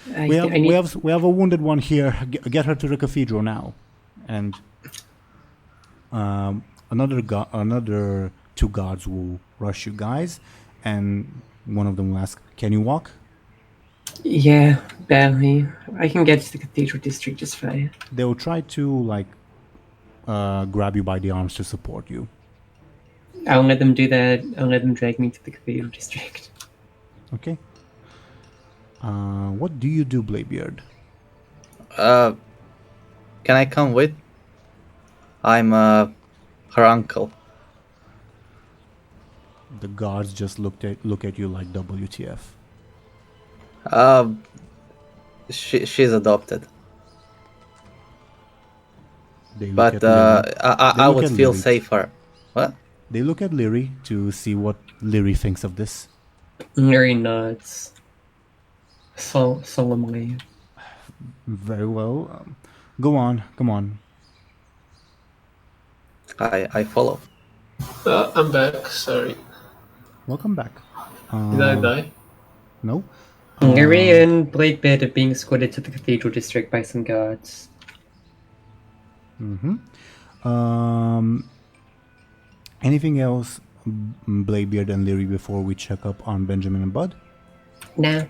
We have a wounded one here. Get her to the cathedral now. And another two guards will rush you guys, and one of them will ask, "Can you walk?" Yeah, barely. I can get to the cathedral district just fine. They will try to like grab you by the arms to support you. I'll let them do that. I'll let them drag me to the cathedral district. Okay. What do you do, Bladebeard? Can I come with? I'm her uncle. The guards just look at you like WTF. She's adopted. They look But at Lyri. I look would at feel Lyri. safer. What? They look at Lyri to see what Lyri thinks of this. Lyri nods. Solemnly. Very well. Go on. Come on. I follow. I'm back. Sorry. Welcome back. Did I die? No. Lyri and Bladebeard are being escorted to the cathedral district by some guards. Anything else, Bladebeard and Lyri, before we check up on Benjamin and Buhd? Nah.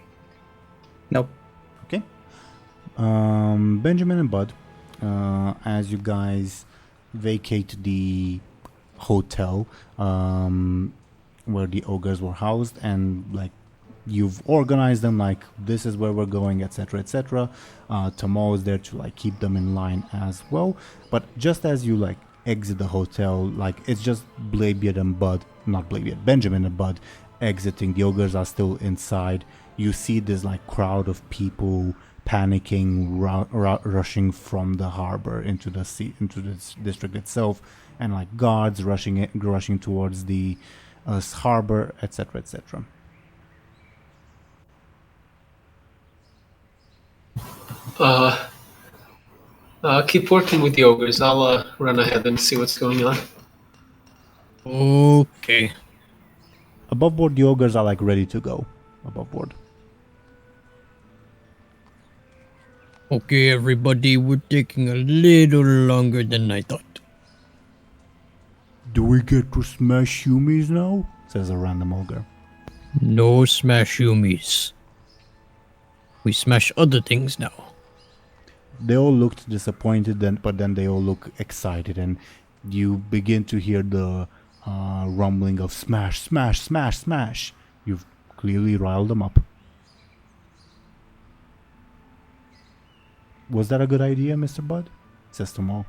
Nope. Okay. Benjamin and Buhd, as you guys vacate the hotel where the ogres were housed, and like you've organized them, like this is where we're going, etc., etc. Tamo is there to like keep them in line as well. But just as you like exit the hotel, like it's just Bladebeard and Buhd, not Bladebeard, Benjamin and Buhd exiting. The ogres are still inside. You see this like crowd of people panicking, rushing from the harbor into the sea, into this district itself, and like guards rushing towards the harbor, etc., etc. Keep working with the ogres. I'll run ahead and see what's going on. Okay. Above board, the ogres are like ready to go. Above board. Okay, everybody, we're taking a little longer than I thought. Do we get to smash Yumis now? Says a random ogre. No smash yumis. We smash other things now. They all looked disappointed, but then they all look excited, and you begin to hear the rumbling of smash, smash, smash, smash. You've clearly riled them up. Was that a good idea, Mr. Buhd? Says Tomo.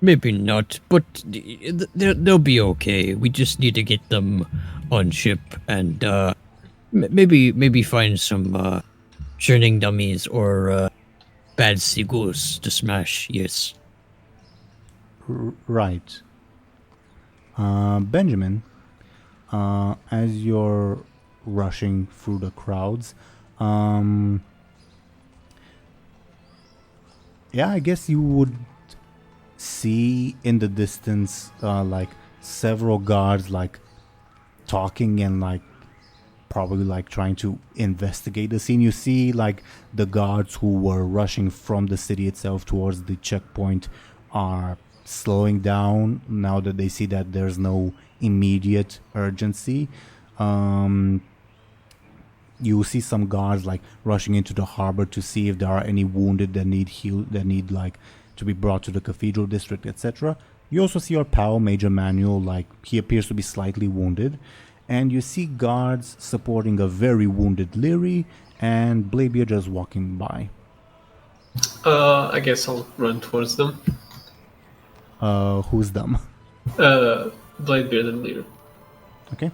Maybe not, but they'll be okay. We just need to get them on ship and maybe find some churning dummies or bad seagulls to smash. Yes. Right. Benjamin, as you're rushing through the crowds, yeah, I guess you would see in the distance like several guards like talking and like probably like trying to investigate the scene. You see like the guards who were rushing from the city itself towards the checkpoint are slowing down now that they see that there's no immediate urgency. You see some guards like rushing into the harbor to see if there are any wounded that need healed, that need like to be brought to the cathedral district, etc. You also see your pal Major Manuel, like he appears to be slightly wounded, and you see guards supporting a very wounded Lyri and Bladebeard just walking by. I guess I'll run towards them. Who's them? Bladebeard and Lyri. Okay.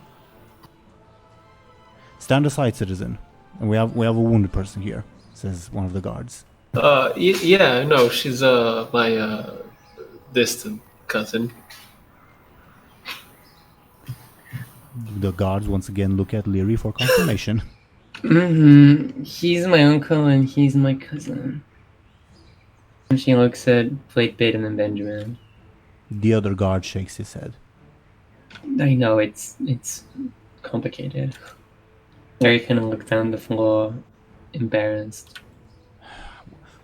Stand aside, citizen. And we have a wounded person here, says one of the guards. Yeah, no, she's my distant cousin. The guards once again look at Lyri for confirmation. He's my uncle and he's my cousin. And she looks at Bladebeard and then Benjamin. The other guard shakes his head. I know it's complicated. Larry kind of looked down the floor, embarrassed.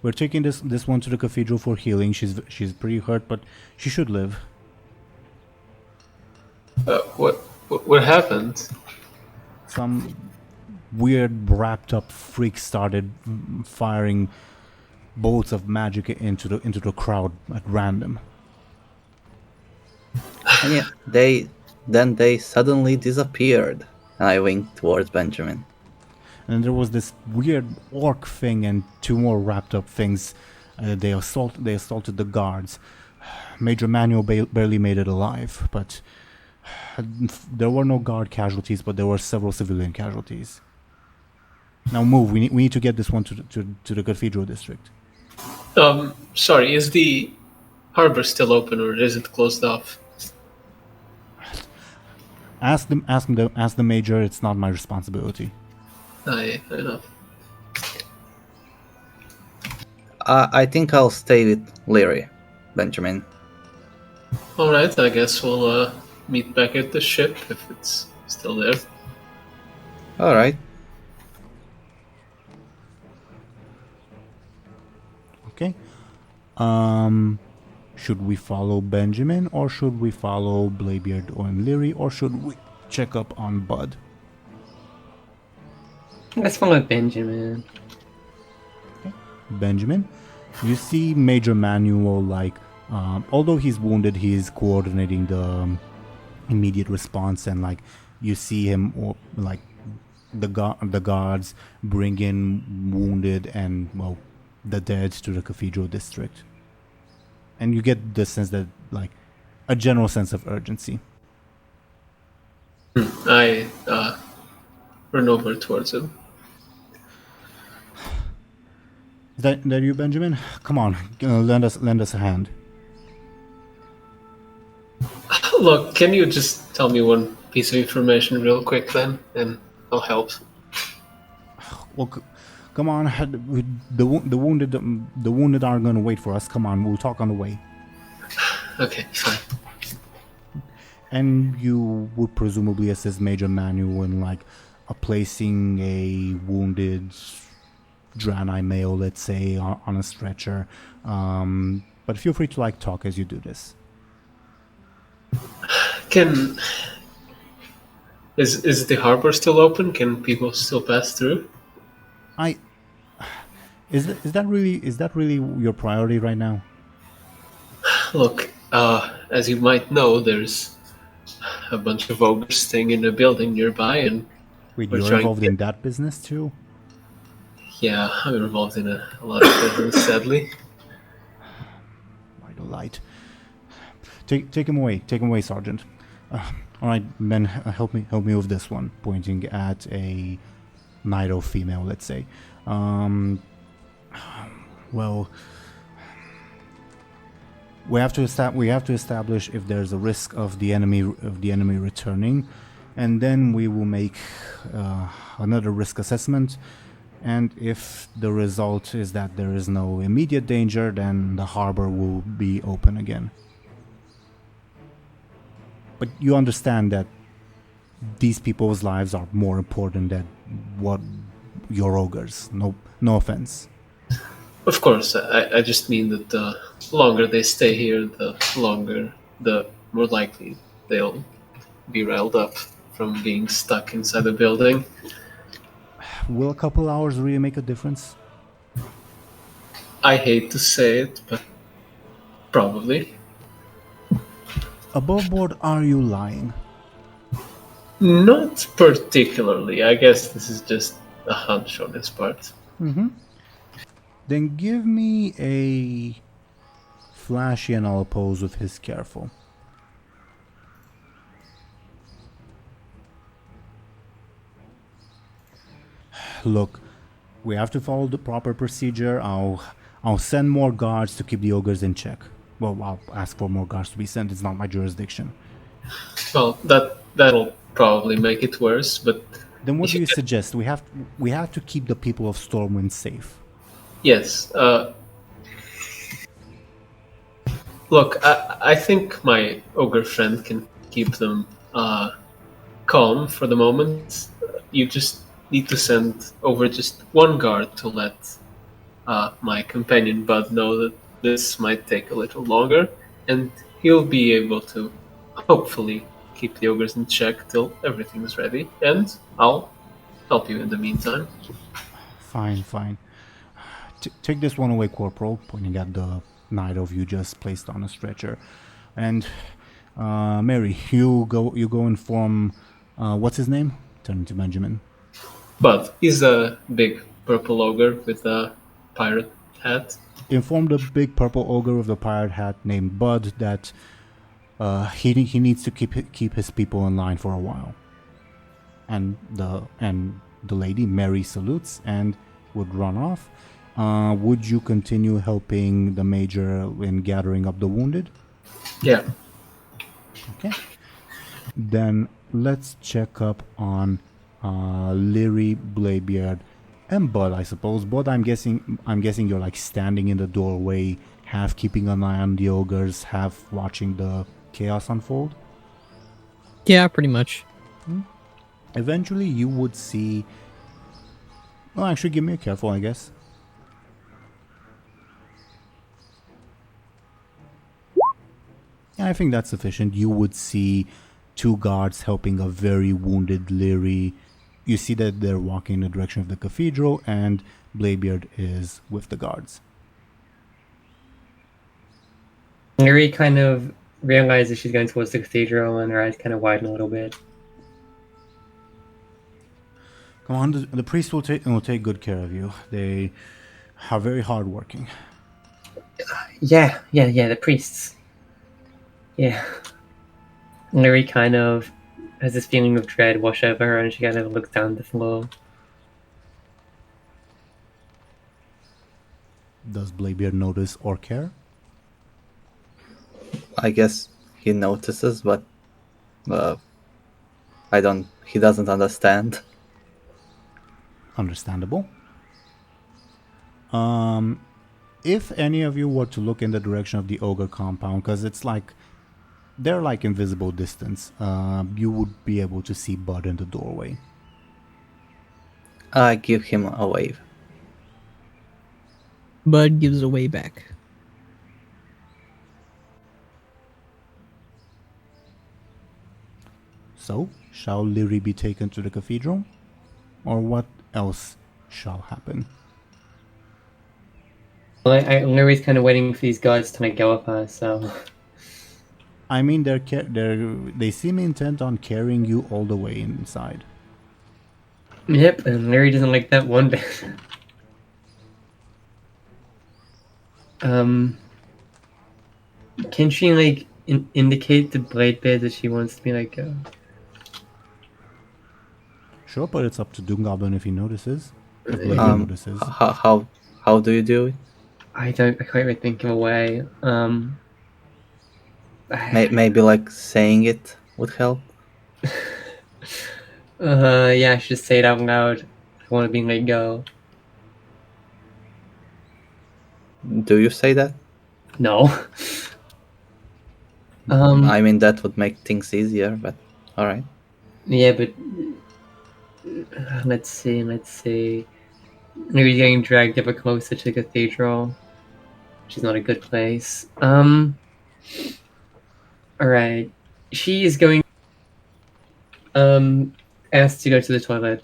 We're taking this one to the cathedral for healing. She's pretty hurt, but she should live. What happened? Some weird wrapped up freak started firing bolts of magic into the crowd at random. And yeah, they suddenly disappeared. And I winked towards Benjamin. And there was this weird orc thing and two more wrapped up things. They assaulted the guards. Major Manuel barely made it alive, but there were no guard casualties, but there were several civilian casualties. Now move. We need to get this one to the cathedral district. Sorry, is the harbor still open or is it closed off? Ask the major. It's not my responsibility. I know. I think I'll stay with Lyri, Benjamin. Alright, I guess we'll meet back at the ship if it's still there. Alright. Okay. Should we follow Benjamin or should we follow Bladebeard or Lyri or should we check up on Buhd? Let's follow Benjamin. Okay. Benjamin, you see Major Manuel although he's wounded, he's coordinating the immediate response and you see him the guards bring in wounded and the dead to the cathedral district. And you get the sense that, a general sense of urgency. I run over towards him. Is that you, Benjamin? Come on, lend us a hand. Look, can you just tell me one piece of information real quick then, and I'll help. Well, come on, the wounded aren't going to wait for us. Come on, we'll talk on the way. Okay, fine. And you would presumably assist Major Manuel in placing a wounded Draenei male, let's say, on a stretcher. But feel free to talk as you do this. Is the harbor still open? Can people still pass through? Is that really your priority right now? Look, as you might know, there's a bunch of ogres staying in a building nearby, and wait, you're involved in that business too? Yeah, I'm involved in a lot of business, sadly. By the light. Take him away, Sergeant. All right, Ben, help me with this one. Pointing at a Nido female, let's say. Well, we have to establish if there's a risk of the enemy returning, and then we will make another risk assessment. And if the result is that there is no immediate danger, then the harbor will be open again. But you understand that these people's lives are more important than what your ogres. No offense. Of course, I just mean that the longer they stay here, the more likely they'll be riled up from being stuck inside the building. Will a couple hours really make a difference? I hate to say it, but probably. Above board, are you lying? Not particularly. I guess this is just a hunch on his part. Mm-hmm. Then give me a flashy and I'll oppose with his careful. look, we have to follow the proper procedure. I'll send more guards to keep the ogres in check. Well, I'll ask for more guards to be sent. It's not my jurisdiction. Well, that'll probably make it worse, but Then what do you suggest? We have to keep the people of Stormwind safe. yes. Look, I think my ogre friend can keep them calm for the moment. You just need to send over just one guard to let my companion Buhd know that this might take a little longer, and he'll be able to hopefully keep the ogres in check till everything's ready, and I'll help you in the meantime. Fine. Take this one away, Corporal, pointing at the knight of you just placed on a stretcher. And Mary, you go inform what's his name? Turning to Benjamin. But he's a big purple ogre with a pirate hat. Inform the big purple ogre with the pirate hat named Buhd that he needs to keep his people in line for a while. And the lady Mary salutes and would run off. Would you continue helping the major in gathering up the wounded? Yeah. Okay. Then let's check up on Lyri, Bladebeard, and Buhd, I suppose. Buhd, I'm guessing you're like standing in the doorway, half keeping an eye on the ogres, half watching the chaos unfold. Yeah, pretty much. Eventually, you would see. Oh, actually, give me a careful, I guess. Yeah, I think that's sufficient. You would see two guards helping a very wounded Lyri. You see that they're walking in the direction of the cathedral, and Bladebeard is with the guards. Lyri kind of realizes she's going towards the cathedral, and her eyes kind of widen a little bit. Come on, the priest will take good care of you. They are very hardworking. Yeah, the priests. Yeah. Lyri kind of has this feeling of dread wash over her, and she kind of looks down the floor. Does Bladebeard notice or care? I guess he notices, but he doesn't understand. Understandable. If any of you were to look in the direction of the ogre compound, because they're like invisible distance, you would be able to see Buhd in the doorway. I give him a wave. Buhd gives away back. So, shall Lyri be taken to the cathedral? Or what else shall happen? Well, Lyri's kind of waiting for these guards to go with her, so... I mean, they seem intent on carrying you all the way inside. Yep, and Lyri doesn't like that one bit. Can she, indicate to Bladebeard that she wants to be, Sure, but it's up to DoomGoblin if he notices. If Bladebeard notices. How do you do it? I can't really think of a way. Maybe saying it would help. Yeah, I should just say it out loud. I want to be let go. Do you say that? No. I mean, that would make things easier, but alright. Yeah, but let's see. Maybe getting dragged ever closer to the cathedral, which is not a good place. Alright. She is going asked to go to the toilet.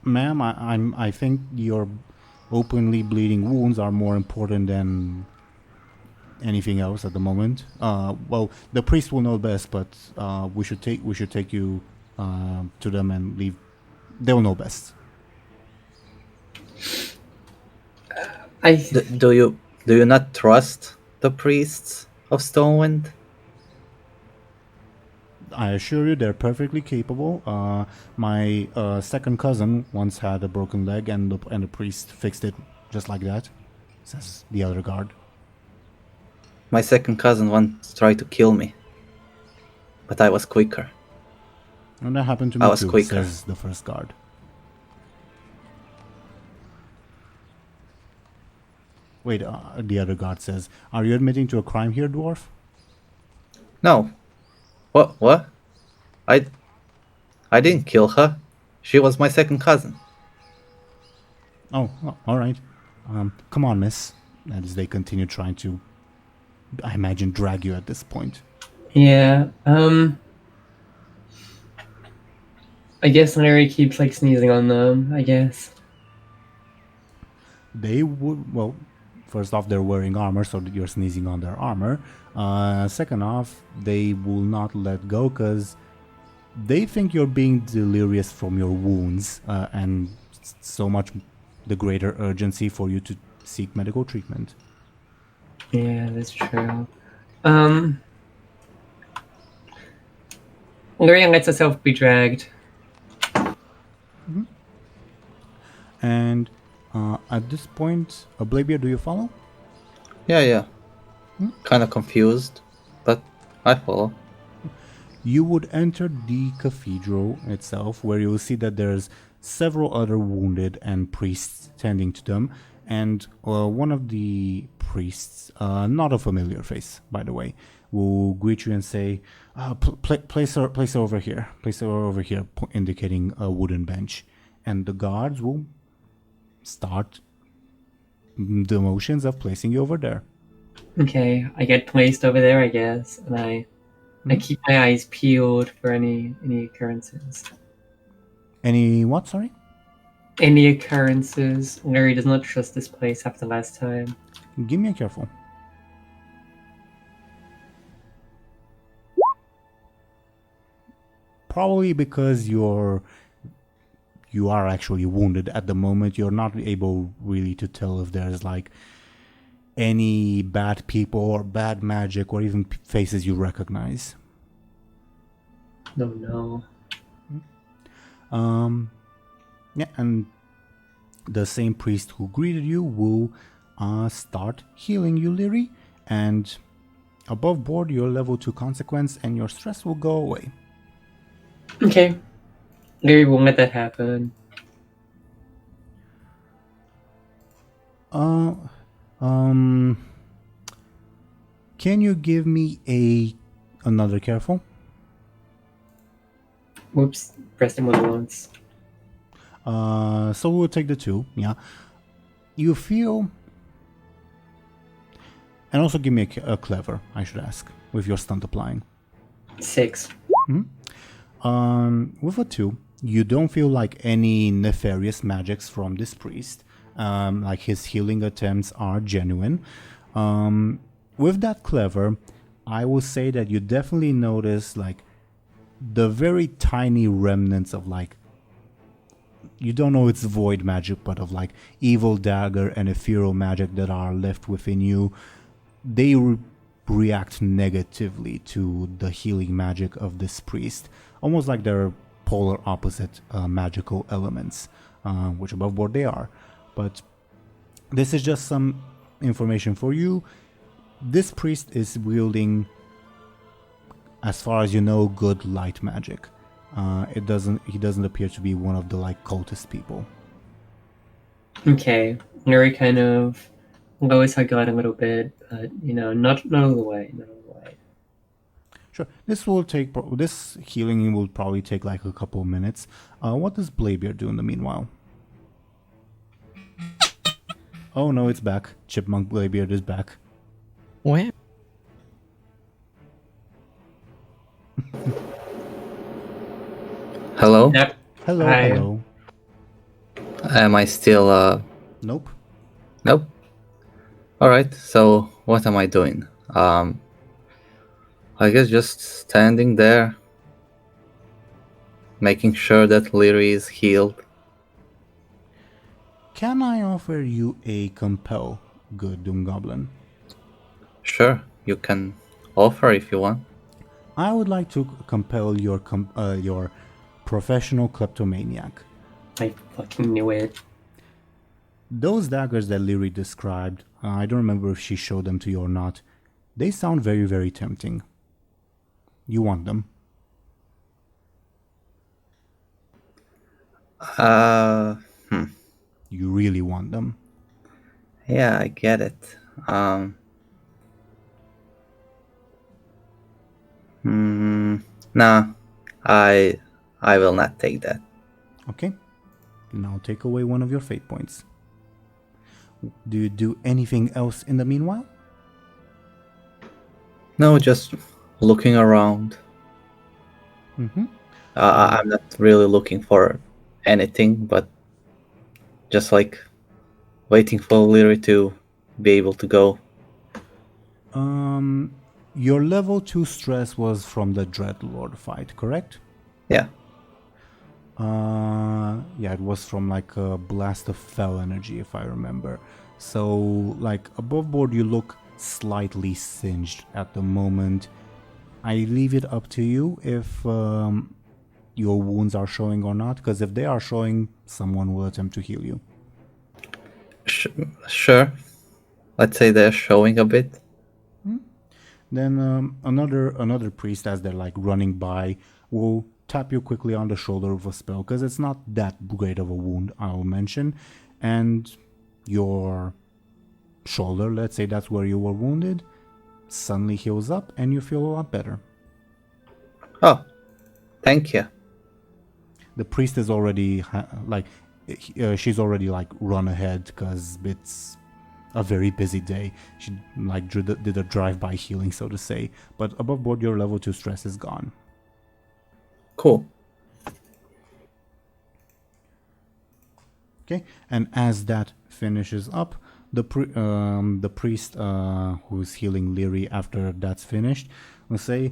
Ma'am, I think your openly bleeding wounds are more important than anything else at the moment. Well, the priest will know best, but we should take you to them and leave. They'll know best. Do you not trust the priests of Stormwind? I assure you, they're perfectly capable. My second cousin once had a broken leg, and the priest fixed it just like that, says the other guard. My second cousin once tried to kill me, but I was quicker. And that happened to I me was too, quicker. says the first guard. Wait, the other guard says, "Are you admitting to a crime here, dwarf?" No. What? I didn't kill her. She was my second cousin. Oh, all right. Come on, miss. And as they continue trying to, I imagine, drag you at this point. Yeah. I guess Lyri keeps like sneezing on them. I guess. They would, well, first off, they're wearing armor, so that you're sneezing on their armor. Second off, they will not let go because they think you're being delirious from your wounds, and so much the greater urgency for you to seek medical treatment. Yeah, that's true. Lyri lets herself be dragged. And at this point, Bladebeard, do you follow? Yeah. Kind of confused, but I follow. You would enter the cathedral itself, where you will see that there's several other wounded and priests tending to them, and one of the priests, not a familiar face, by the way, will greet you and say, place her over here, indicating a wooden bench, and the guards will start the motions of placing you over there. Okay, I get placed over there, I guess, and I keep my eyes peeled for any occurrences. Any what, sorry? Any occurrences. Lyri does not trust this place after last time. Give me a careful. Probably because you are actually wounded at the moment, you're not able really to tell if there's like any bad people or bad magic or even faces you recognize. No. Yeah, and the same priest who greeted you will start healing you, Lyri, and above board your level 2 consequence and your stress will go away. Okay. Lyri won't let that happen. Can you give me another careful? Whoops, pressed him more than once. So we'll take the 2, yeah. You feel... And also give me a clever, I should ask, with your stunt applying. 6. With a 2, you don't feel like any nefarious magics from this priest. Like his healing attempts are genuine. With that clever, I will say that you definitely notice like the very tiny remnants of like, you don't know it's void magic, but of like evil dagger and ephemeral magic that are left within you. They react negatively to the healing magic of this priest, almost like they're polar opposite magical elements, which above board they are. But this is just some information for you. This priest is wielding, as far as you know, good light magic. He doesn't appear to be one of the like cultist people. Okay. Lyri kind of lowers her guard a little bit, but not all the way. Sure. This healing will probably take like a couple of minutes. What does Bladebeard do in the meanwhile? Oh no, it's back. Chipmunk Bladebeard is back. What? Hello? Yep. Hello, Hi. hello. Am I still, Nope. Nope. Alright, so what am I doing? I guess just standing there, making sure that Lyri is healed. Can I offer you a compel, good DoomGoblin? Sure, you can offer if you want. I would like to compel your professional kleptomaniac. I fucking knew it. Those daggers that Lyri described, I don't remember if she showed them to you or not. They sound very, very tempting. You want them? You really want them? Yeah, I get it. Nah, I will not take that. Okay. Now take away one of your fate points. Do you do anything else in the meanwhile? No, just looking around. Mm-hmm. I'm not really looking for anything, but just like waiting for Lyri to be able to go. Your level 2 stress was from the Dreadlord fight, correct? Yeah. Yeah, it was from like a blast of fell energy, if I remember. So, like, above board, you look slightly singed at the moment. I leave it up to you if your wounds are showing or not, because if they are showing, someone will attempt to heal you. Sure. Let's say they're showing a bit. Then another priest, as they're like running by, will tap you quickly on the shoulder with a spell, because it's not that great of a wound, I'll mention. And your shoulder, let's say that's where you were wounded, suddenly heals up and you feel a lot better. Oh, thank you. The priest is already she's already like run ahead because it's a very busy day. She like did a drive-by healing, so to say. But above board, your level 2 stress is gone. Cool. Okay, and as that finishes up, the priest who's healing Lyri after that's finished will say,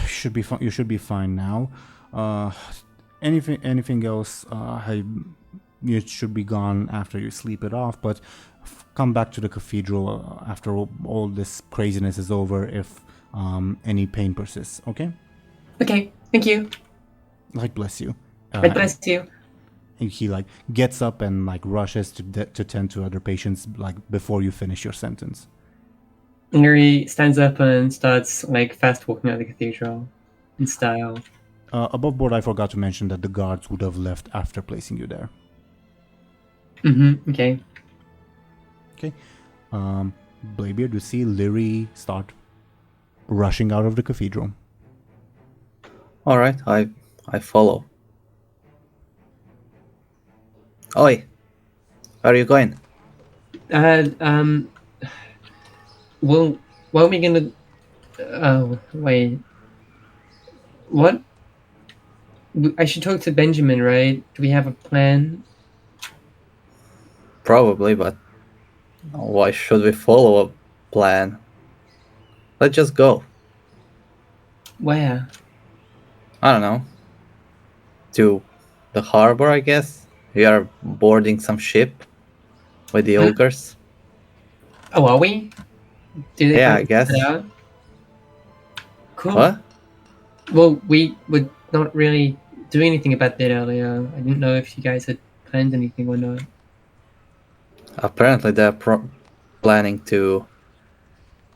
"Should be fine. You should be fine now. Anything else? You should be gone after you sleep it off. But come back to the cathedral after all this craziness is over. If any pain persists, okay? Okay, thank you. Like bless you. God bless you. And he like gets up and like rushes to tend to other patients like before you finish your sentence. Lyri stands up and starts like fast walking out of the cathedral in style. Above board, I forgot to mention that the guards would have left after placing you there. Okay. Okay. Bladebeard, you see Lyri start rushing out of the cathedral. All right, I follow. Oi, where are you going? Well, what are we gonna? Oh, wait. What? I should talk to Benjamin, right? Do we have a plan? Probably, but why should we follow a plan? Let's just go. Where? I don't know. To the harbor, I guess. We are boarding some ship with the ogres. Oh, are we? Do they Yeah, I guess. out? Cool. What? Well, we would not really do anything about that earlier. I didn't know if you guys had planned anything or not. Apparently they're planning to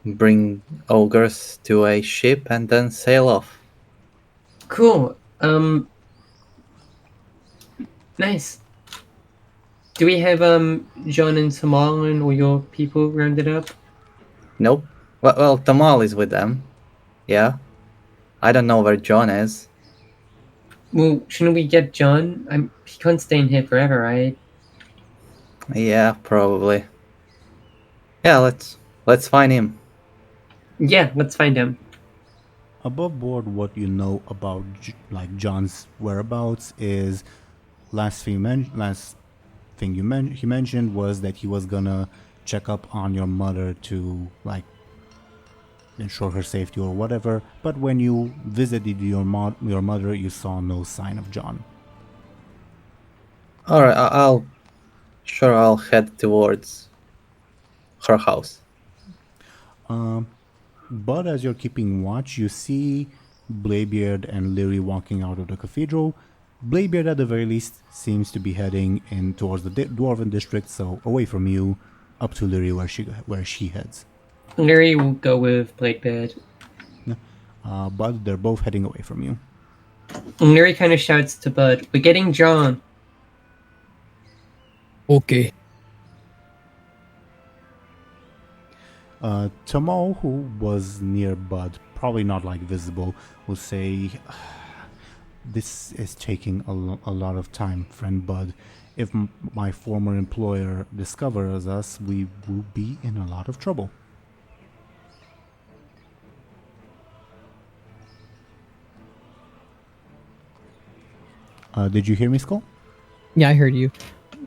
bring ogres to a ship and then sail off. Cool. Nice. Do we have John and Tamal and all your people rounded up? Nope. Well, Tamal is with them. Yeah. I don't know where John is. Well, shouldn't we get John? He can't stay in here forever, right? Yeah, probably. Yeah, let's find him. Yeah, let's find him. Above board, what you know about like John's whereabouts is he mentioned was that he was gonna check up on your mother to like ensure her safety or whatever. But when you visited your mother, you saw no sign of John. All right, I'll head towards her house. But as you're keeping watch, you see Bladebeard and Lyri walking out of the cathedral. Bladebeard, at the very least, seems to be heading in towards the Dwarven district, so away from you, up to Lyri where she heads. Lyri will go with Bladebeard. But they're both heading away from you. And Lyri kind of shouts to Buhd, "We're getting John." Okay. Tomo, who was near Buhd, probably not like visible, will say, "This is taking a lot of time, friend Buhd. If my former employer discovers us, we will be in a lot of trouble." Did you hear me, Skoll? Yeah, I heard you.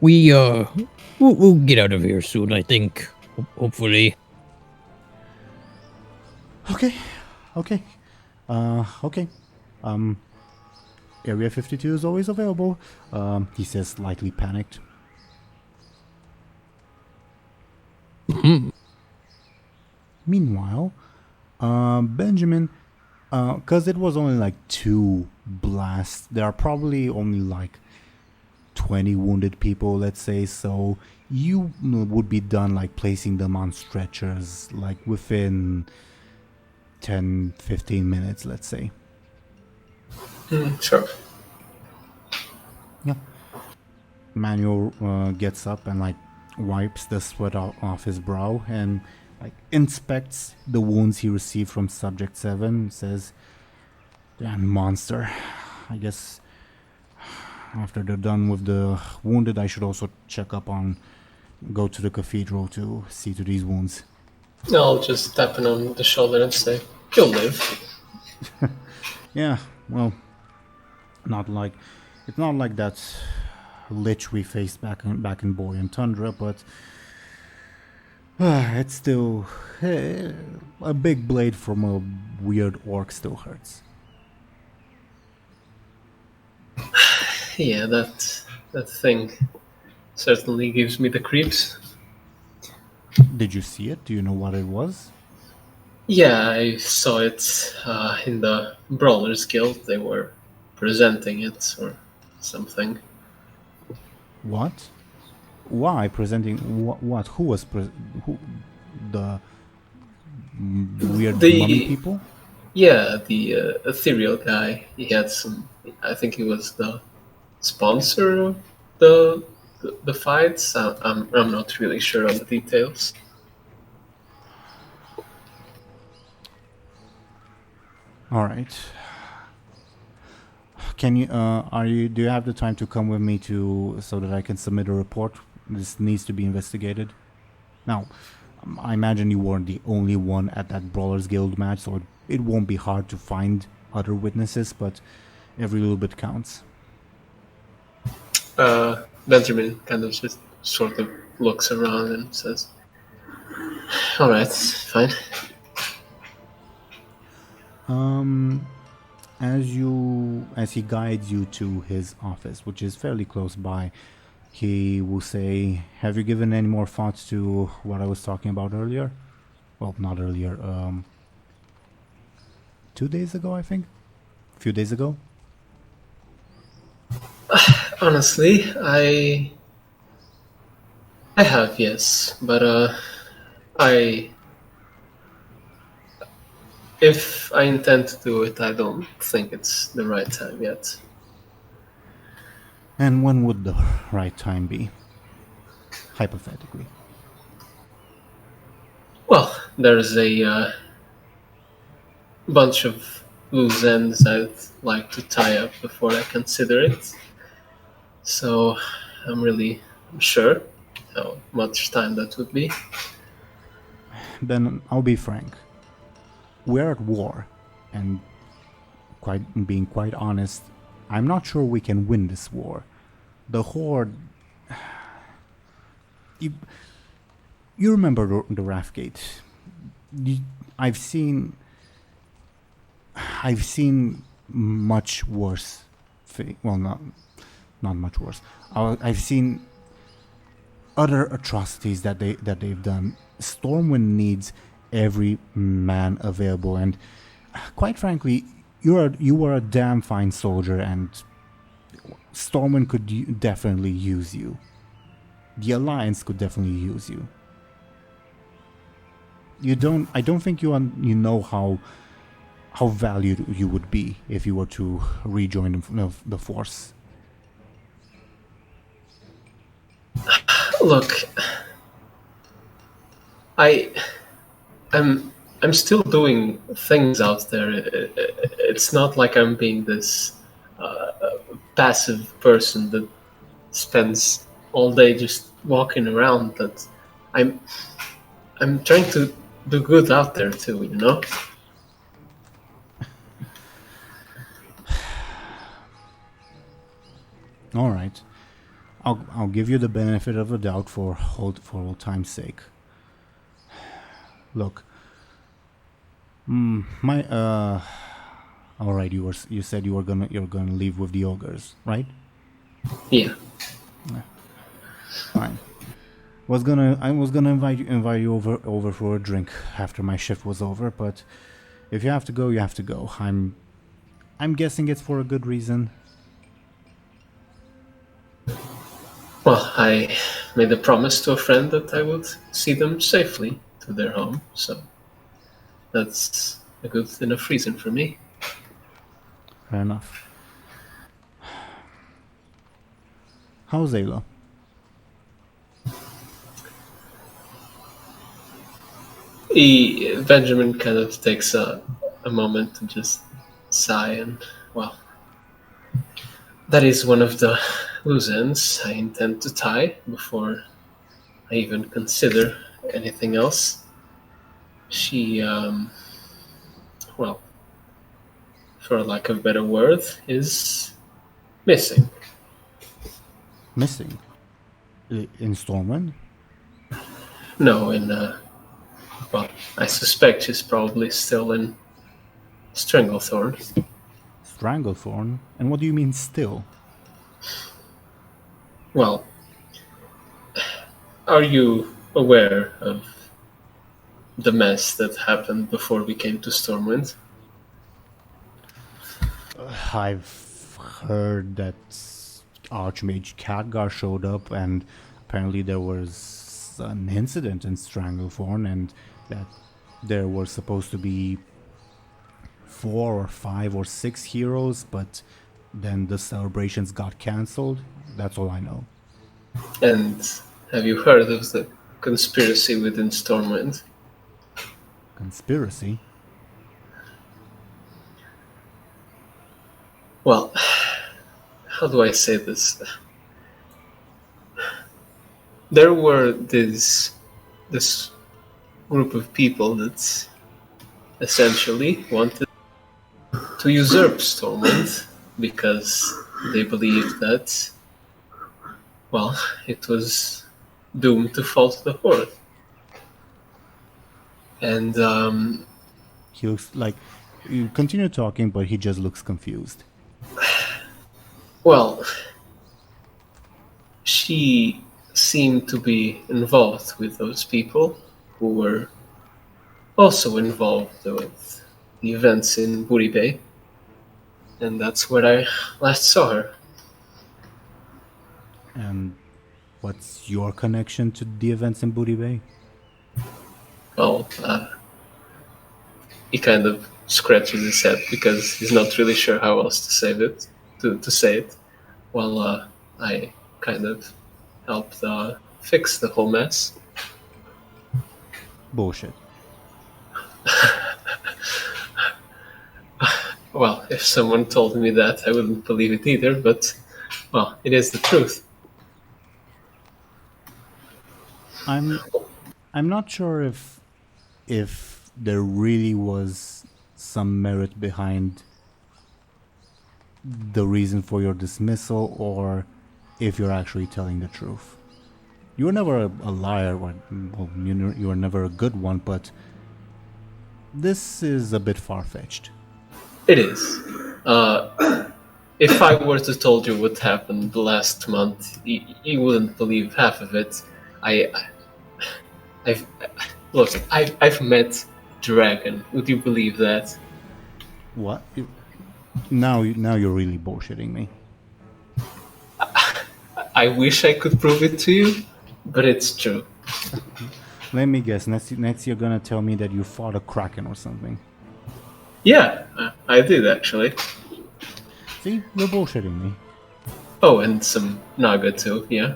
We'll get out of here soon, I think. Hopefully. Okay. Okay. Area 52 is always available. He says, slightly panicked. Meanwhile, Benjamin, because it was only like 2 blasts, there are probably only like 20 wounded people, let's say, so you would be done like placing them on stretchers like within 10-15 minutes, let's say. Sure. Yeah. Manuel gets up and like wipes the sweat off his brow and like inspects the wounds he received from Subject 7. Says, "Damn monster. I guess after they're done with the wounded, I should also go to the cathedral to see to these wounds." I'll just tap him on the shoulder and say, "You'll live." Yeah, well, it's not like that lich we faced back in Boy and Tundra, but it's still a big blade from a weird orc still hurts. Yeah, that thing certainly gives me the creeps. Did you see it? Do you know what it was? Yeah, I saw it in the Brawlers Guild. They were presenting it or something. What? Why presenting what? Who was who? The weird mummy people? Yeah, the ethereal guy. He had some. I think he was the sponsor of the fights. I'm not really sure on the details. All right. Can you? Do you have the time to come with me so that I can submit a report? This needs to be investigated. Now, I imagine you weren't the only one at that Brawlers Guild match, so it won't be hard to find other witnesses, but every little bit counts. Benjamin kind of just sort of looks around and says, "All right, fine." As he guides you to his office, which is fairly close by, he will say, "Have you given any more thoughts to what I was talking about earlier?" Well, not earlier, 2 days ago, I think? A few days ago? Honestly, I have, yes, but if I intend to do it, I don't think it's the right time yet. And when would the right time be? Hypothetically. Well, there's a bunch of loose ends I'd like to tie up before I consider it. So I'm really unsure how much time that would be. Then I'll be frank. We're at war, and being quite honest, I'm not sure we can win this war. The Horde... You remember the Wrathgate? I've seen much worse well, not much worse. I've seen other atrocities that they've done. Stormwind needs every man available, and quite frankly, you are a damn fine soldier, and Stormwind could definitely use you. The Alliance could definitely use you. I don't think you know how valued you would be if you were to rejoin the Force. Look, I'm still doing things out there. It's not like I'm being this passive person that spends all day just walking around. But I'm trying to do good out there too, you know. All right, I'll give you the benefit of the doubt for old time's sake. Look, all right. You said you're gonna leave with the ogres, right? Yeah. Fine. I was gonna invite you over for a drink after my shift was over, but if you have to go, you have to go. I'm guessing it's for a good reason. Well, I made a promise to a friend that I would see them safely to their home, so that's a good enough reason for me. Fair enough. How's Ayla? Benjamin kind of takes a moment to just sigh, and, well, that is one of the loose ends I intend to tie before I even consider anything else. She, well, for lack of a better word, is missing. Missing? In Stormwind? No, well, I suspect she's probably still in Stranglethorn. Stranglethorn? And what do you mean still? Well, are you aware of the mess that happened before we came to Stormwind? I've heard that Archmage Khadgar showed up, and apparently there was an incident in Stranglethorn, and that there were supposed to be 4 or 5 or 6 heroes, but then the celebrations got cancelled. That's all I know. And have you heard of the conspiracy within Stormwind? Conspiracy? Well, how do I say this? There were this group of people that essentially wanted to usurp Stormwind because they believed that, well, it was doomed to fall to the Horde. And, He looks like... You continue talking, but he just looks confused. well, she seemed to be involved with those people who were also involved with the events in Buhd Bay. And that's where I last saw her. And what's your connection to the events in Buhd Bay? Well, he kind of scratches his head because he's not really sure how else to say it. To say it. Well, I kind of helped fix the whole mess. Bullshit. Well, if someone told me that, I wouldn't believe it either, but, well, it is the truth. I'm not sure if there really was some merit behind the reason for your dismissal, or if you're actually telling the truth. You were never a liar, well, you were never a good one, but this is a bit far-fetched. It is. If I were to told you what happened last month, you wouldn't believe half of it. Look, I've met Dragon. Would you believe that? What? Now you're really bullshitting me. I wish I could prove it to you, but it's true. Let me guess. Next you're gonna tell me that you fought a kraken or something. Yeah, I did actually. See, you're bullshitting me. Oh, and some Naga too. Yeah.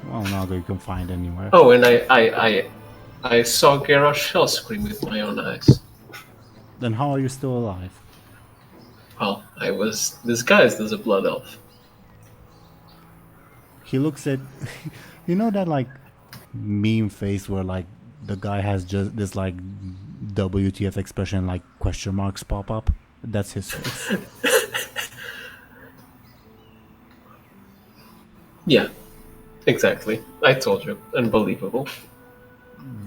Well, Naga you can find anywhere. Oh, and I saw Garrosh Shell scream with my own eyes. Then how are you still alive? Well, I was disguised as a blood elf. He looks at, you know that like meme face where like the guy has just this like WTF expression, like question marks pop up. That's his face. Yeah, exactly. I told you, unbelievable.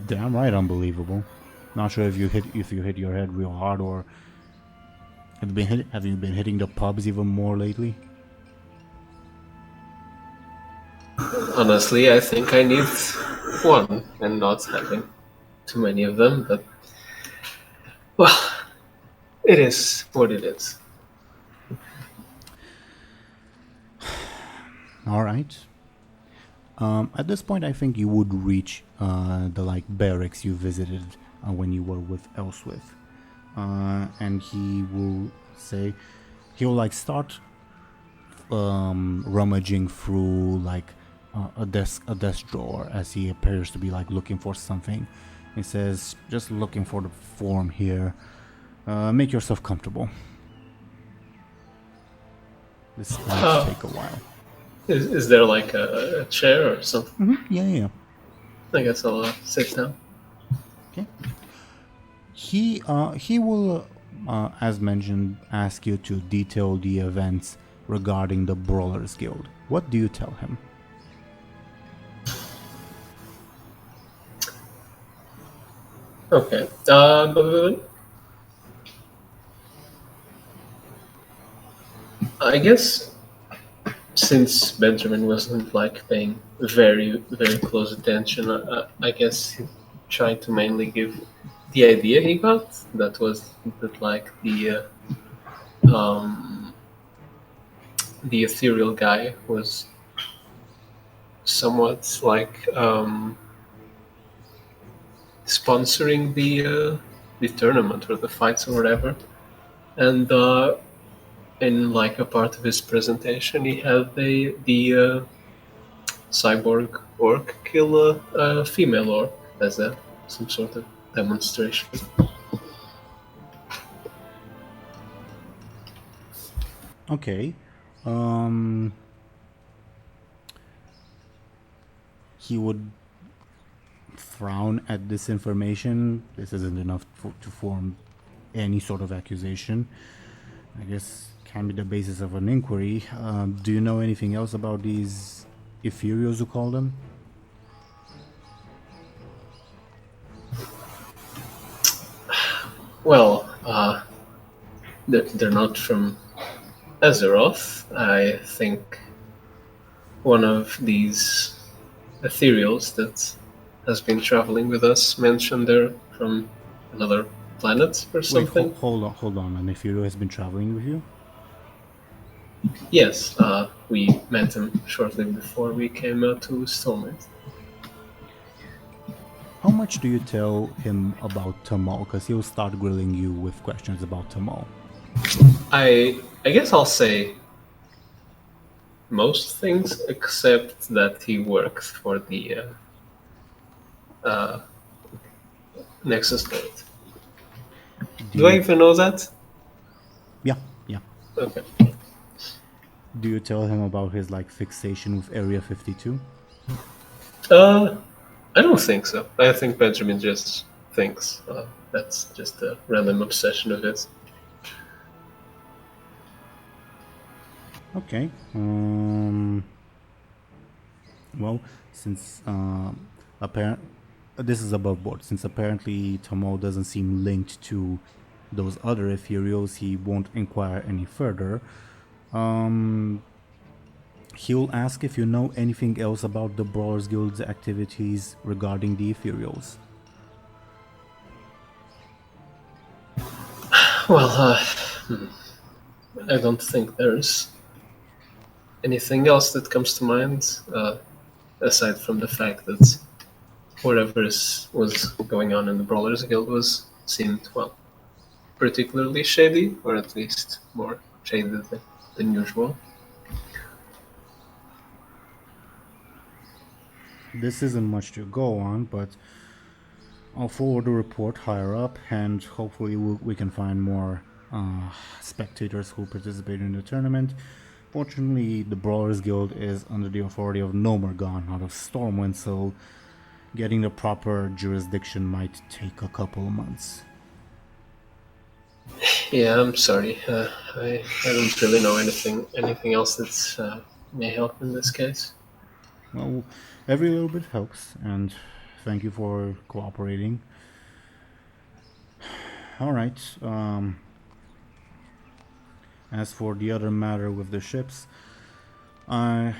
Damn right, unbelievable. Not sure if you hit your head real hard, or have you been hitting the pubs even more lately? Honestly, I think I need one and not having too many of them, but well, it is what it is. All right. At this point, I think you would reach the like barracks you visited when you were with Elswith, and he will say he will like start rummaging through like a desk drawer as he appears to be like looking for something. He says, "Just looking for the form here. Make yourself comfortable. This might take a while." Is there like a chair or something? Mm-hmm. Yeah. I guess I'll sit down. Okay. He will, as mentioned, ask you to detail the events regarding the Brawlers Guild. What do you tell him? Okay. I guess since Benjamin wasn't like paying very, very close attention, I guess he tried to mainly give the idea he got. That was that like the ethereal guy was somewhat like sponsoring the tournament or the fights or whatever, and in like a part of his presentation, he had the cyborg orc kill a female orc as some sort of demonstration. Okay. He would frown at this information. This isn't enough to form any sort of accusation. I guess can be the basis of an inquiry. Do you know anything else about these Ethereals, you call them? Well, they're not from Azeroth. I think one of these ethereals that has been traveling with us mentioned they're from another planet or something. Wait, hold on. An Ethereal has been traveling with you? Yes, we met him shortly before we came out to Stormwind. How much do you tell him about Tamal? Because he'll start grilling you with questions about Tamal. I guess I'll say most things except that he works for the Nexus Gate. Do I even know that? Yeah. Okay. Do you tell him about his like fixation with Area 52? I don't think so. I think Benjamin just thinks that's just a random obsession of his. Okay. Well, since this is above board. Since apparently Tomo doesn't seem linked to those other ethereals, he won't inquire any further. He'll ask if you know anything else about the Brawlers Guild's activities regarding the ethereals. Well, I don't think there's anything else that comes to mind, aside from the fact that whatever was going on in the Brawlers Guild seemed, well, particularly shady, or at least more shady than usual. This isn't much to go on, but I'll forward a report higher up, and hopefully we can find more spectators who participate in the tournament. Fortunately, the Brawlers Guild is under the authority of Nomergon out of Stormwind, so getting the proper jurisdiction might take a couple of months. Yeah, I'm sorry. I don't really know anything else that may help in this case. Well, every little bit helps, and thank you for cooperating. Alright, as for the other matter with the ships, I'll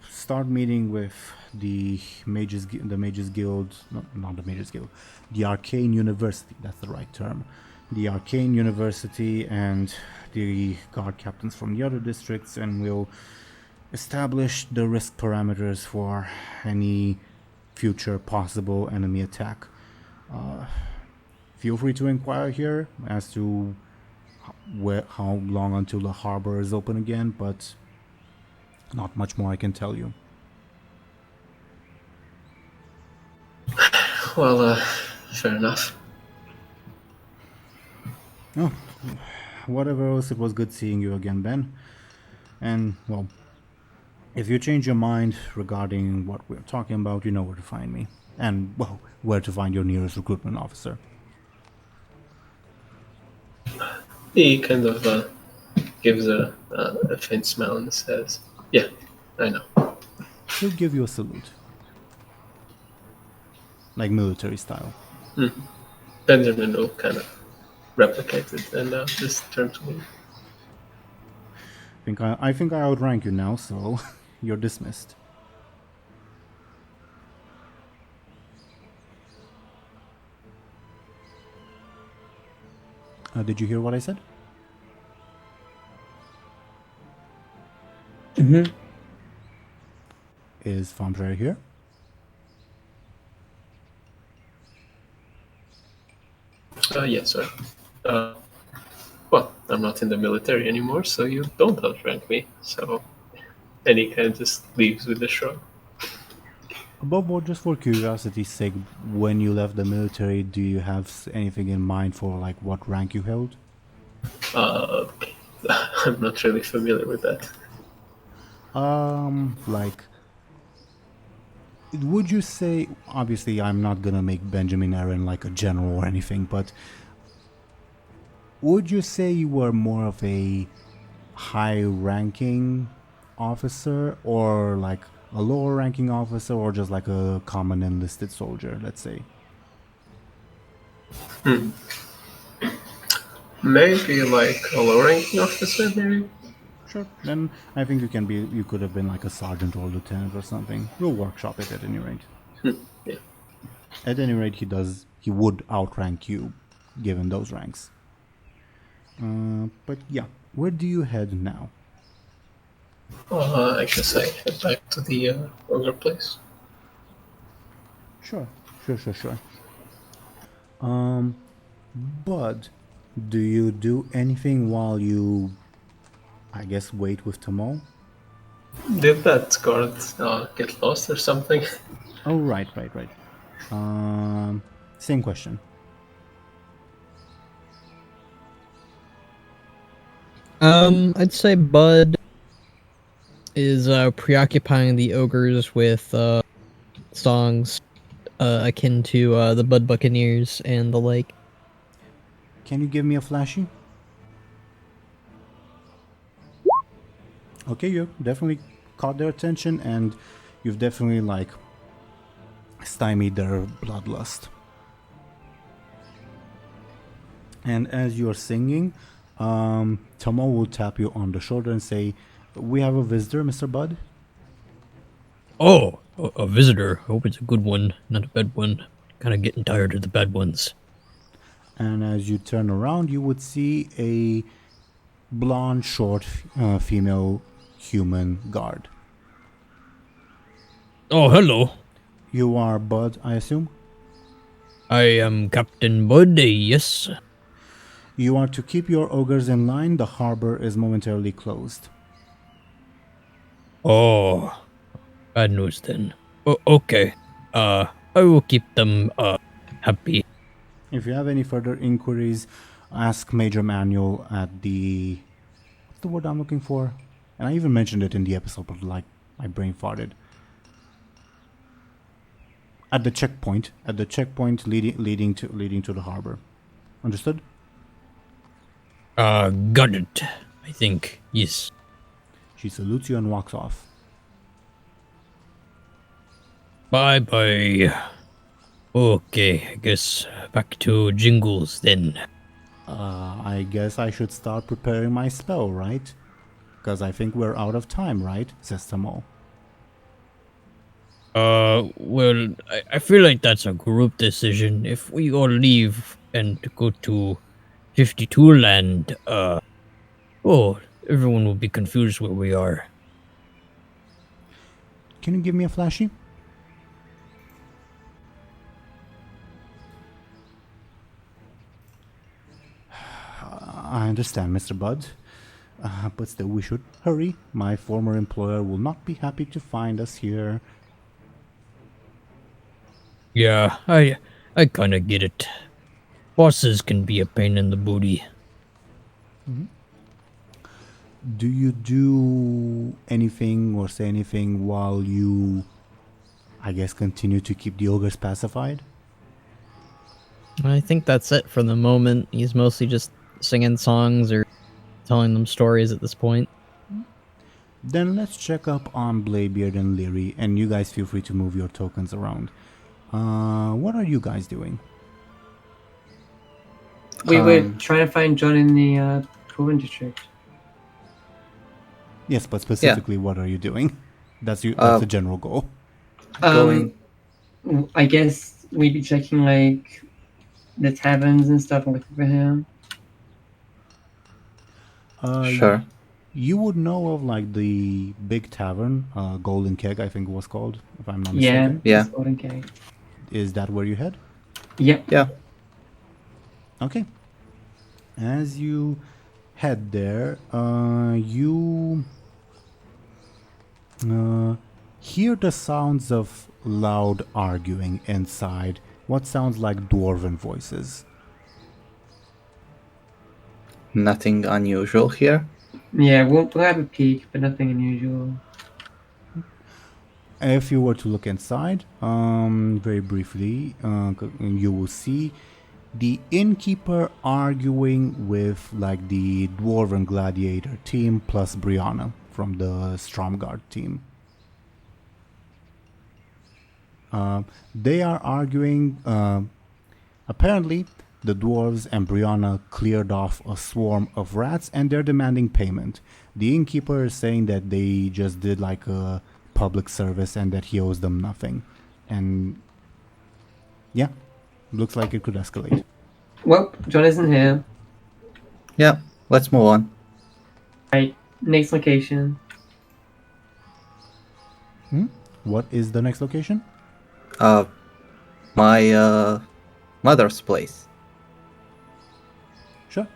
start meeting with the Mages Guild, not the Mages Guild, the Arcane University, that's the right term. The Arcane University and the guard captains from the other districts, and we'll establish the risk parameters for any future possible enemy attack. Feel free to inquire here as to how long until the harbor is open again, but not much more I can tell you. Well, fair enough. Oh, whatever else, it was good seeing you again, Ben. And, well, if you change your mind regarding what we're talking about, you know where to find me. And, well, where to find your nearest recruitment officer. He kind of gives a faint smile and says, "Yeah, I know." He'll give you a salute. Like military style. Benjamin will kind of replicate it and just turn to me. I think I outrank you now, so you're dismissed. Did you hear what I said? Mm-hmm. Is Thompshire here? Yes, sir. Well, I'm not in the military anymore, so you don't outrank me. So, and he kind of just leaves with a shrug. Above all, just for curiosity's sake, when you left the military, do you have anything in mind for like what rank you held? I'm not really familiar with that. Like, would you say, obviously I'm not gonna make Benjamin Aaran like a general or anything, but would you say you were more of a high-ranking officer, or like a lower-ranking officer, or just like a common enlisted soldier, let's say? Maybe like a low-ranking officer, maybe? Sure. Then I think you could have been like a sergeant or lieutenant or something. We'll workshop it at any rate. Yeah. At any rate, he would outrank you, given those ranks. But yeah, where do you head now? I guess I head back to the ogre place. Sure. But do you do anything while you, I guess, wait with Tamo? Did that guard get lost or something? Oh, right. Same question. I'd say Buhd is preoccupying the ogres with songs akin to the Buhd Buccaneers and the like. Can you give me a flashy? Okay, you definitely caught their attention, and you've definitely like stymied their bloodlust. And as you're singing, Tomo will tap you on the shoulder and say, "We have a visitor, Mr. Buhd." Oh, a visitor. Hope it's a good one, not a bad one. Kind of getting tired of the bad ones. And as you turn around, you would see a blonde, short female human guard. Oh, hello. You are Buhd, I assume? I am Captain Buhd, yes. You are to keep your ogres in line. The harbor is momentarily closed. Oh, bad news then. Okay. I will keep them, happy. If you have any further inquiries, ask Major Manuel at the... What's the word I'm looking for? And I even mentioned it in the episode, but like, my brain farted. At the checkpoint. At the checkpoint leading to the harbor. Understood? Got it. I think, yes. She salutes you and walks off. Bye-bye. Okay, I guess back to Jingles then. I guess I should start preparing my spell, right? Because I think we're out of time, right? Says Samo. Well, I feel like that's a group decision. If we all leave and go to 52 land, everyone will be confused where we are. Can you give me a flashy? I understand, Mr. Buhd. But still, we should hurry. My former employer will not be happy to find us here. Yeah, I kinda get it. Bosses can be a pain in the booty. Do you do anything or say anything while you, I guess, continue to keep the ogres pacified? I think that's it for the moment. He's mostly just singing songs or telling them stories at this point. Then let's check up on Bladebeard and Lyri, and you guys feel free to move your tokens around. What are you guys doing? We were trying to find John in the Coven district. Yes, but specifically, what are you doing? That's the general goal. Going. I guess we'd be checking like the taverns and stuff and looking for him. Sure. You would know of like the big tavern, Golden Keg, I think it was called, if I'm not Yeah, mistaken. Yeah. it's Golden Cave. Is that where you head? Yep. Yeah. Okay. As you head there, you hear the sounds of loud arguing inside what sounds like dwarven voices. Nothing unusual here. Yeah, we'll have a peek, but nothing unusual. If you were to look inside, very briefly, you will see the innkeeper arguing with like the dwarven gladiator team plus Brianna from the Stromguard team. They are arguing. Apparently, the dwarves and Brianna cleared off a swarm of rats, and they're demanding payment. The innkeeper is saying that they just did like a public service and that he owes them nothing. And yeah, looks like it could escalate. Well, John isn't here. Yeah, let's move on. Right, next location. What is the next location? My mother's place. Sure.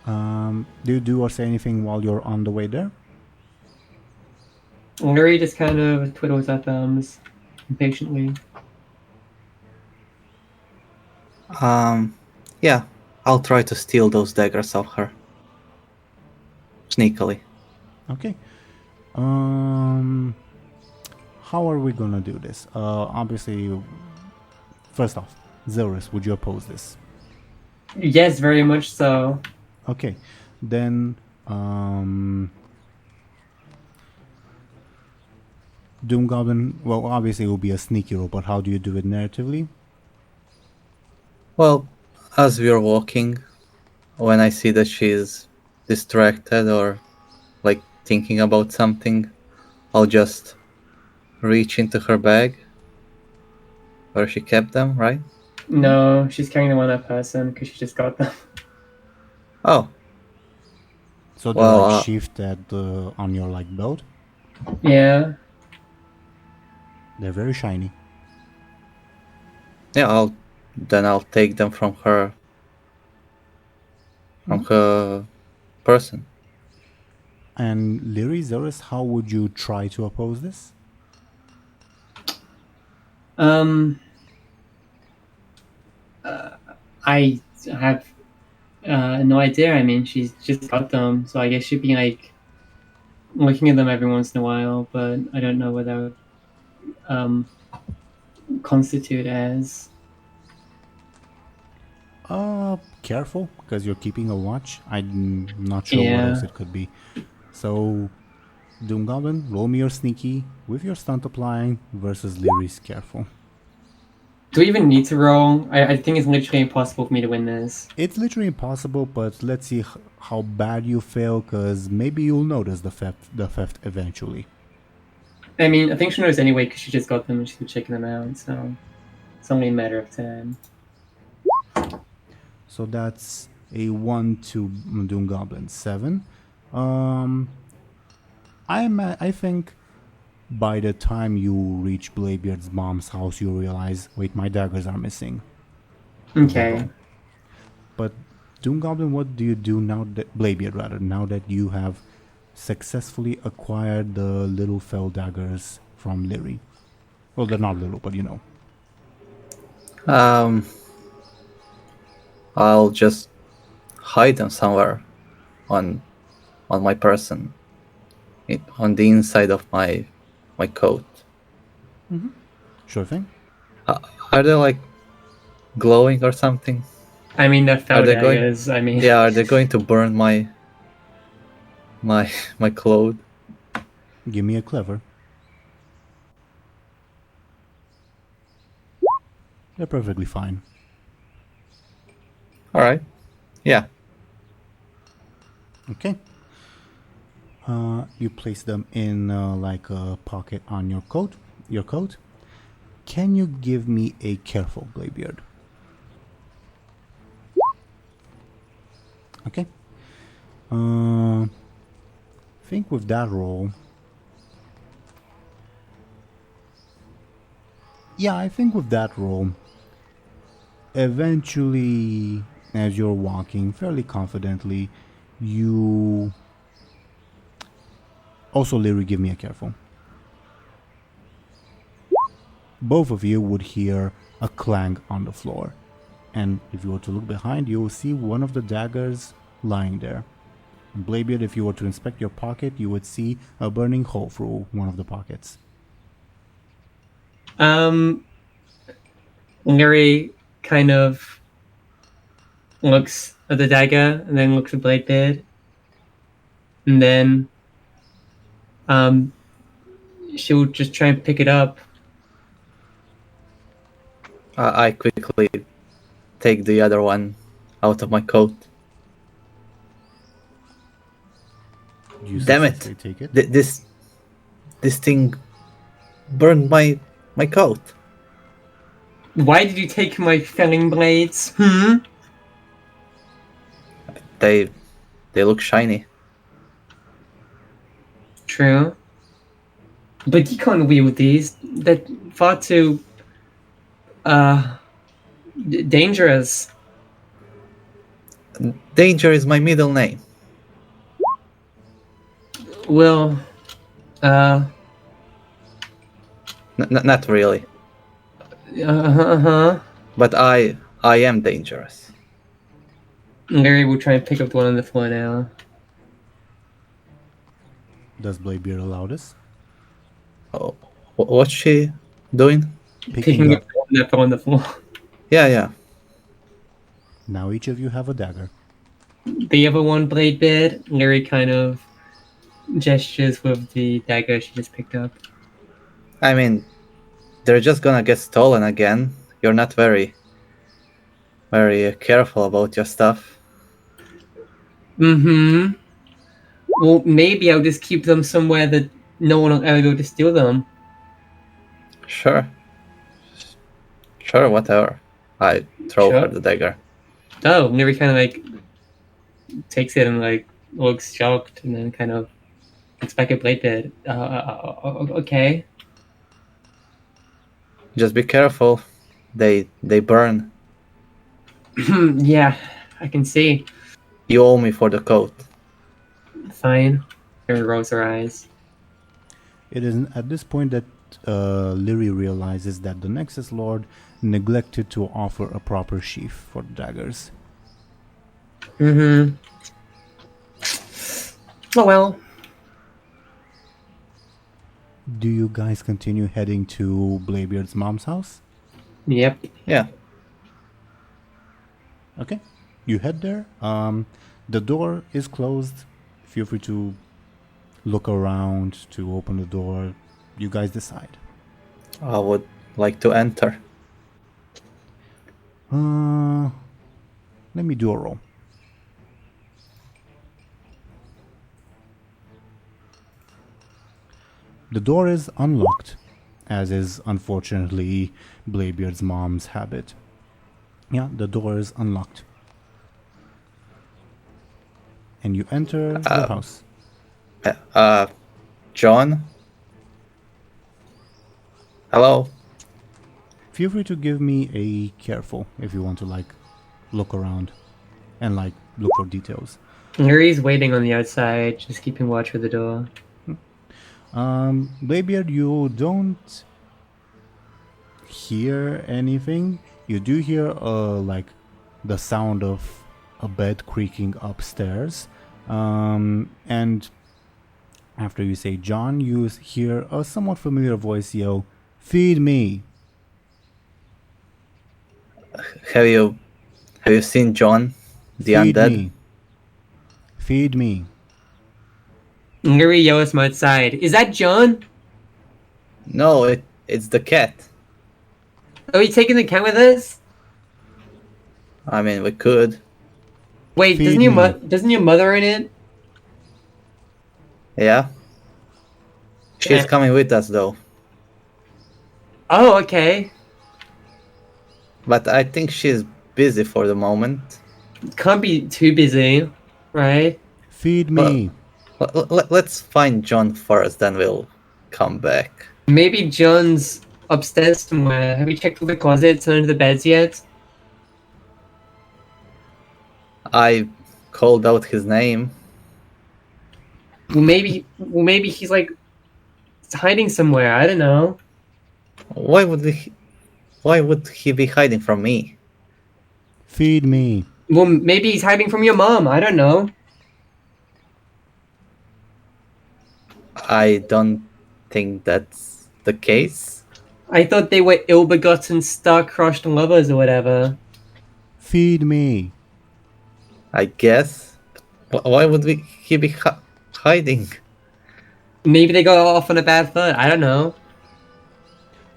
Do you do or say anything while you're on the way there? Lyri just kind of twiddles her thumbs impatiently. Yeah, I'll try to steal those daggers off her. Sneakily. Okay. How are we gonna do this? Obviously, first off, Zelris, would you oppose this? Yes, very much so. Okay, then DoomGoblin, well, obviously it will be a sneaky roll, but how do you do it narratively? Well, as we're walking, when I see that she's distracted or like thinking about something, I'll just reach into her bag where she kept them, right? No, she's carrying them on her person because she just got them. Oh, So they're Well, like sheathed on your like belt. Yeah. They're very shiny. yeah. I'll take them from her. From her person. And Lyri, Zelris, how would you try to oppose this? I have no idea. I mean, she's just got them, so I guess she'd be like looking at them every once in a while, but I don't know what that would constitute as. Careful, because you're keeping a watch. I'm not sure what Yeah. else it could be. So, DoomGoblin, roll me your sneaky with your stunt applying versus Lyri's careful. Do we even need to roll? I think it's literally impossible for me to win this. It's literally impossible, but let's see how bad you fail, because maybe you'll notice the theft eventually. I mean, I think she knows anyway because she just got them and she's been checking them out, so it's only a matter of time. So that's a 1 to DoomGoblin 7. I think by the time you reach Bladebeard's mom's house, you realize, wait, my daggers are missing. Okay. But DoomGoblin, what do you do now that Bladebeard rather, now that you have successfully acquired the little fell daggers from Lyri? Well, they're not little, but you know. I'll just hide them somewhere on my person, on the inside of my coat. Sure thing. Are they like glowing or something? I mean, they're fell Are they going- daggers. I mean, Yeah, are they going to burn my clothes? Give me a clever. They're perfectly fine. All right. Yeah. Okay. You place them in like a pocket on your coat. Can you give me a careful, Bladebeard? Okay. Think with that roll. Yeah, I think with that roll, eventually, as you're walking fairly confidently, you... Also, Lyri, give me a careful. Both of you would hear a clang on the floor. And if you were to look behind, you will see one of the daggers lying there. And Bladebeard, if you were to inspect your pocket, you would see a burning hole through one of the pockets. Lyri kind of looks at the dagger and then looks at Bladebeard. And then she'll just try and pick it up. I quickly take the other one out of my coat. You Damn it! successfully take it. This thing burned my coat. Why did you take my felling blades? They look shiny. True. But you can't wield these. They're far too dangerous. Danger is my middle name. Well, Not really, uh-huh. but I am dangerous. Lyri will try and pick up the one on the floor now. Does Bladebeard allow this? Oh, what's she doing? Picking up the one that fell on the floor. Yeah. Now each of you have a dagger. The other one, Bladebeard, Lyri kind of gestures with the dagger she just picked up. I mean, they're just gonna get stolen again. You're not very careful about your stuff. Well, maybe I'll just keep them somewhere that no one will ever be able to steal them. Sure, whatever. I throw her Sure. the dagger. Oh, Lyri kind of like takes it and like looks shocked, and then kind of looks back at Bladebeard. Okay. Just be careful. They burn. Yeah, I can see. You owe me for the coat. Fine. Lyri rolls her eyes. It is at this point that Lyri realizes that the Nexus Lord neglected to offer a proper sheath for the daggers. Mm-hmm. Oh well. Do you guys continue heading to Bladebeard's mom's house? Yep. Yeah. Okay, you head there. The door is closed. Feel free to look around to open the door. You guys decide. I would like to enter. Let me do a roll. The door is unlocked, as is unfortunately Bladebeard's mom's habit. Yeah, the door is unlocked. And you enter the house. John? Hello? Feel free to give me a careful if you want to like look around and like look for details. Lyri's waiting on the outside, just keeping watch for the door. Bladebeard, you don't hear anything. You do hear like the sound of a bed creaking upstairs. And after you say John, you hear a somewhat familiar voice yell, "Feed me!" Have you seen John, the Feed undead? me! Feed me! Lyri yells from outside. Is that John? No, it's the cat. Are we taking the cat with us? I mean, we could. Wait, Feed doesn't your me. doesn't your mother in it? Yeah. She's Yeah. coming with us though. Oh, okay. But I think she's busy for the moment. Can't be too busy, right? Feed me! Let's find John first, then we'll come back. Maybe John's upstairs somewhere. Have you checked all the closets and under the beds yet? I called out his name. Well, maybe he's like hiding somewhere. I don't know. Why would he be hiding from me? Feed me! Well, maybe he's hiding from your mom. I don't know. I don't think that's the case. I thought they were ill-begotten, star-crushed lovers or whatever. Feed me! I guess. Why would he be hiding? Maybe they got off on a bad foot. I don't know.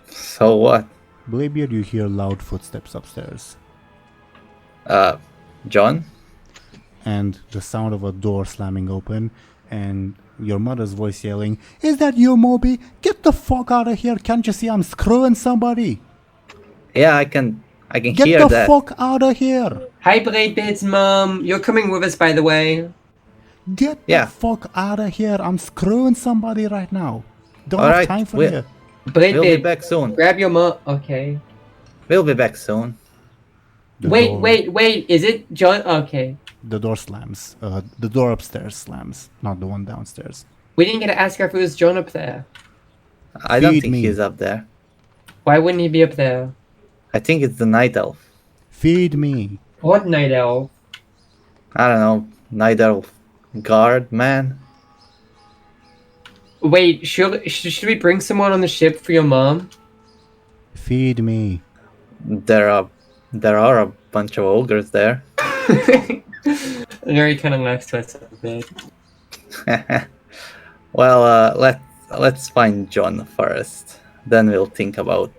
So what? Bladebeard, you hear loud footsteps upstairs. John? And the sound of a door slamming open, and your mother's voice yelling, "Is that you, Moby? Get the fuck out of here! Can't you see I'm screwing somebody? Yeah, I can Get hear the that. fuck out of here! Hi, Bladebeard's mom. You're coming with us, by the way. Get Yeah. the fuck out of here! I'm screwing somebody right now. Don't All have right, time for we'll- you. We'll be Bladebeard, back soon. grab your mom. Okay. We'll be back soon. The Wait, door- wait. Is it John? Okay. The door slams. The door upstairs slams, not the one downstairs. We didn't get to ask her if it was John up there. I don't Feed think me. he's up there. Why wouldn't he be up there? I think it's the night elf. Feed me. What night elf? I don't know, night elf guard man. Wait, should we bring someone on the ship for your mom? Feed me. There are a bunch of ogres there. Larry kind of laughs to us a bit. Well, let's find John first. Then we'll think about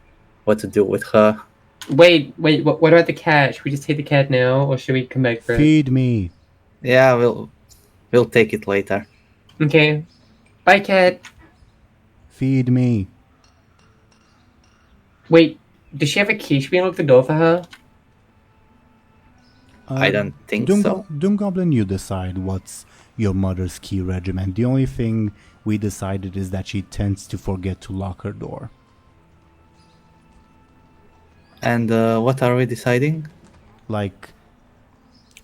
what to do with her. Wait. What about the cat? Should we just take the cat now, or should we come back for it? Feed me. Yeah, we'll take it later. Okay. Bye, cat. Feed me. Wait, does she have a key? Should we unlock the door for her? I don't think so. DoomGoblin, you decide what's your mother's key regiment. The only thing we decided is that she tends to forget to lock her door. And what are we deciding? Like,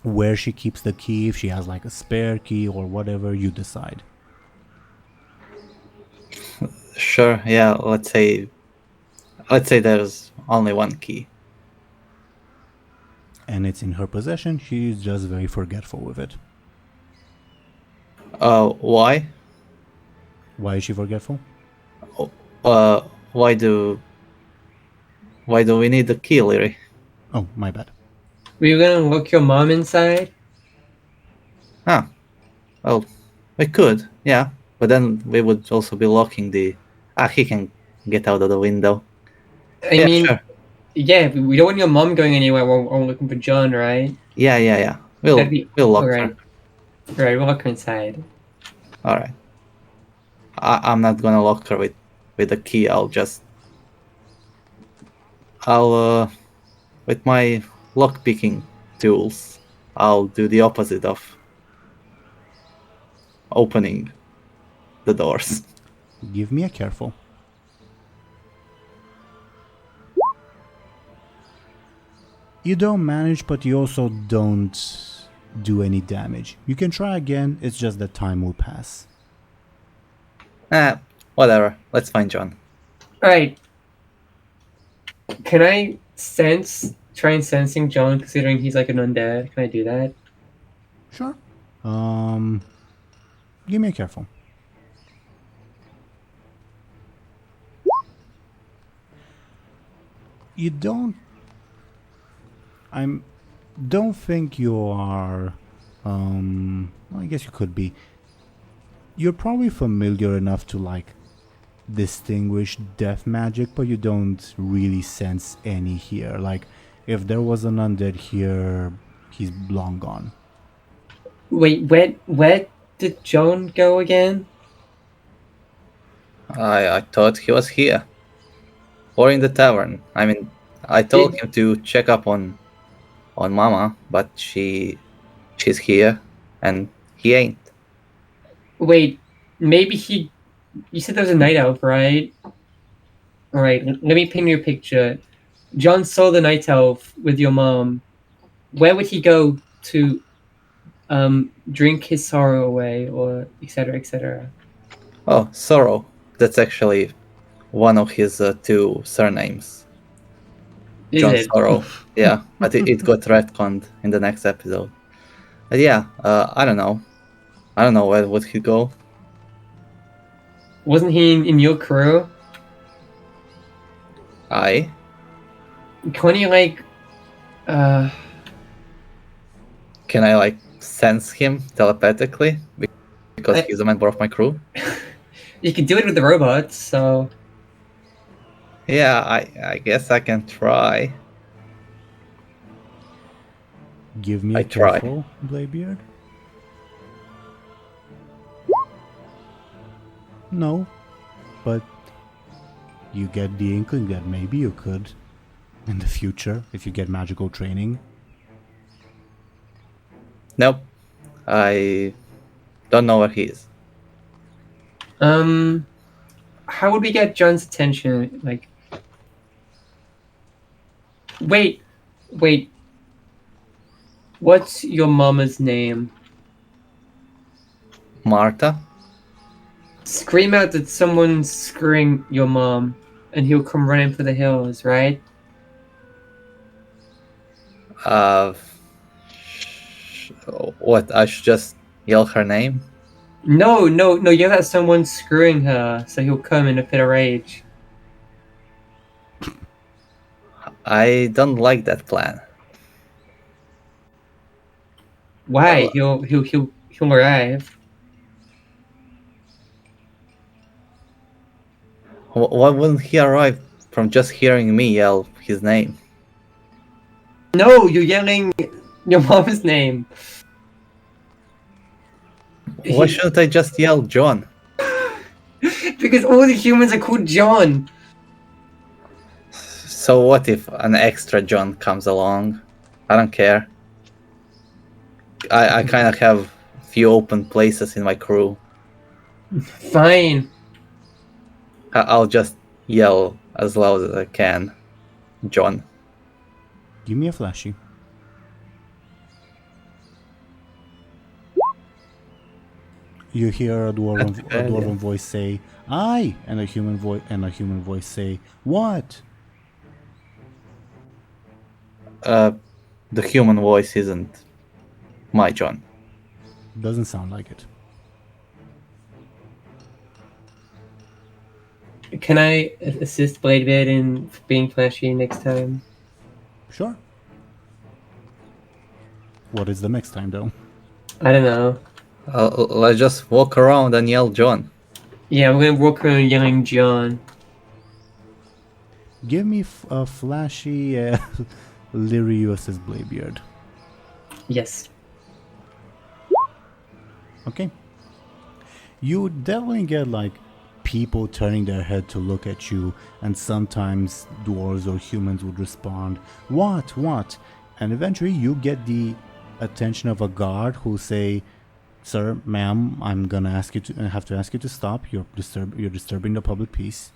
where she keeps the key, if she has like a spare key or whatever, you decide. Sure, yeah, let's say there's only one key. And it's in her possession, she's just very forgetful with it. Why? Why is she forgetful? Why do we need the key, Lyri? Oh, my bad. Were you gonna lock your mom inside? Ah, well, we could, yeah, but then we would also be locking the... he can get out of the window. I mean, sure. yeah, we don't want your mom going anywhere while we're looking for John, right? Yeah. We'll lock her. Right, we'll lock her inside. Alright. I'm not gonna lock her with the key, with my lockpicking tools, I'll do the opposite of opening the doors. Give me a careful. You don't manage, but you also don't do any damage. You can try again, it's just that time will pass. Whatever. Let's find John. Alright. Can I try and sensing John, considering he's like an undead? Can I do that? Sure. Give me a careful. You don't... don't think you are... well, I guess you could be. You're probably familiar enough to, like, distinguish death magic, but you don't really sense any here. Like, if there was an undead here, he's long gone. Wait, where did John go again? I thought he was here. Or in the tavern. I mean, I told him to check up on Mama, but she's here, and he ain't. Wait, maybe he... You said there was a night elf, right? Alright, let me paint you a picture. John saw the night elf with your mom. Where would he go to drink his sorrow away, or etc., etc.? Oh, Sorrow. That's actually one of his two surnames. Is John it? Sorrow. Yeah, but it got retconned in the next episode. But yeah, I don't know. I don't know where would he go. Wasn't he in your crew? Aye. Can you like... Can I like sense him telepathically? Because he's a member of my crew? You can do it with the robots, so... Yeah, I guess I can try. Give me I a try. careful, Bladebeard. No, but you get the inkling that maybe you could in the future if you get magical training. Nope. I don't know where he is. How would we get John's attention? Like... Wait. What's your mama's name? Martha? Scream out that someone's screwing your mom, and he'll come running for the hills, right? What? I should just yell her name? No, yell that someone's screwing her, so he'll come in a fit of rage. I don't like that plan. Why? He'll arrive. Why wouldn't he arrive from just hearing me yell his name? No, you're yelling your mom's name. Why shouldn't I just yell John? Because all the humans are called John. So what if an extra John comes along? I don't care. I kind of have few open places in my crew. Fine. I'll just yell as loud as I can. John. Give me a flashy. You hear a dwarven voice say, "Aye," and a human voice say, "What?" The human voice isn't my John. Doesn't sound like it. Can I assist Bladebeard in being flashy next time? Sure. What is the next time, though? I don't know. Let's just walk around and yell John. Yeah, we're gonna walk around yelling John. Give me a flashy Lyri versus Bladebeard. Yes. Okay. You would definitely get like people turning their head to look at you, and sometimes dwarves or humans would respond, "What? What?" And eventually you get the attention of a guard who say, "Sir, ma'am, I'm gonna have to ask you to stop. You're disturbing the public peace."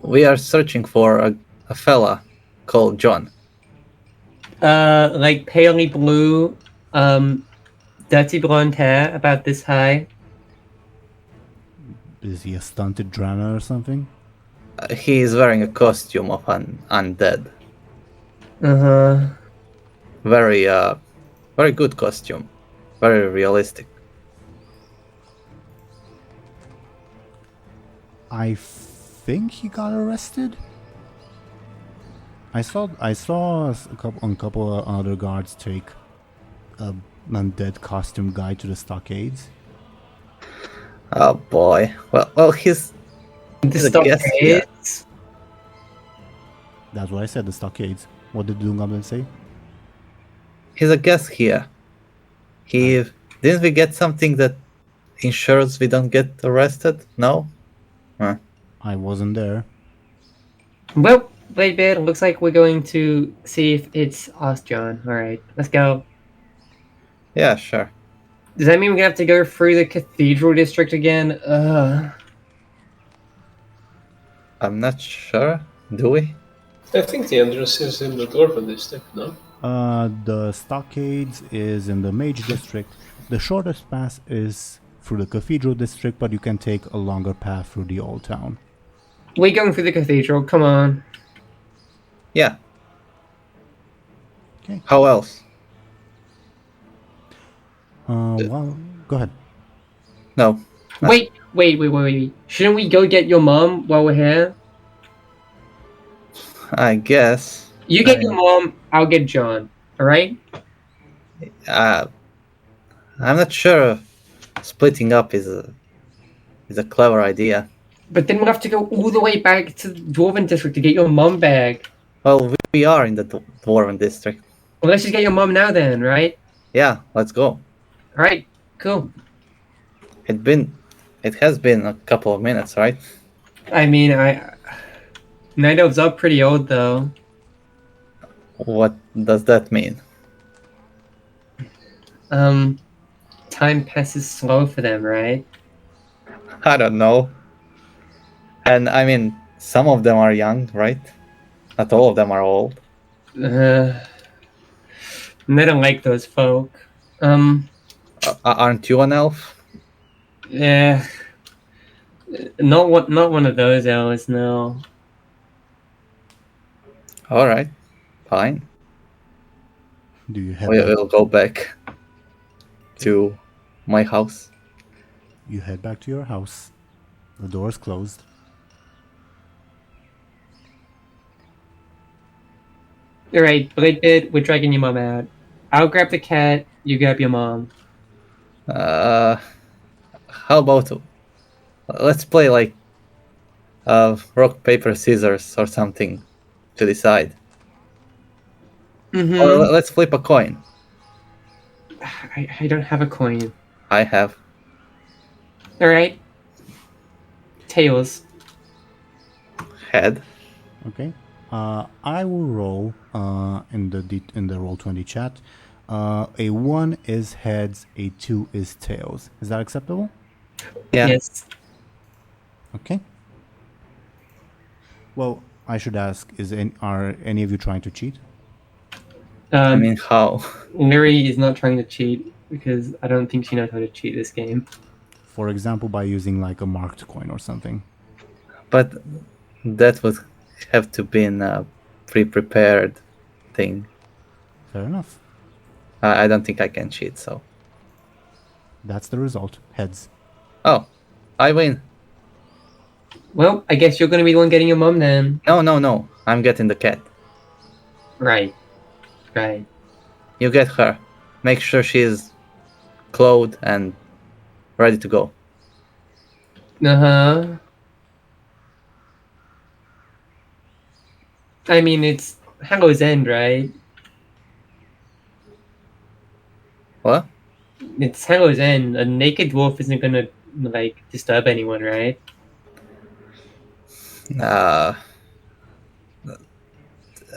We are searching for a fella called John. Like palely blue, dirty blonde hair, about this high. Is he a stunted Drana or something? He is wearing a costume of an undead. Uh-huh. Very good costume. Very realistic. I think he got arrested. I saw a couple of other guards take a undead costume guy to the stockades. Oh boy. Well, he's The a guest here. stockades. That's what I said. The stockades. What did DoomGoblin say? He's a guest here. Didn't we get something that ensures we don't get arrested? No? Huh. I wasn't there. Well, Bladebeard, looks like we're going to see if it's us, John. Alright, let's go. Yeah, sure. Does that mean we're gonna have to go through the cathedral district again? I'm not sure. Do we? I think the entrance is in the Dwarven district, no? The stockades is in the mage district. The shortest path is through the cathedral district, but you can take a longer path through the old town. We're going through the cathedral, come on. Yeah. Okay. How else? Well, go ahead. No. Wait. Shouldn't we go get your mom while we're here? I guess. You get your mom, I'll get John. Alright? I'm not sure if splitting up is a clever idea. But then we'll have to go all the way back to the Dwarven district to get your mom back. Well, we are in the Dwarven district. Well, let's just get your mom now then, right? Yeah, let's go. Alright, cool. It has been a couple of minutes, right? I mean, Night Elves are pretty old, though. What does that mean? Time passes slow for them, right? I don't know. And I mean, some of them are young, right? Not all of them are old. And I don't like those folk. Aren't you an elf? Yeah. Not one of those elves, no. All right, fine. Do you head back? We'll go back to my house. You head back to your house. The door is closed. Alright, Bladebeard, we're dragging your mom out. I'll grab the cat, you grab your mom. How about let's play like rock, paper, scissors or something to decide. Mm-hmm. Or let's flip a coin. I don't have a coin. I have. Alright. Tails. Head. Okay. I will roll in the Roll20 chat. A 1 is heads, a 2 is tails. Is that acceptable? Yeah. Yes. Okay. Well, I should ask: are any of you trying to cheat? I mean, how? Lyri is not trying to cheat because I don't think she knows how to cheat this game. For example, by using like a marked coin or something. But that would have to be in a pre-prepared thing. Fair enough. I don't think I can cheat, so. That's the result. Heads. Oh, I win. Well, I guess you're going to be the one getting your mom then. No. I'm getting the cat. Right. You get her. Make sure she's clothed and ready to go. Uh-huh. I mean, it's Hallow's End, right? What? It's Hallow's End. A naked dwarf isn't going to, like, disturb anyone, right?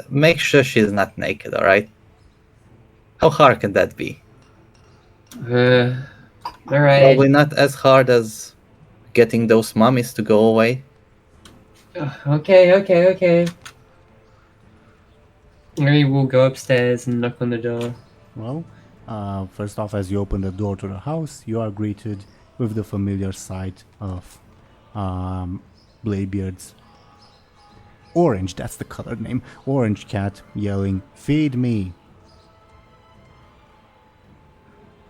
Make sure she's not naked, alright? How hard can that be? Alright. Probably not as hard as getting those mummies to go away. Okay. Maybe we'll go upstairs and knock on the door. Well, first off, as you open the door to the house, you are greeted with the familiar sight of Bladebeard's orange, that's the color name, orange cat yelling, "Feed me!"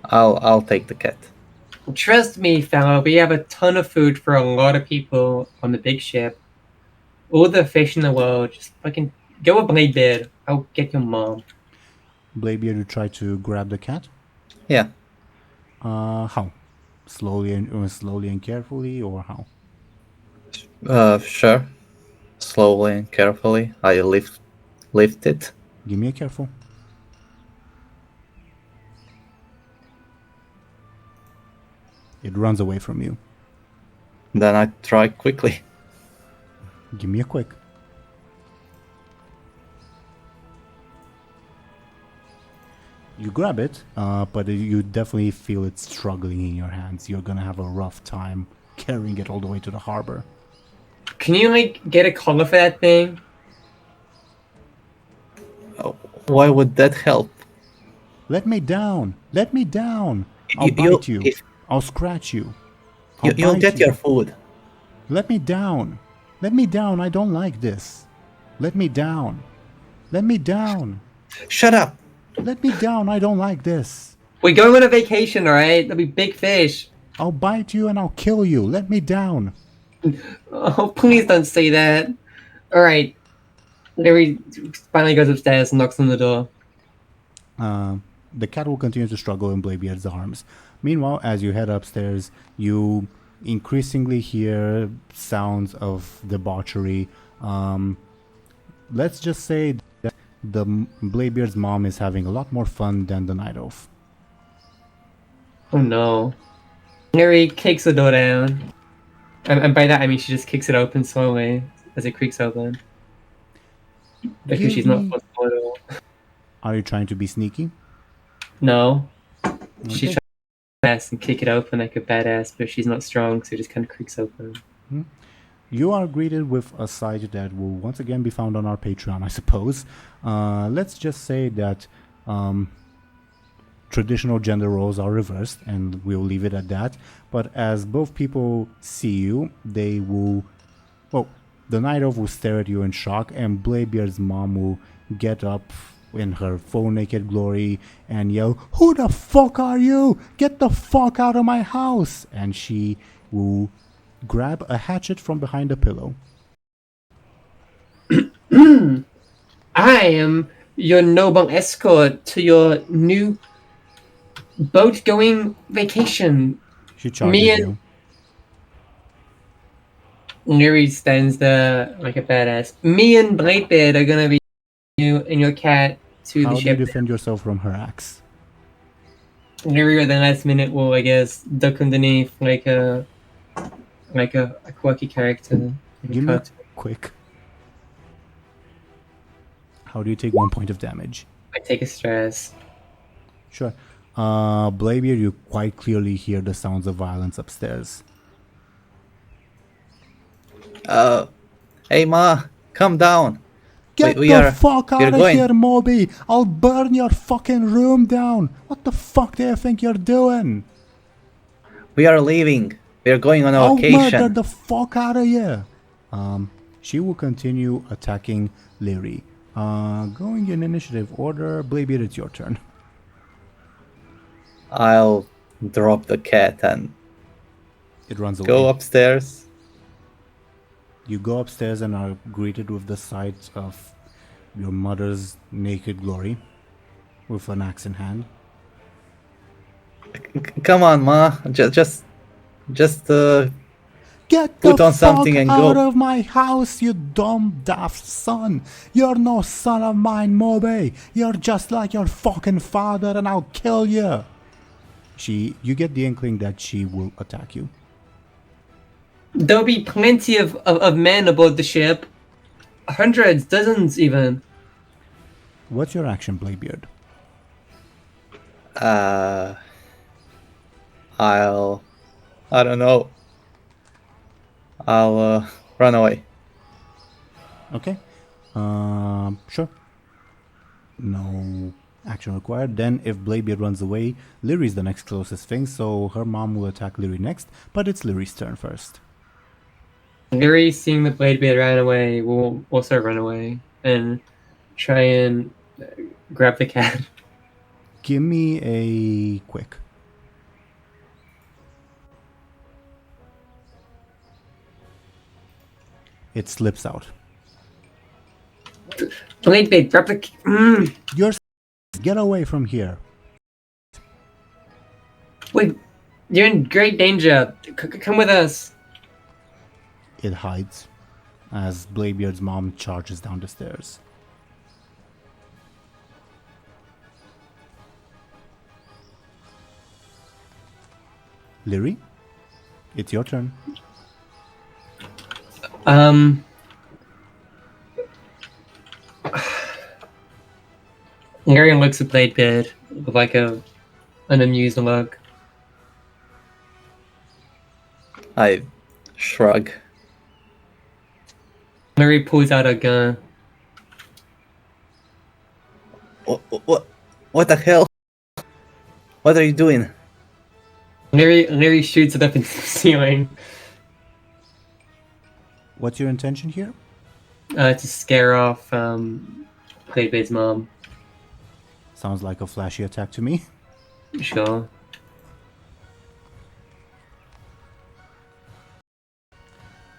I'll take the cat. Trust me, fella, we have a ton of food for a lot of people on the big ship. All the fish in the world. Just fucking go with Bladebeard. I'll get your mom. Bladebeard, you try to grab the cat? Yeah. How? Slowly and carefully, or how? Sure. Slowly and carefully, I lift it. Give me a careful. It runs away from you. Then I try quickly. Give me a quick. You grab it, but you definitely feel it struggling in your hands. You're gonna have a rough time carrying it all the way to the harbor. Can you, like, get a collar for that thing? Oh, why would that help? Let me down! Let me down! I'll bite you. I'll scratch you. You'll get your food. Let me down! Let me down! I don't like this. Let me down! Let me down! Shut up! Let me down! I don't like this. We're going on a vacation, alright? There'll be big fish. I'll bite you and I'll kill you. Let me down. Oh, please don't say that. Alright. Lyri finally goes upstairs and knocks on the door. The cat will continue to struggle in Bladebeard's arms. Meanwhile, as you head upstairs, you increasingly hear sounds of debauchery. Let's just say that the Bladebeard's mom is having a lot more fun than the Night Elf. Oh no. Lyri kicks the door down. And by that I mean she just kicks it open slowly as it creaks open. Because she's not responsible at all. Are you trying to be sneaky? No. Okay. She's trying to pass and kick it open like a badass, but she's not strong, so it just kind of creaks open. You are greeted with a sight that will once again be found on our Patreon, I suppose. Let's just say that traditional gender roles are reversed, and we'll leave it at that. But as both people see you, they will... Well, the Night Elf will stare at you in shock, and Bladebeard's mom will get up in her full naked glory and yell, "Who the fuck are you? Get the fuck out of my house!" And she will grab a hatchet from behind a pillow. I am your noble escort to your new boat-going vacation. She charges Me and- you. Lyri stands there like a badass. Me and Bladebeard are gonna be you and your cat to How the do you ship. defend yourself from her axe? Lyri at the last minute will, I guess, duck underneath like a quirky character. Give me a quick. How do you take 1 point of damage? I take a stress. Sure. Bladebeard, you quite clearly hear the sounds of violence upstairs. Hey Ma, come down. Get we the are- fuck we're out of going. here, Moby! I'll burn your fucking room down! What the fuck do you think you're doing? We are leaving. We are going on a I'll murder vacation. the fuck out of you! She will continue attacking Lyri. Going in initiative order, Bladebeard, it's your turn. I'll drop the cat and It runs away. go upstairs. You go upstairs and are greeted with the sight of your mother's naked glory, with an axe in hand. Come on, Ma. Just Get Put the on fuck something and out go. of my house, you dumb daft son! You're no son of mine, Moby! You're just like your fucking father and I'll kill you! You get the inkling that she will attack you. There'll be plenty of men aboard the ship. Hundreds, dozens even. What's your action, Bladebeard? I don't know. I'll run away. Okay. Sure. No action required. Then if Bladebeard runs away, Lyri's the next closest thing, so her mom will attack Lyri next, but it's Lyri's turn first. Lyri, seeing the Bladebeard run away, will also run away and try and grab the cat. Give me a quick. It slips out. Bladebeard, grab the... You're get away from here. Wait, you're in great danger. Come with us. It hides as Bladebeard's mom charges down the stairs. Lyri, it's your turn. Lyri looks at Bladebeard with like an amused look. I shrug. Lyri pulls out a gun. What the hell? What are you doing? Lyri shoots it up into the ceiling What's your intention here? to scare off Bladebeard's mom. Sounds like a flashy attack to me. Sure.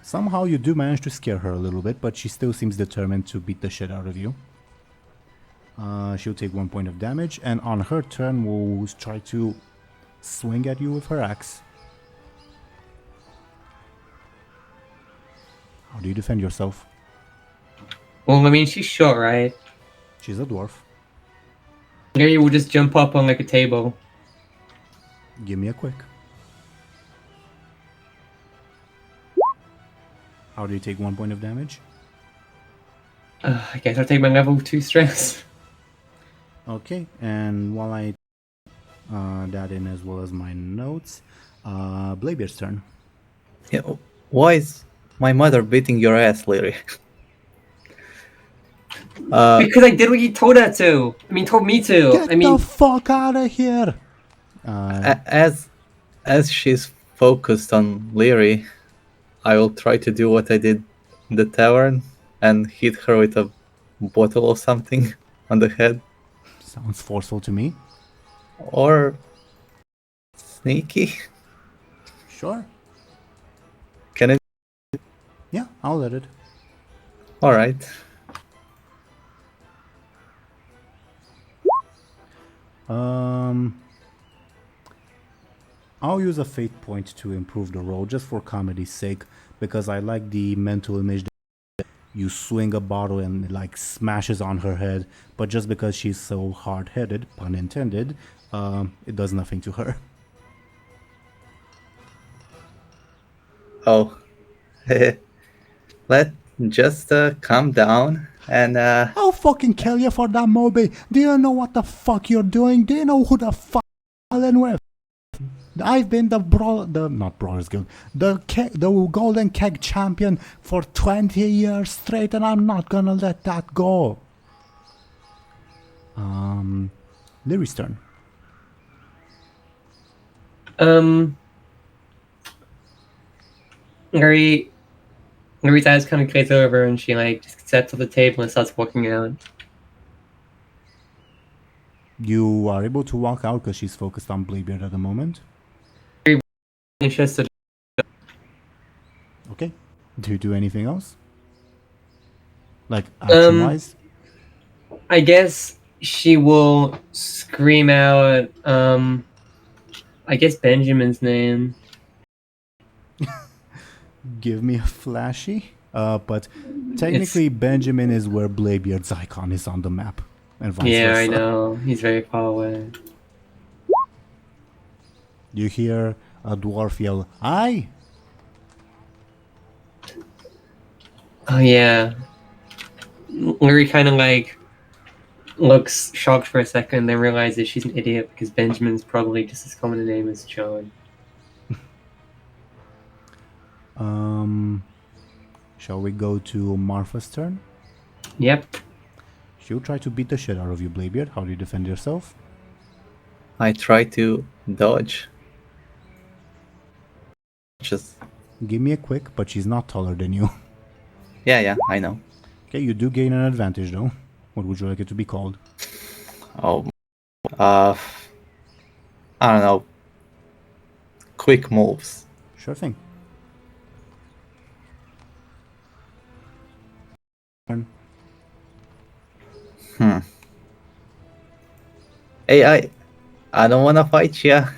Somehow you do manage to scare her a little bit, but she still seems determined to beat the shit out of you. She'll take 1 point of damage, and on her turn will try to swing at you with her axe. How do you defend yourself? Well, I mean, she's short, right? She's a dwarf. Lyri will just jump up on like a table. Give me a quick. How do you take 1 point of damage? I guess I'll take my level 2 stress. Okay, and while I that in as well as my notes, Bladebeard's turn. Yeah, why is my mother beating your ass, Lyri? Because I did what you told her to. I mean, told me to. Get I mean, the fuck out of here! As she's focused on Lyri, I will try to do what I did in the tavern and hit her with a bottle or something on the head. Sounds forceful to me. Or sneaky. Sure. Can it? Yeah, I'll let it. Alright. I'll use a fate point to improve the roll just for comedy's sake, because I like the mental image that you swing a bottle and it like smashes on her head, but just because she's so hard-headed, pun intended, it does nothing to her. Oh. Let just calm down. and I'll fucking kill you for that, Moby. Do you know what the fuck you're doing? Do you know who the fuck you're dealing with? I've been the Golden Keg champion for 20 years straight, and I'm not gonna let that go. Lyri's turn. Lyri's eyes kind of glaze over, and she like just sits at the table and starts walking out. You are able to walk out because she's focused on Bladebeard at the moment. It's just Okay. Do you do anything else? Like action-wise? I guess she will scream out, I guess Benjamin's name. Give me a flashy. But technically Benjamin is where Bladebeard's icon is on the map. And vice Yeah, versa. I know. He's very far away. You hear a dwarf yell, "Aye!" Oh yeah. Lyri kind of like looks shocked for a second, then realizes she's an idiot because Benjamin's probably just as common a name as John. Shall we go to Martha's turn? Yep. She'll try to beat the shit out of you, Bladebeard. How do you defend yourself? I try to dodge. Just Give me a quick, but she's not taller than you. yeah, I know. Okay, you do gain an advantage though. What would you like it to be called? Oh, I don't know. Quick moves. Sure thing. Hey, I don't wanna fight ya.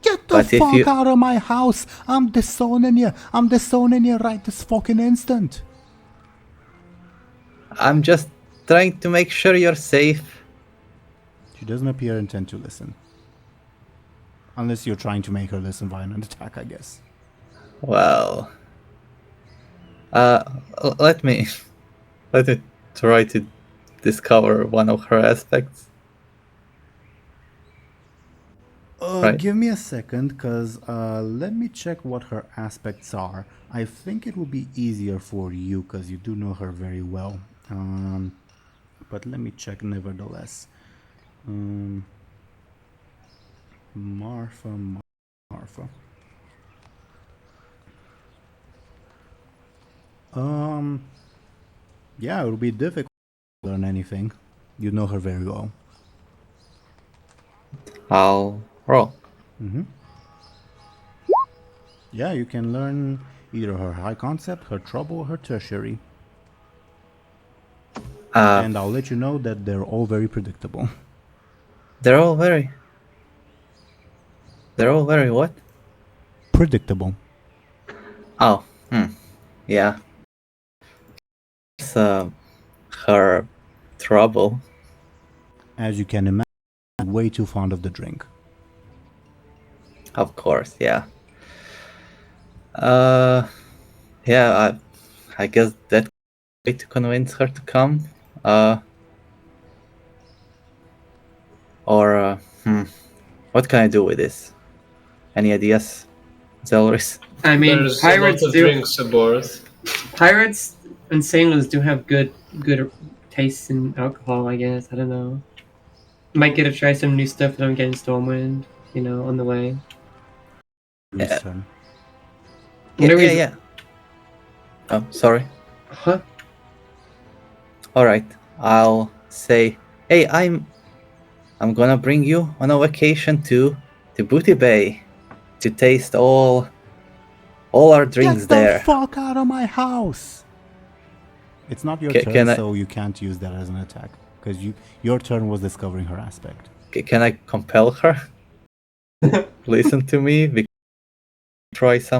Get the But if fuck you- out of my house! I'm disowning you! I'm disowning you right this fucking instant! I'm just trying to make sure you're safe. She doesn't appear intent to listen. Unless you're trying to make her listen via an attack, I guess. Well, let me try to discover one of her aspects. Right. Give me a second, because let me check what her aspects are. I think it will be easier for you, because you do know her very well. But let me check nevertheless. Martha. Yeah, it will be difficult to learn anything. You know her very well. I'll roll. Yeah, you can learn either her high concept, her trouble, or her tertiary. And I'll let you know that they're all very predictable. They're all very what? Predictable. Oh, yeah. It's her trouble. As you can imagine, way too fond of the drink. Of course, yeah. Yeah, I guess that way to convince her to come. What can I do with this? Any ideas, Zelris? I mean, There's pirates a lot of drinks aboard. Pirates and sailors do have good tastes in alcohol, I guess. I don't know. Might get to try some new stuff that I'm getting Stormwind, on the way. Lyri's turn. Yeah. Oh, sorry. Huh? Alright, I'll say, hey, I'm gonna bring you on a vacation to Buhd Bay to taste all our drinks Get the there. fuck out of my house! It's not your turn, can I- so you can't use that as an attack. Because your turn was discovering her aspect. Can I compel her? Listen to me. We can try some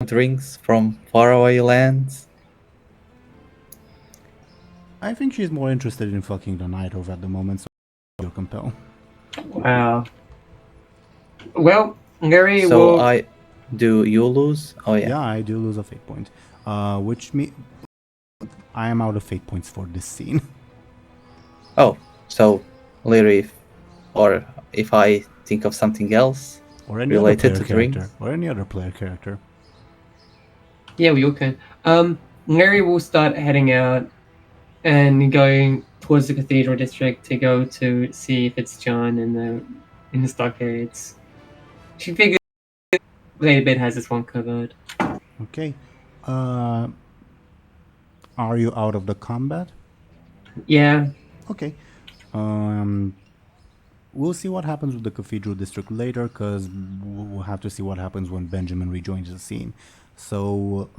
drinks from faraway lands. I think she's more interested in fucking the Night Elf at the moment, so you'll compel. Wow. Well, Lyri So will... do you lose? Oh yeah. Yeah, I do lose a fate point. Which I am out of fate points for this scene. Oh, so Lyri, or if I think of something else Or any related other to player character. drinks. Or any other player character. Yeah, we all can. Larry will start heading out and going towards the cathedral district to go to see if it's John in the stockades. She figures Bladebeard has this one covered. Okay. Are you out of the combat? Yeah. Okay. We'll see what happens with the Cathedral District later, because we'll have to see what happens when Benjamin rejoins the scene. So,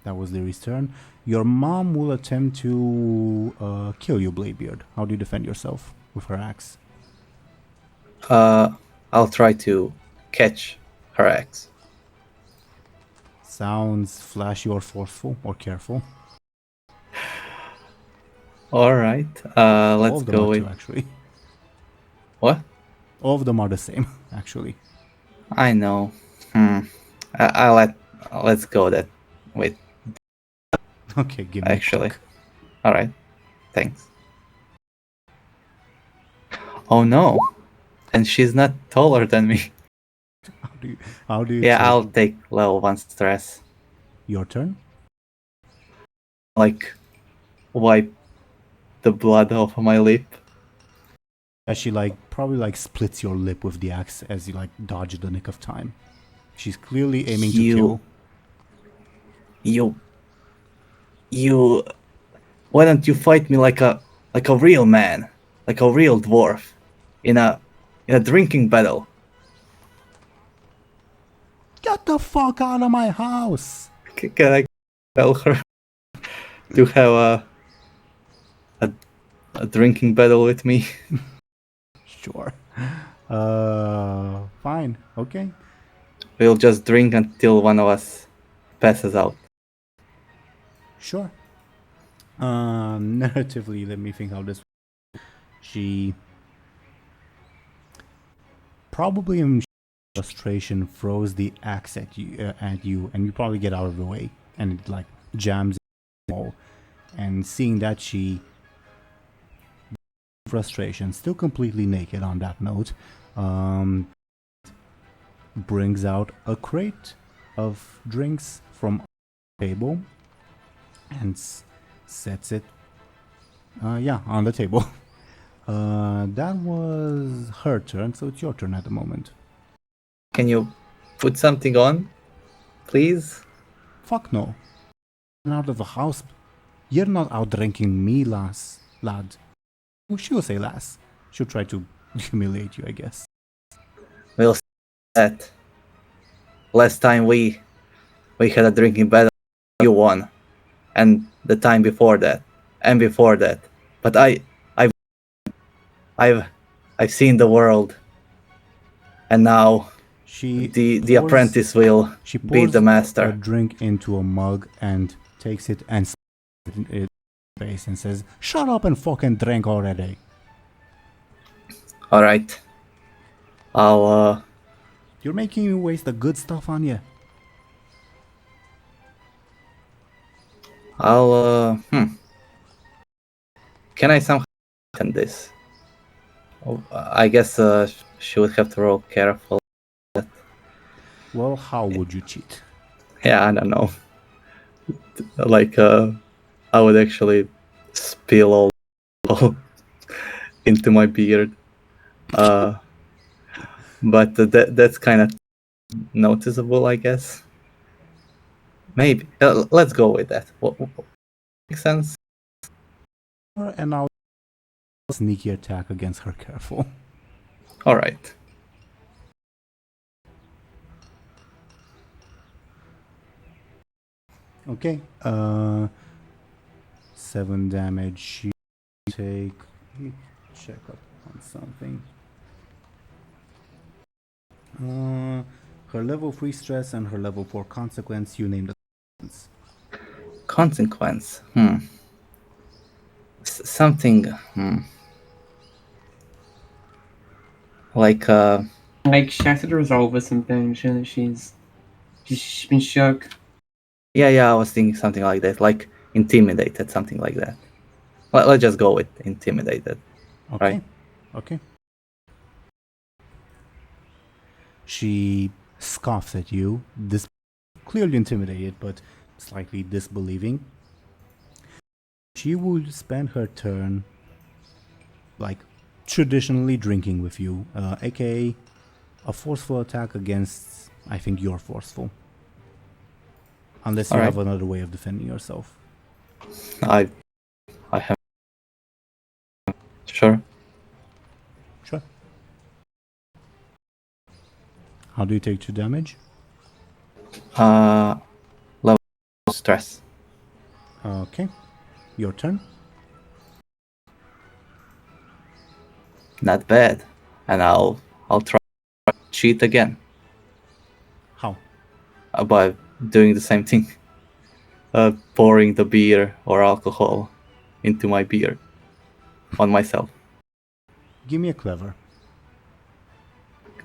that was Lyri's turn. Your mom will attempt to kill you, Bladebeard. How do you defend yourself with her axe? I'll try to catch her axe. Sounds flashy or forceful or careful. All right. All Let's of them go are with two, actually. what? All of them are the same, actually. I know. Let's go that with Okay, give me actually. a check. All right. Thanks. Oh no. And she's not taller than me. How do you Yeah, check? I'll take level 1 stress. Your turn? Like wipe the blood off of my lip. As she probably splits your lip with the axe as you dodge the nick of time. She's clearly aiming to kill. You why don't you fight me like a real man, like a real dwarf in a drinking battle? Get the fuck out of my house! Can I tell her to have a drinking battle with me? Sure. Fine. Okay. We'll just drink until one of us passes out. Sure. Narratively, let me think how this. She probably in frustration throws the axe at you, and you probably get out of the way, and it jams in the wall. And seeing that, she frustration, still completely naked on that note, brings out a crate of drinks from a table and sets it on the table. That was her turn, so it's your turn at the moment. Can you put something on, please? Fuck no. You're out of the house. You're not out drinking me, lad. Well, she'll say lass. She'll try to humiliate you, I guess. We'll see that. Last time we had a drinking battle, you won, and the time before that, and before that. But I've seen the world, and now the apprentice will beat the a master. drink into a mug and takes it and spits it in his face and says, "Shut up and fucking drink already." All right. You're making me waste the good stuff on you. Can I somehow can this? Oh, I guess she would have to roll careful. Well, how would you cheat? Yeah, I don't know. I would actually spill all into my beard. But that's kind of noticeable, I guess. Maybe. Let's go with that. What makes sense? And I'll sneaky attack against her careful. All right. Okay. 7 damage. You take. Let me check up on something. Her level 3 stress and her level 4 consequence. You name the Consequence. Something. Like Shattered Resolve or something. She's been shook. Yeah, I was thinking something like that. Like intimidated, something like that. Let's just go with intimidated. Okay. Right. Okay. She scoffs at you, clearly intimidated, but slightly disbelieving. She would spend her turn, like, traditionally drinking with you, aka a forceful attack against, I think you're forceful. Unless you Alright. have another way of defending yourself. I have. Sure. Sure. How do you take 2 damage? Level stress. Okay. Your turn. Not bad. And I'll try to cheat again How? by doing the same thing. Pouring the beer or alcohol into my beer on myself. Give me a clever.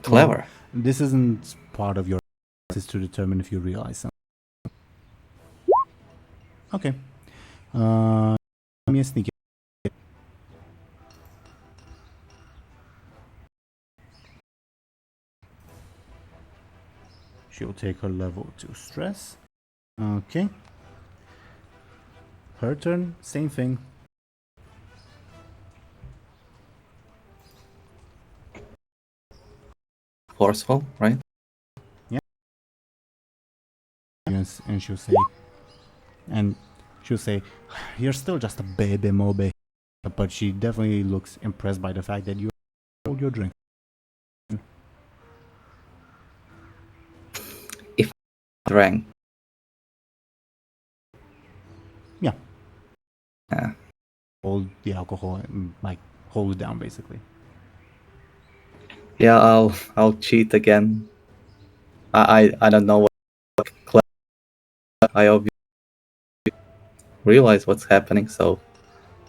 Clever. This isn't part of your is to determine if you realize something. Okay. Give me a sneak. She'll take her level 2 stress. Okay. Her turn, same thing. Forceful, right? Yes, and she'll say, you're still just a baby mobe. But she definitely looks impressed by the fact that you hold your drink. Drank. Yeah. Yeah. Hold the alcohol and hold it down basically. Yeah, I'll cheat again. I don't know what I obviously realize what's happening, so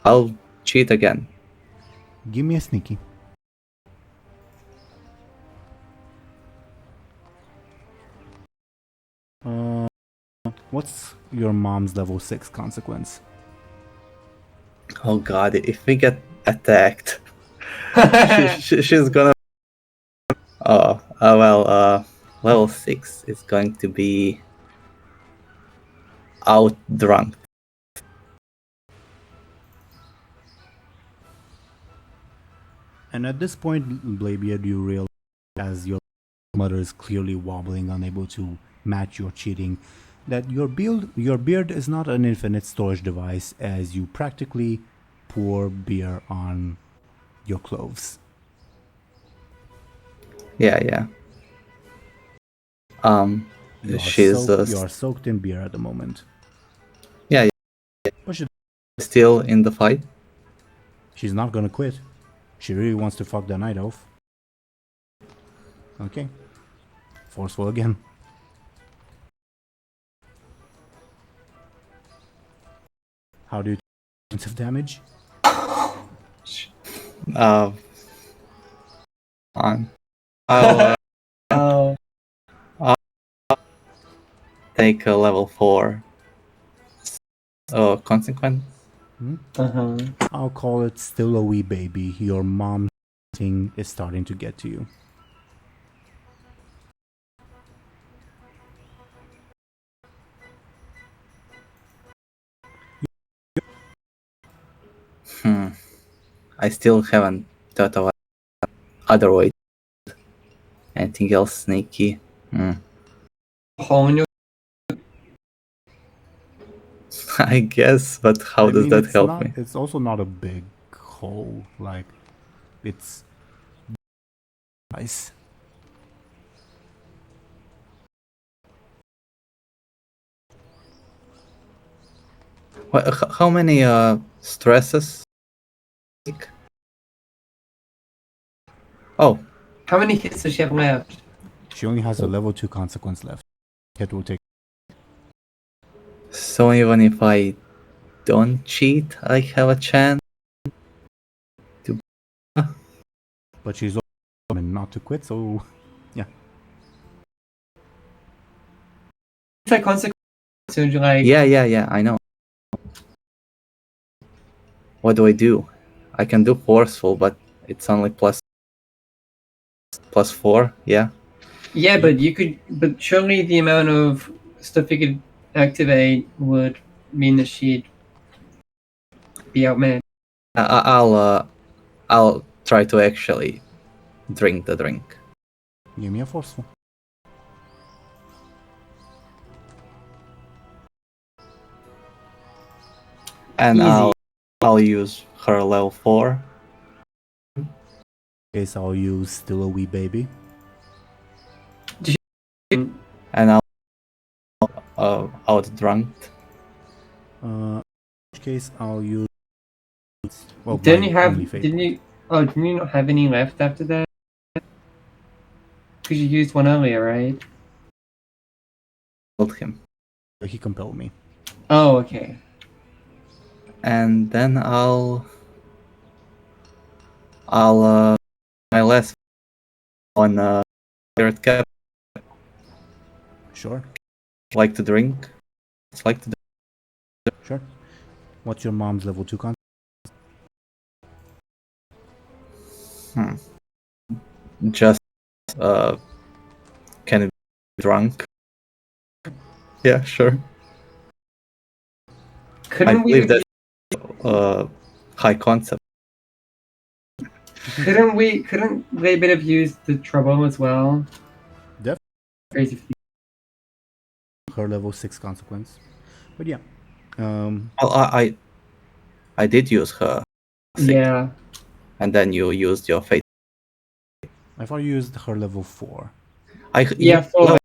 I'll cheat again. Give me a sneaky. What's your mom's level 6 consequence? Oh god, if we get attacked, she's gonna. Level 6 is going to be out drunk. And at this point, Bladebeard, you realize as your mother is clearly wobbling, unable to match your cheating, that your beard is not an infinite storage device, as you practically pour beer on your clothes. Yeah. You are soaked in beer at the moment. Yeah. But Still in the fight. she's not gonna quit. She really wants to fuck the night off. Okay. Forceful again. How do you take points of damage? I'll Oh. take a level 4 consequence. Uh-huh. I'll call it still a wee baby. Your mom's thing is starting to get to you. I still haven't thought of other way. Anything else sneaky? Hole in your I guess, but how does that help me? It's also not a big hole. It's nice. How many stresses? Oh, How many hits does she have left? She only has a level 2 consequence left. It will take. so even if I don't cheat, I have a chance. But she's also not to quit, so yeah. It's like consequence to like. Yeah, I know. what do I do? I can do forceful, but it's only +4. Yeah. Yeah, but you could. But surely the amount of stuff you could activate would mean that she'd be outmatched. I'll try to actually drink the drink. Give me a forceful. And Easy. I'll use her level 4. In case I'll use Still a Wee Baby. And I'll outdrunk. In which case I'll use. Well, Didn't my you have? only fate Didn't point. you? Oh, didn't you not have any left after that? Because you used one earlier, right? Killed him. He compelled me. Oh, okay. And then I'll my last on Spirit Cap. Sure. Like to drink. It's like to Sure. What's your mom's level 2 con? just can it be drunk? Yeah, sure. Couldn't I we? believe that high concept. Couldn't we? Couldn't Bladebeard have used the trouble as well? Def- Crazy. Her level 6 consequence. But yeah. Well, I did use her, Yeah. and then you used your fate. I thought you used her level 4. Yeah. You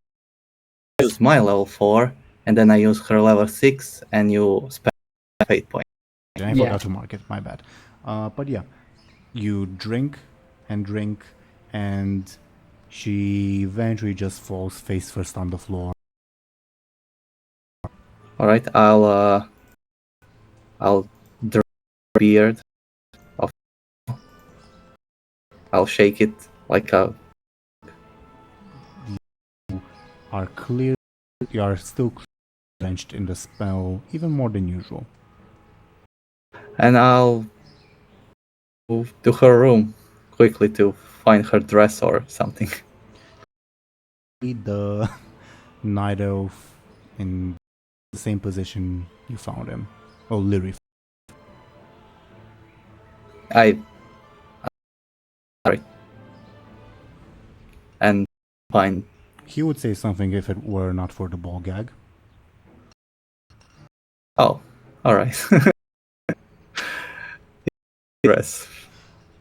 used my level 4, and then I used her level 6, and you spent fate point. And I Yeah. forgot to mark it, my bad. But yeah. You drink, and she eventually just falls face first on the floor. All right, I'll drink beard. I'll shake it like a. You are still drenched in the spell, even more than usual. And I'll move to her room quickly to find her dress or something. The Night Elf in the same position you found him. Oh, Lyri. Sorry. And find. He would say something if it were not for the ball gag. Oh, all right. Dress.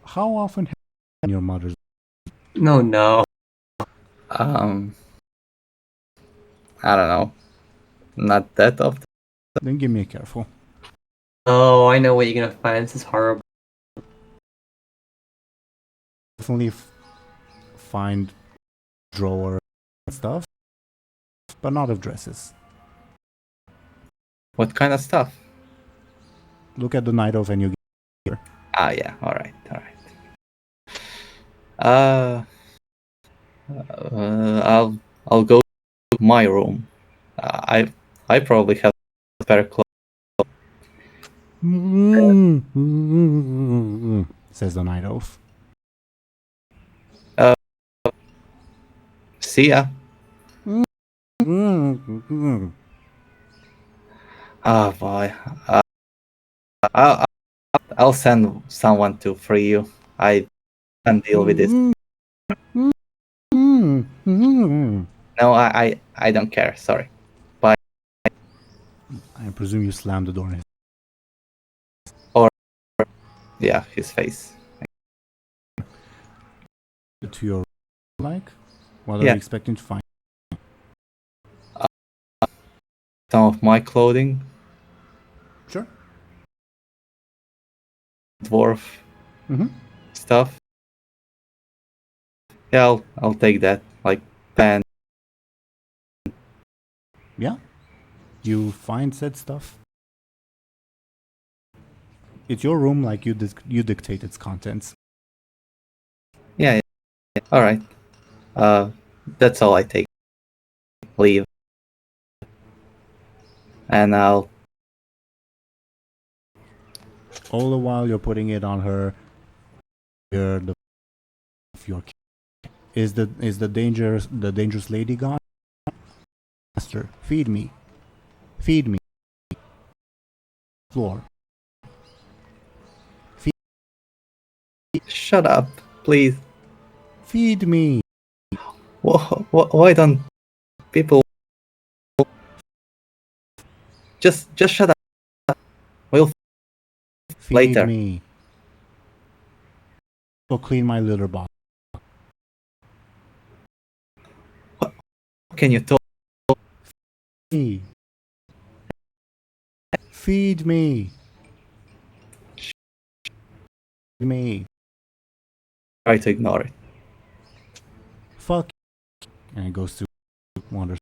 How often have you in your mother's? No. I don't know. Not that often. Then give me a careful. Oh, I know what you're gonna find. This is horrible. Definitely find drawer and stuff, but not of dresses. What kind of stuff? Look at the Night Elf and you get here. Yeah. All right. I'll go to my room. I probably have a spare clothes. Says the Night Elf. See ya. Oh boy. I'll send someone to free you. I can't deal with this. No, I don't care. Sorry. Bye. I presume you slammed the door in his. Yeah, his face. To your like? What are Yeah. you expecting to find? Some of my clothing. Sure. Dwarf Mm-hmm. stuff. Yeah, I'll take that. Like pen. Yeah. You find said stuff. It's your room, like you dictate its contents. Yeah. All right. That's all I take. Leave. And I'll All the while you're putting it on her. The of your is the dangerous lady gone? Master, feed me. Feed me. Floor. Shut up, please. Feed me. Why don't people just shut up? We'll Feed later. me. Go clean my litter box. Can you talk? Me. Feed me. Feed me. Try to ignore it. Fuck. And it goes to wander.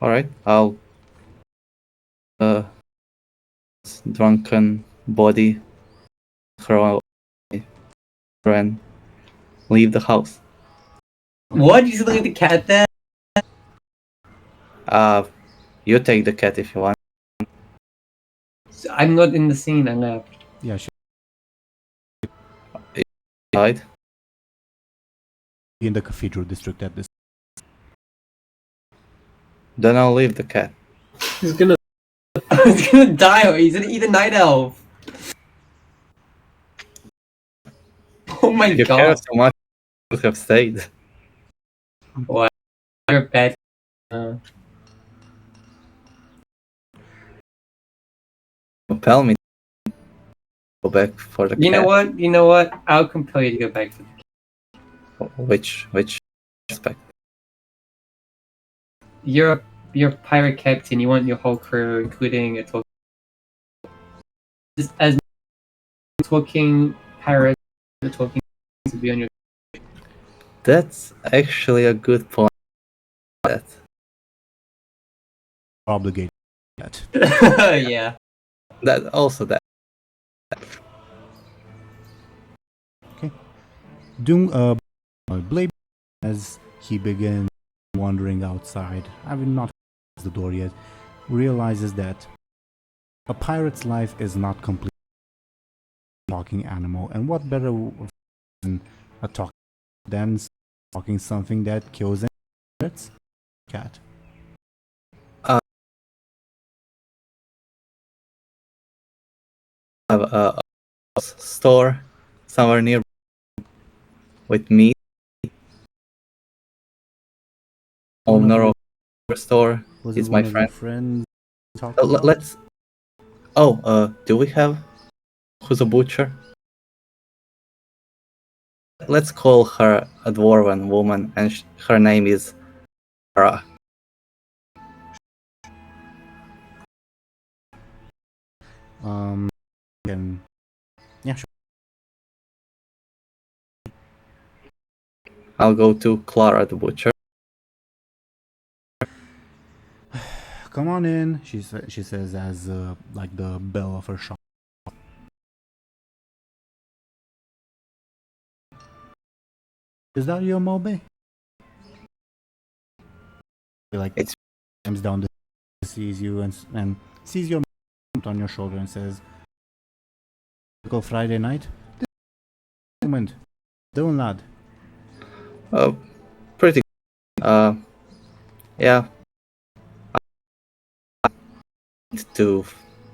Alright, I'll drunken body throw and leave the house. What? You just leave the cat there? You take the cat if you want. I'm not in the scene. I left. Yeah, she Right? in the cathedral district at this. Then I'll leave the cat. He's gonna. He's gonna die. He's gonna eat a night elf. Oh my You care god. so much to have stayed. Wow. You're bad. Compel me to go back for the You cat. know what? You know what? I'll compel you to go back to the Which aspect? You're a pirate captain. You want your whole crew, including a talking, just as talking pirate, the talking to be on your. That's actually a good point. That Obligated. Yet. Yeah. also that. Blade, as he begins wandering outside, having not closed the door yet, realizes that a pirate's life is not complete. Talking animal, and what better than a talking than talking something that kills pirates? Cat. Have a store somewhere near with meat. Owner of the store Was is it my one of your friend. friends? Talking about? Let's. Oh, do we have who's a butcher? Let's call her a dwarven woman, and her name is Aaran. Can yeah, sure. I'll go to Clara the butcher. Come on in, she says as like the bell of her shop. Is that your Moby? Like It's- comes down, sees you and sees your on your shoulder and says, "Go Friday night." Moment, don't lad. Pretty. Yeah. I need to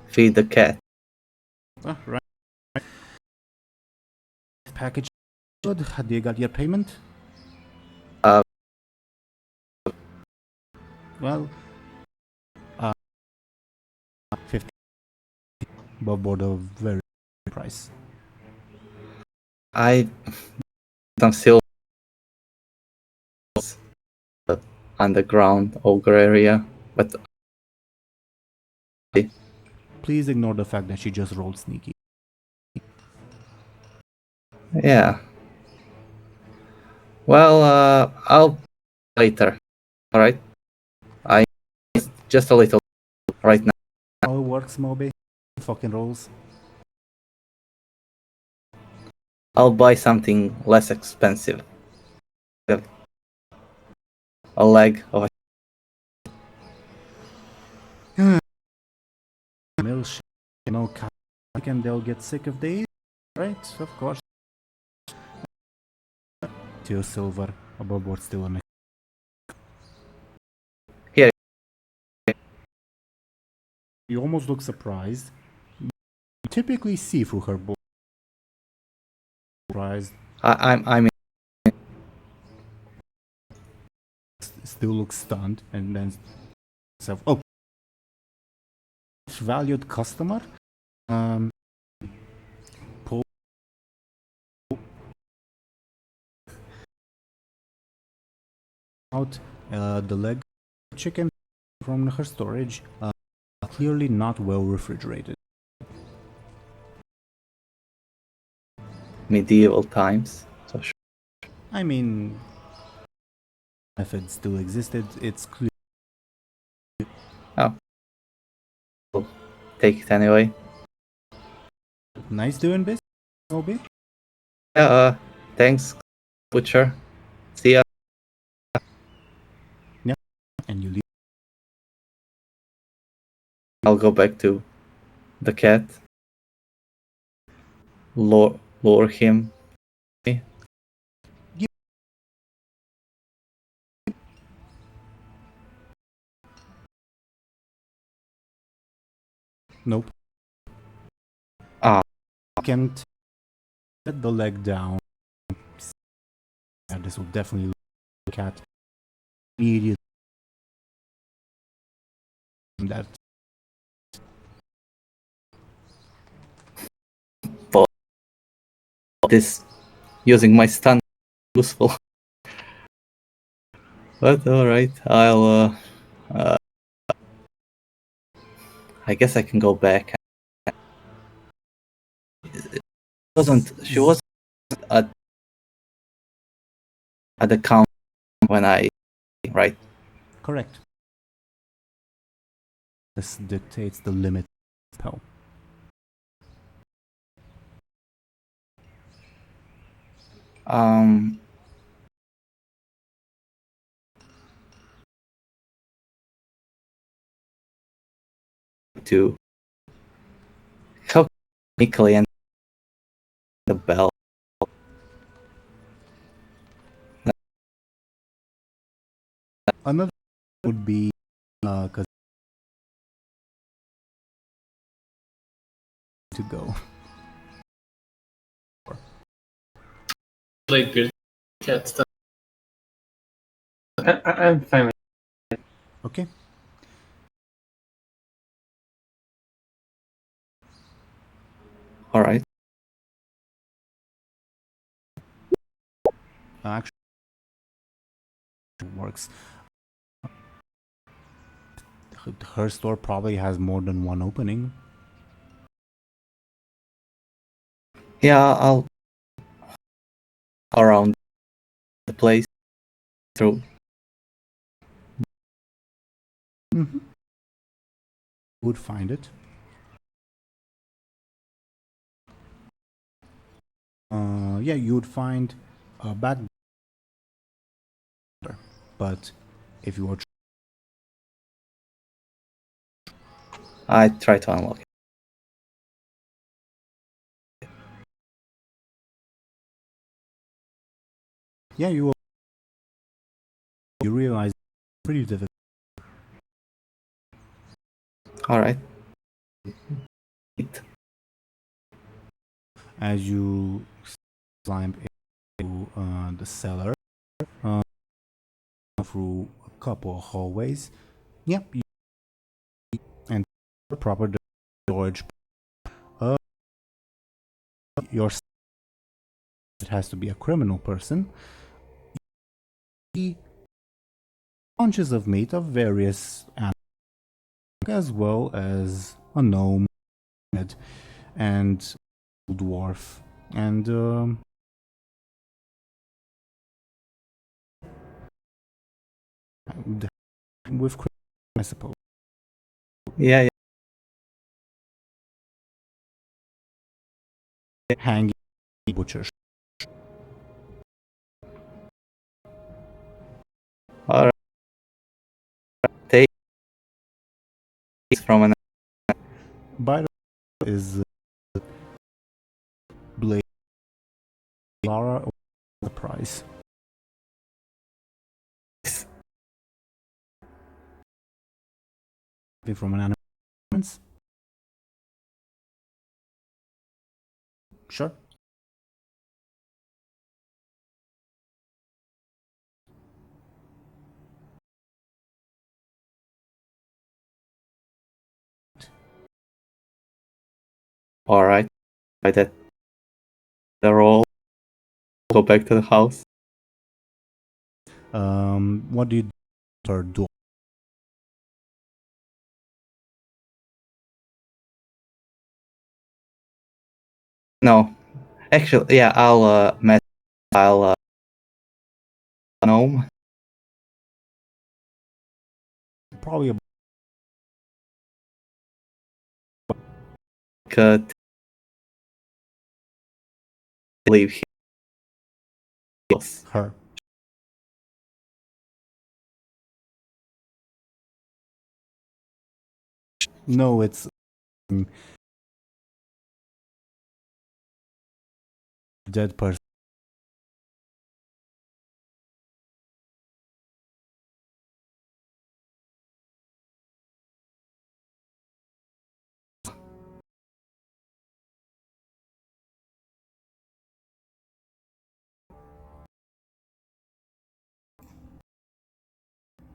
feed the cat. Oh, right. Package good. Had you got your payment? Uh. Well, 50 above the very price. I'm still underground ogre area, but Please ignore the fact that she just rolled sneaky. yeah. Well, I'll later. All right. I just a little right now. How it works, Moby? Fucking rolls. I'll buy something less expensive. A leg of a and they'll get sick of these, right? Of course. 2 silver, above board still on. Here. You almost look surprised. You typically see through her board. Surprised. I'm Still looks stunned, and then self. Oh, valued customer. Pull out the leg chicken from her storage. Clearly not well refrigerated. medieval times. So sure. I mean, if it still existed, it's clear. Take it anyway. Nice doing business, Obi. Yeah, thanks, butcher. See ya. And you leave. I'll go back to the cat. Lure him. Nope. Ah. Can't set the leg down. Yeah, this will definitely look at immediately. That This using my stun useful. But alright, I'll I guess I can go back. She wasn't at the count when I right? correct. This dictates the limit of spell. To how quickly and the bell. Another would be because to go. Bladebeard cat stuff. I'm fine with Okay. Alright. Actually, works. Her store probably has more than one opening. Yeah, I'll around the place through. Mm-hmm. Would find it. Yeah, you would find a back door, but if you were I try to unlock it. yeah, you realize it's pretty difficult. Alright. As you climb into the cellar through a couple of hallways. Yep, and proper storage. Your it has to be a criminal person. Bunches of meat of various animals, as well as a gnome and a dwarf and with I suppose. Yeah. Hanging butchers. Alright. Take from an By the is Blade Lara or the price? From an animation? Sure. Alright. By that, they're all go back to the house. What do you do? No. Actually, yeah, I'll gnome. Probably Could leave here. her. No, it's dead person.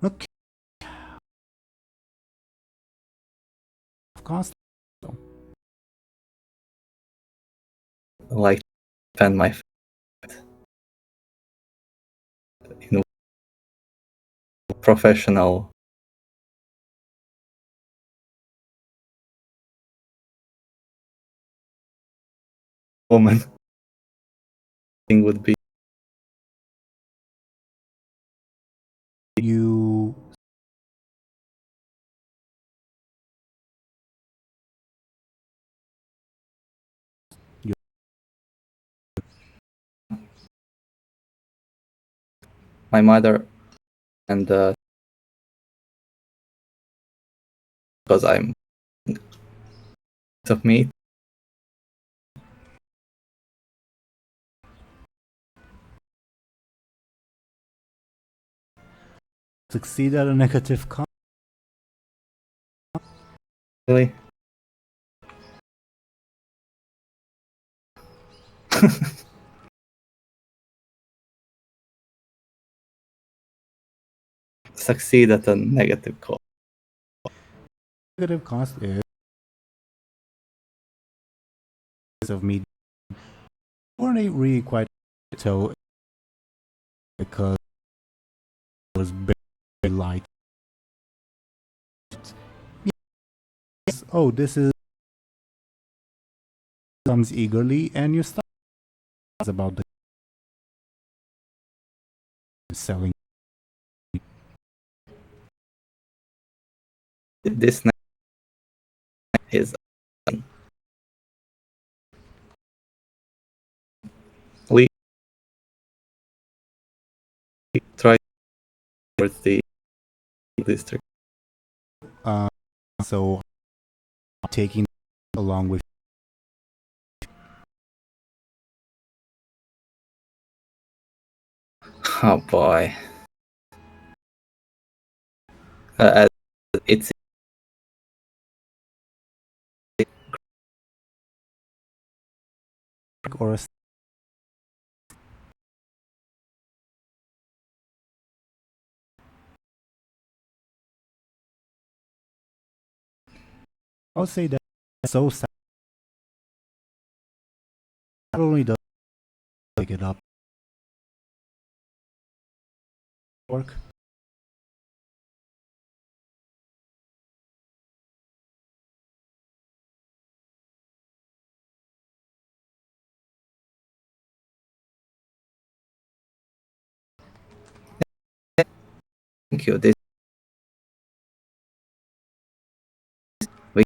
Okay. Of course. Like spend my in professional woman thing would be You my mother and because I'm of me. succeed at a negative con. Really? Succeed at a negative cost. Negative cost is of me. Weren't really quite so because it was very light. Yes. Oh, this is comes eagerly, and you start about the selling. This is we try towards the district. So taking along with Oh boy. It's or a I'll say that so sad. Not only does it pick it up work. thank you. This we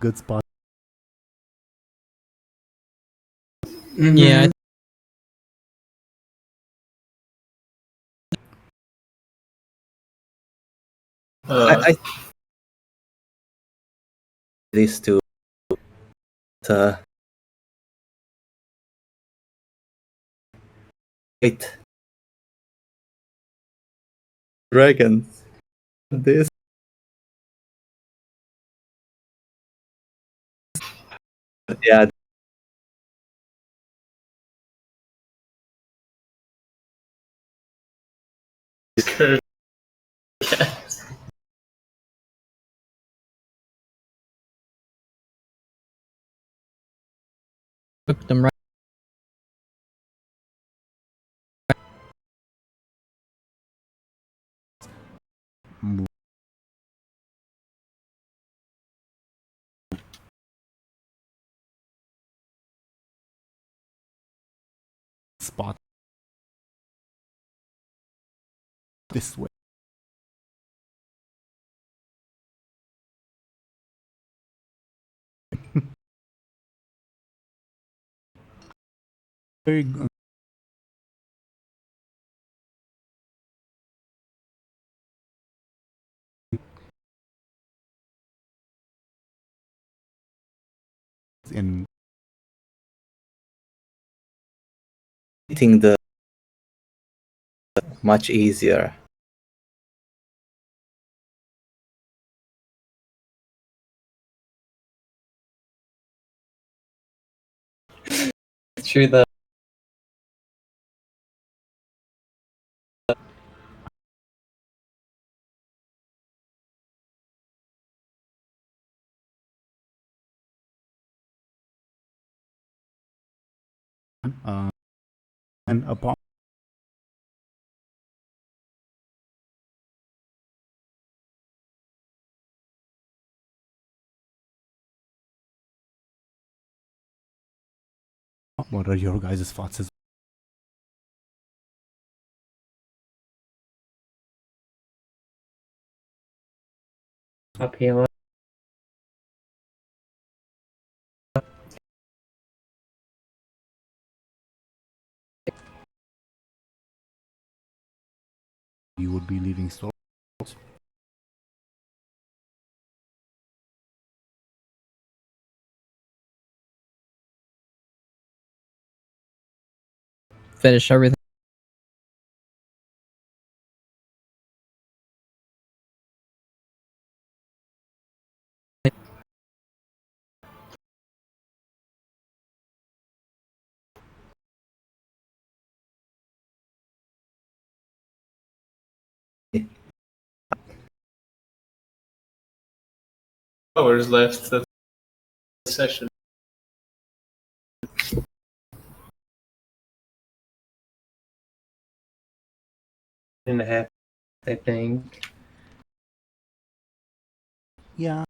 Good spot. Mhm. Yeah, I these two uh, wait dragons. This yeah. Curve. Took them right. Spot this way. Very good. In Hitting the much easier. True that. and upon what are your guys' thoughts? Up here. You would be leaving store. Finish everything. Hours left of the session. And a half, I think. Yeah.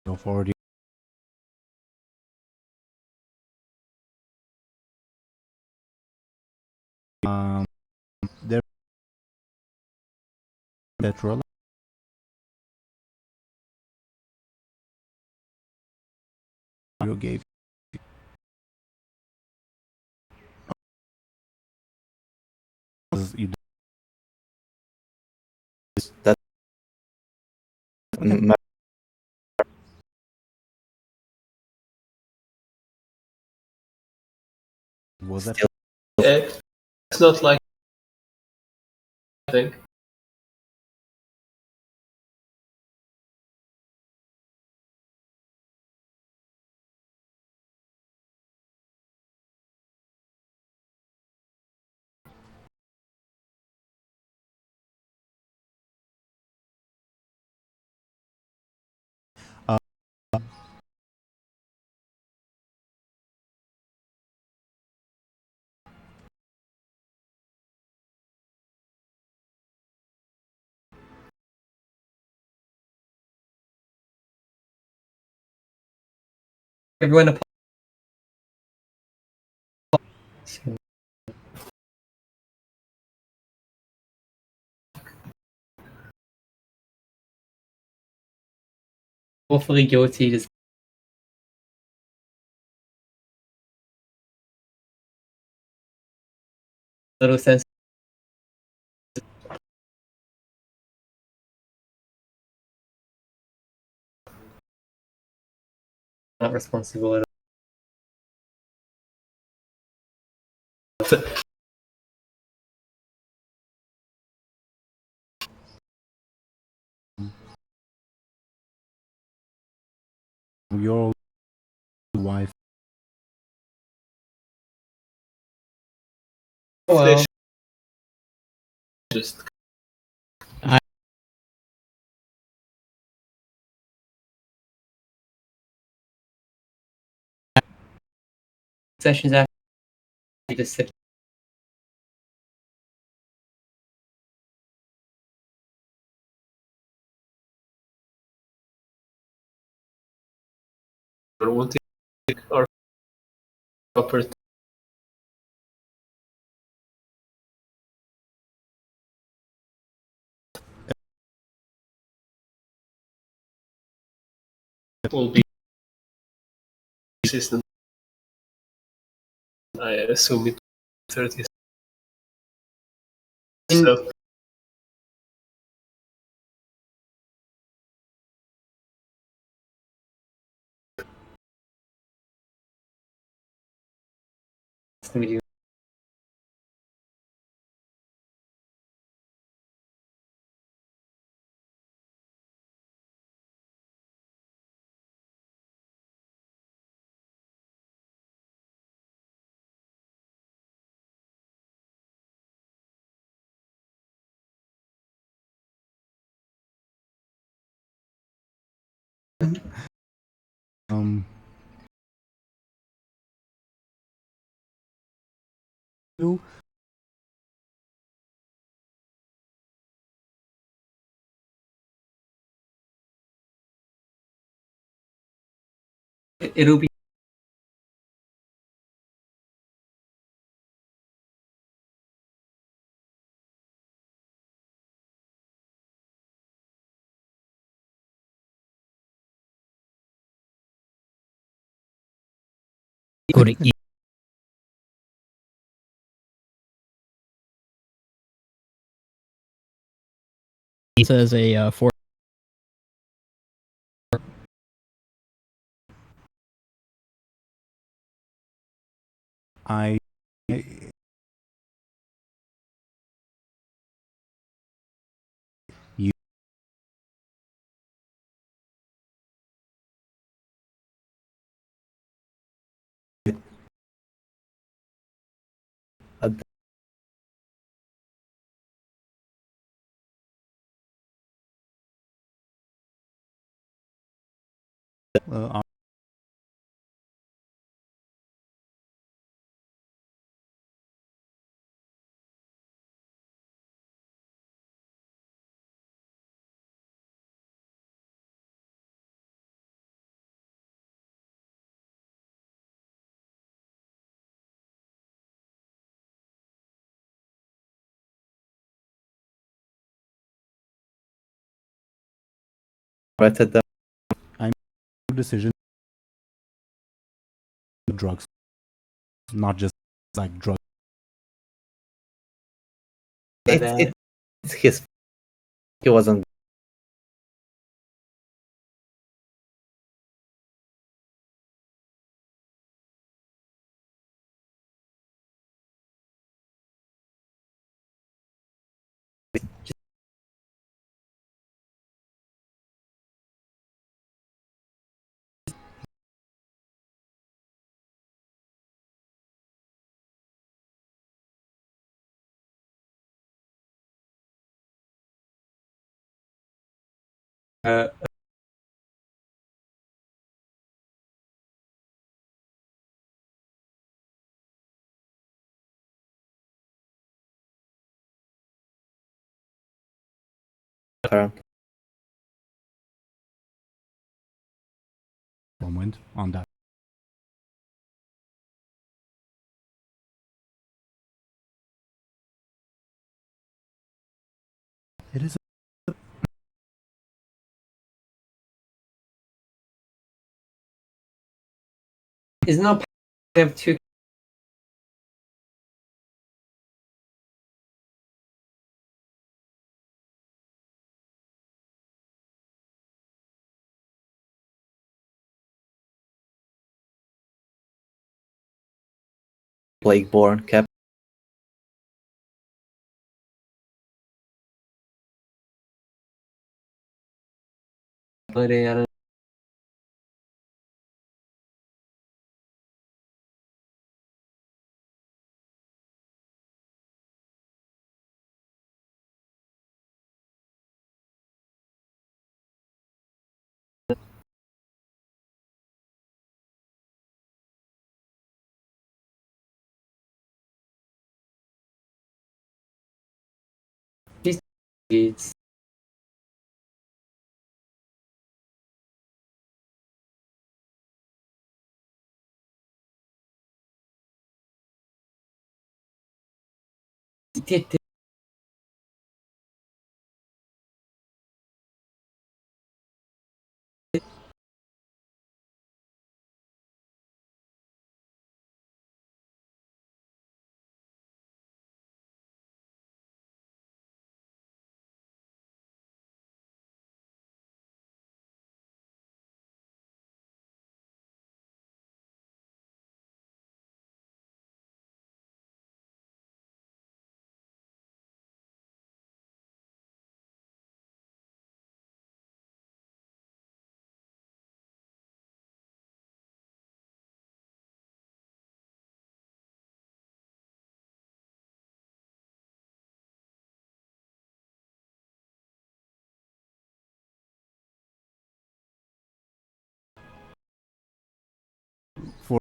Go forward. There that roll you gave. You That Okay. Was that still It's not like I think. uh, Everyone apart. Awfully guilty. Just little sense not responsible at Your wife. all. Well, Just sessions after you just sit. wanting our property. Will be system. I assume it 30. So We do. Um. You. It'll be. Go to It says a 4. I. You. Uh, Rather than decision. Drugs, not just like drugs. it's his. He wasn't. Current. Moment on that. It is. Isn't it have two Plagueborn Cap. Aaran. It's For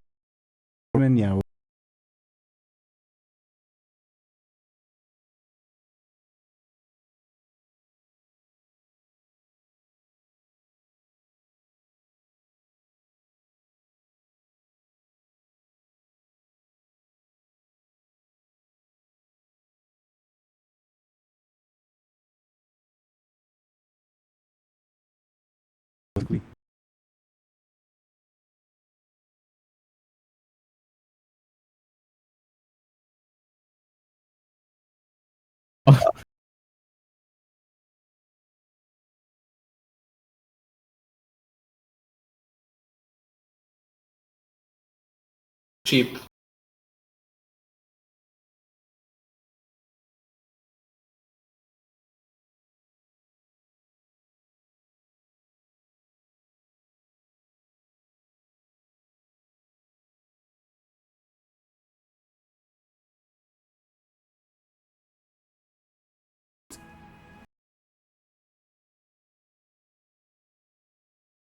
yeah. Quickly. cheap.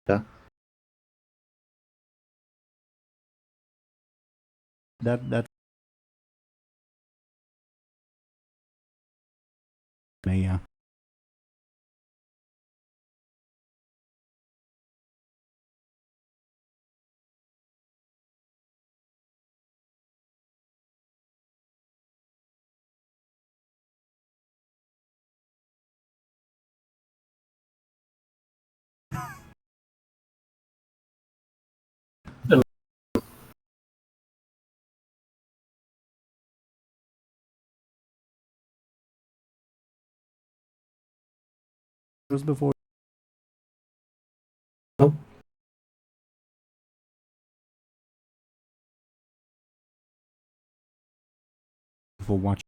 Yeah. That yeah. Was before Oh, watching.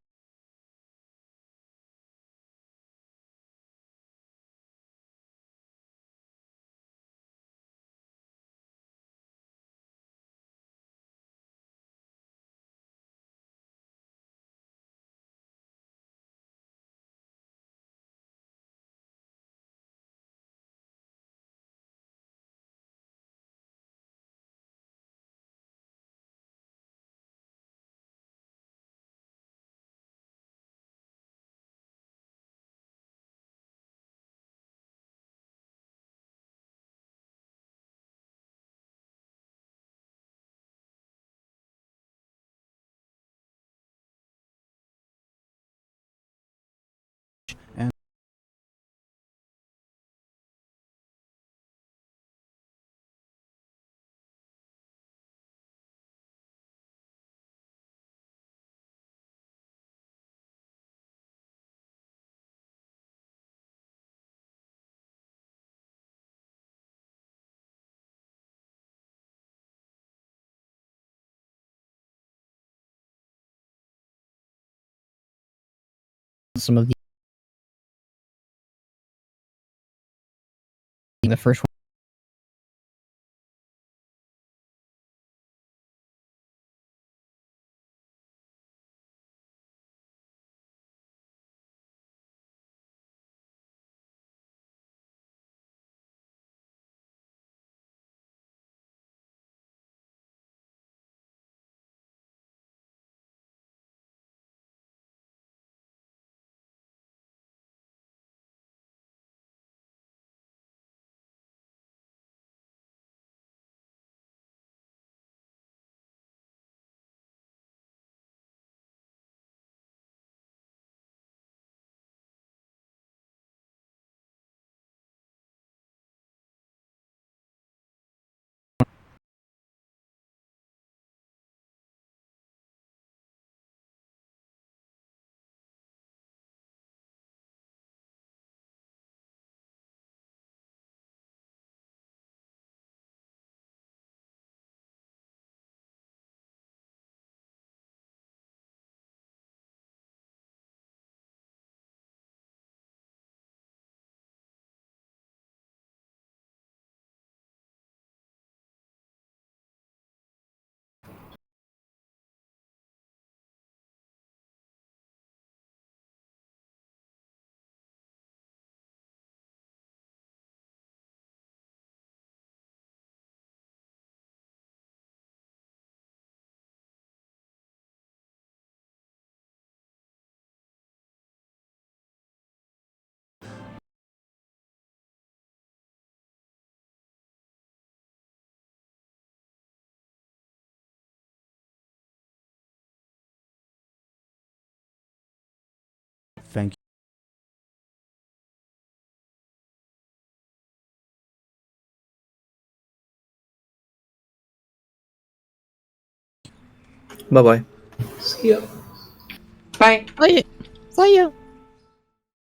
some of the first one. Thank Bye bye. See ya. Bye. Oh yeah. See ya.